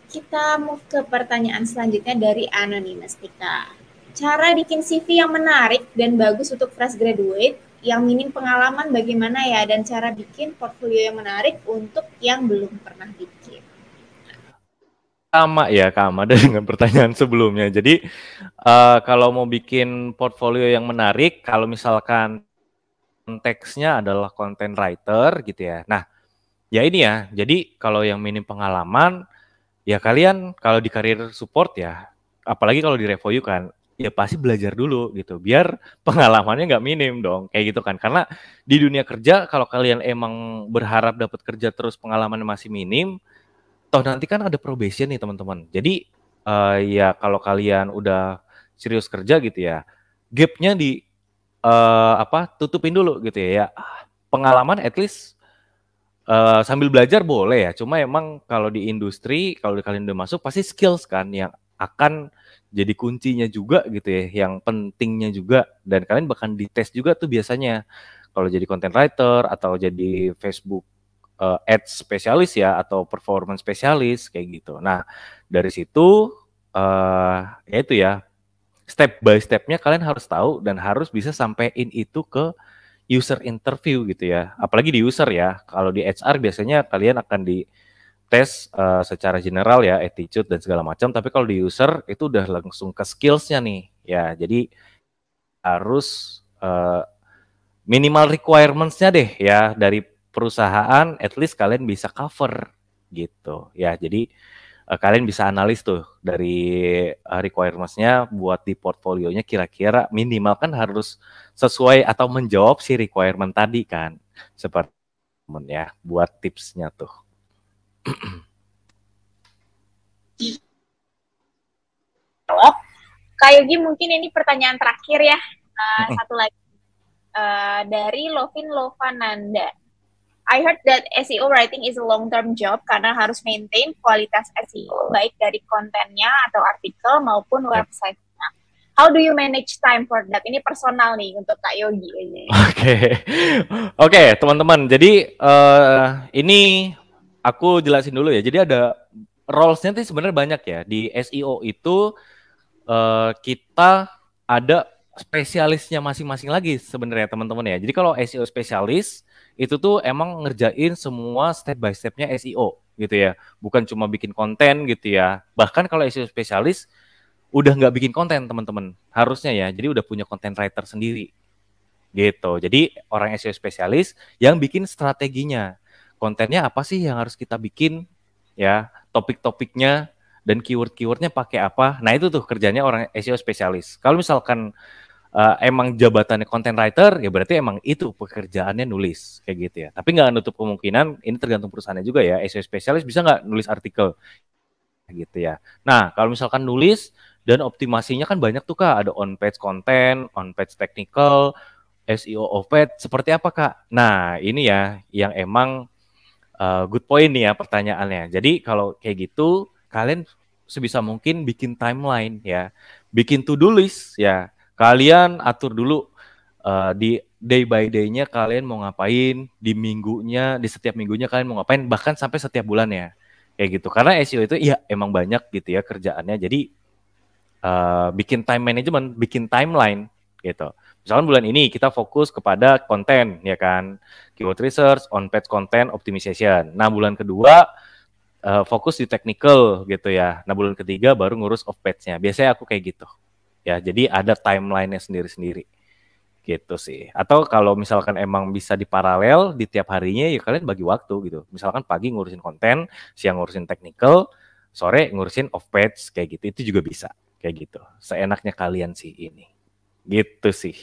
Kita move ke pertanyaan selanjutnya dari Anonymous Tika. Cara bikin CV yang menarik dan bagus untuk fresh graduate yang minim pengalaman bagaimana ya, dan cara bikin portfolio yang menarik untuk yang belum pernah bikin. Sama ya Kak Amanda dengan pertanyaan sebelumnya. Jadi kalau mau bikin portfolio yang menarik, kalau misalkan konteksnya adalah content writer gitu ya. Nah, ya ini ya. Jadi kalau yang minim pengalaman, ya kalian kalau di karir support ya, apalagi kalau di Revoyu kan, ya pasti belajar dulu gitu. Biar pengalamannya nggak minim dong, kayak gitu kan. Karena di dunia kerja kalau kalian emang berharap dapat kerja terus pengalamannya masih minim, toh nanti kan ada probation nih teman-teman. Jadi ya kalau kalian udah serius kerja gitu ya, gapnya di tutupin dulu gitu ya. Pengalaman at least sambil belajar boleh ya. Cuma emang kalau di industri, kalau kalian udah masuk pasti skills kan yang akan jadi kuncinya juga gitu ya, yang pentingnya juga, dan kalian bahkan dites juga tuh biasanya kalau jadi content writer atau jadi Facebook ads spesialis ya, atau performance spesialis kayak gitu. Nah dari situ ya itu ya, step by stepnya kalian harus tahu dan harus bisa sampein itu ke user interview gitu ya. Apalagi di user ya. Kalau di HR biasanya kalian akan dites secara general ya, attitude dan segala macam. Tapi kalau di user itu udah langsung ke skills-nya nih. Ya, jadi harus minimal requirements-nya deh ya dari perusahaan, at least kalian bisa cover gitu ya. Jadi kalian bisa analis tuh dari requirements-nya buat di portfolionya, kira-kira minimal kan harus sesuai atau menjawab si requirement tadi kan. Seperti ya buat tipsnya tuh. Kak Yogi, mungkin ini pertanyaan terakhir ya. Satu lagi dari Lovin Lovananda. I heard that SEO writing is a long-term job karena harus maintain kualitas SEO baik dari kontennya atau artikel maupun website-nya. How do you manage time for that? Ini personal nih untuk Kak Yogi. Oke, teman-teman. Jadi ini aku jelasin dulu ya. Jadi ada roles-nya tuh sebenarnya banyak ya. Di SEO itu kita ada spesialisnya masing-masing lagi sebenarnya teman-teman ya. Jadi kalau SEO spesialis itu tuh emang ngerjain semua step by stepnya SEO gitu ya. Bukan cuma bikin konten gitu ya. Bahkan kalau SEO spesialis udah nggak bikin konten teman-teman. Harusnya ya. Jadi udah punya content writer sendiri gitu. Jadi orang SEO spesialis yang bikin strateginya. Kontennya apa sih yang harus kita bikin ya. Topik-topiknya dan keyword-keywordnya pakai apa. Nah itu tuh kerjanya orang SEO spesialis. Kalau misalkan emang jabatannya content writer, ya berarti emang itu pekerjaannya nulis kayak gitu ya. Tapi nggak nutup kemungkinan, ini tergantung perusahaannya juga ya. SEO spesialis bisa nggak nulis artikel gitu ya. Nah kalau misalkan nulis dan optimasinya kan banyak tuh Kak, ada on page content, on page technical, SEO off page, seperti apa Kak? Nah ini ya yang emang good point nih ya pertanyaannya. Jadi kalau kayak gitu kalian sebisa mungkin bikin timeline ya, bikin to-do list ya. Kalian atur dulu di day by day-nya kalian mau ngapain, di minggunya, di setiap minggunya kalian mau ngapain, bahkan sampai setiap bulannya. Kayak gitu. Karena SEO itu ya emang banyak gitu ya kerjaannya. Jadi bikin time management, bikin timeline gitu. Misalkan bulan ini kita fokus kepada konten ya kan, keyword research, on page content optimization. Nah bulan kedua fokus di technical gitu ya. Nah bulan ketiga baru ngurus off page-nya. Biasanya aku kayak gitu. Ya, jadi ada timeline-nya sendiri-sendiri. Gitu sih. Atau kalau misalkan emang bisa diparalel di tiap harinya, ya kalian bagi waktu gitu. Misalkan pagi ngurusin konten, siang ngurusin technical, sore ngurusin off page kayak gitu. Itu juga bisa kayak gitu. Seenaknya kalian sih ini. Gitu sih.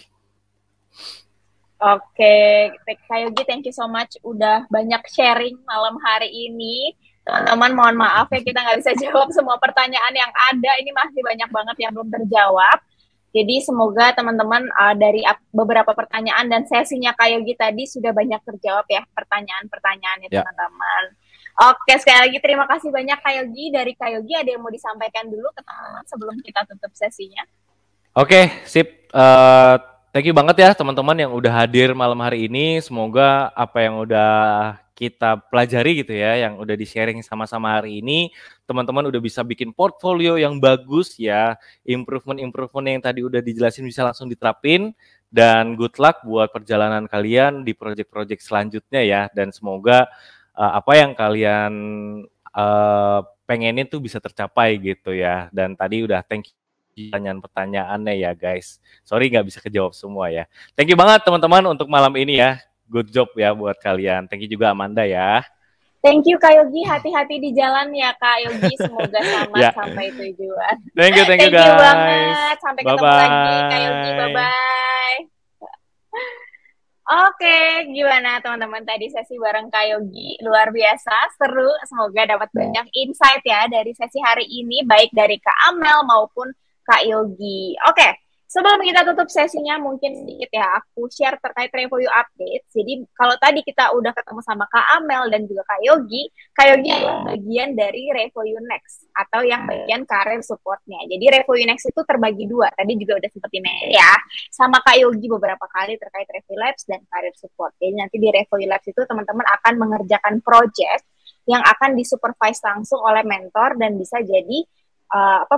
Oke, Kak Yogi, thank you so much udah banyak sharing malam hari ini. Teman-teman mohon maaf ya kita nggak bisa jawab semua pertanyaan yang ada. Ini masih banyak banget yang belum terjawab. Jadi semoga teman-teman dari beberapa pertanyaan dan sesinya Kak Yogi tadi sudah banyak terjawab ya pertanyaan-pertanyaannya teman-teman. Oke, sekali lagi terima kasih banyak Kak Yogi. Dari Kak Yogi ada yang mau disampaikan dulu ke teman-teman sebelum kita tutup sesinya? Oke, sip. Thank you banget ya teman-teman yang udah hadir malam hari ini. Semoga apa yang udah kita pelajari gitu ya, yang udah di-sharing sama-sama hari ini, teman-teman udah bisa bikin portfolio yang bagus ya. Improvement yang tadi udah dijelasin bisa langsung diterapin. Dan good luck buat perjalanan kalian di project-project selanjutnya ya. Dan semoga apa yang kalian pengenin tuh bisa tercapai gitu ya. Dan tadi udah thank you pertanyaan-pertanyaannya ya guys. Sorry nggak bisa kejawab semua ya. Thank you banget teman-teman untuk malam ini ya. Good job ya buat kalian. Thank you juga Amanda ya. Thank you Kak Yogi, hati-hati di jalan ya Kak Yogi. Semoga selamat sampai tujuan. Thank you guys. Thank you banget. Sampai ketemu lagi Kak Yogi. Bye-bye. Oke, gimana teman-teman tadi sesi bareng Kak Yogi? Luar biasa, seru. Semoga dapat banyak insight ya dari sesi hari ini, baik dari Kak Amel maupun Kak Yogi. Oke, sebelum kita tutup sesinya, mungkin sedikit ya aku share terkait review update. Jadi kalau tadi kita udah ketemu sama Kak Amel dan juga Kak Yogi adalah bagian dari review next atau yang bagian career supportnya. Jadi review next itu terbagi dua. Tadi juga udah sempat di-mention ya sama Kak Yogi beberapa kali terkait review labs dan career support. Jadi nanti di review labs itu teman-teman akan mengerjakan project yang akan disupervise langsung oleh mentor dan bisa jadi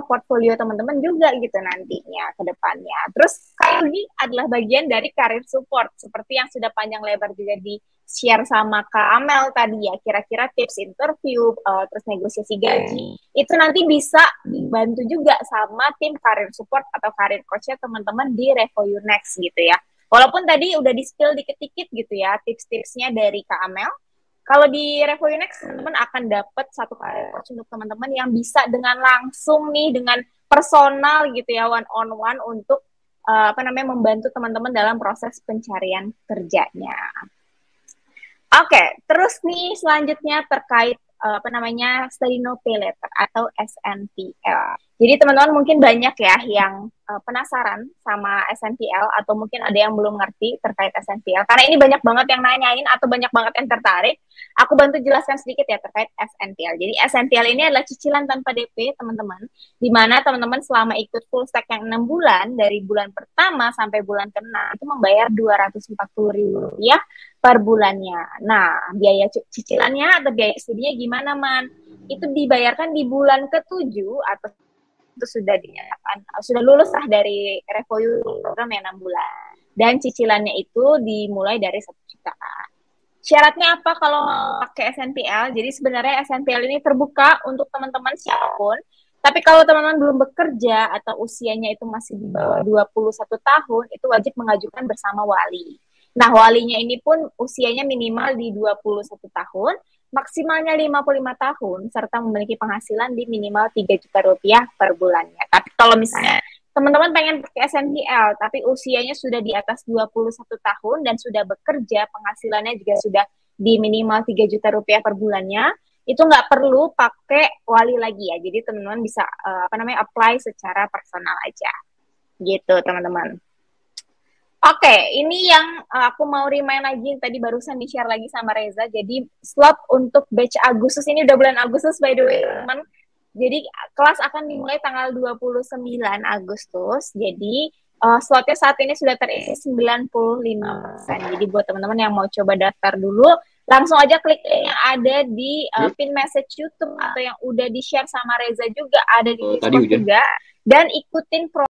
portfolio teman-teman juga gitu nantinya ke depannya. Terus Kak Yogi adalah bagian dari career support seperti yang sudah panjang lebar juga di share sama Kak Amel tadi ya, kira-kira tips interview, terus negosiasi gaji, itu nanti bisa dibantu juga sama tim career support atau career coach-nya teman-teman di Review Next gitu ya. Walaupun tadi udah di-spill dikit-dikit gitu ya, tips-tipsnya dari Kak Amel. Kalau di Review Next, teman-teman akan dapat satu career coach untuk teman-teman yang bisa dengan langsung nih, dengan personal gitu ya, one on one untuk membantu teman-teman dalam proses pencarian kerjanya. Oke, terus nih selanjutnya terkait study no pay letter atau SNPL. Jadi teman-teman mungkin banyak ya yang penasaran sama SNPL atau mungkin ada yang belum ngerti terkait SNPL. Karena ini banyak banget yang nanyain atau banyak banget yang tertarik. Aku bantu jelaskan sedikit ya terkait SNPL. Jadi SNPL ini adalah cicilan tanpa DP teman-teman. Di mana teman-teman selama ikut full stack yang 6 bulan, dari bulan pertama sampai bulan ke-6 itu membayar Rp240.000 per bulannya. Nah, biaya cicilannya atau biaya studinya gimana, Man? Itu dibayarkan di bulan ke-7 atau itu sudah dinyatakan sudah lulus lah dari review program yang 6 bulan. Dan cicilannya itu dimulai dari 1 juta. Syaratnya apa kalau pakai SNPL? Jadi sebenarnya SNPL ini terbuka untuk teman-teman siapapun. Tapi kalau teman-teman belum bekerja atau usianya itu masih di bawah 21 tahun, itu wajib mengajukan bersama wali. Nah, walinya ini pun usianya minimal di 21 tahun, maksimalnya 55 tahun, serta memiliki penghasilan di minimal Rp3 juta per bulannya. Tapi kalau misalnya teman-teman pengen pakai SNPL, tapi usianya sudah di atas 21 tahun dan sudah bekerja, penghasilannya juga sudah di minimal Rp3 juta per bulannya, itu nggak perlu pakai wali lagi ya. Jadi teman-teman bisa apply secara personal aja. Gitu, teman-teman. Oke, ini yang aku mau remind lagi, tadi barusan di-share lagi sama Reza. Jadi slot untuk batch Agustus, ini udah bulan Agustus by the way, teman. Jadi kelas akan dimulai tanggal 29 Agustus. Jadi slotnya saat ini sudah terisi 95%. Jadi buat teman-teman yang mau coba daftar dulu, langsung aja klik link yang ada di pin message YouTube atau yang udah di-share sama Reza juga, ada di Discord juga. Dan ikutin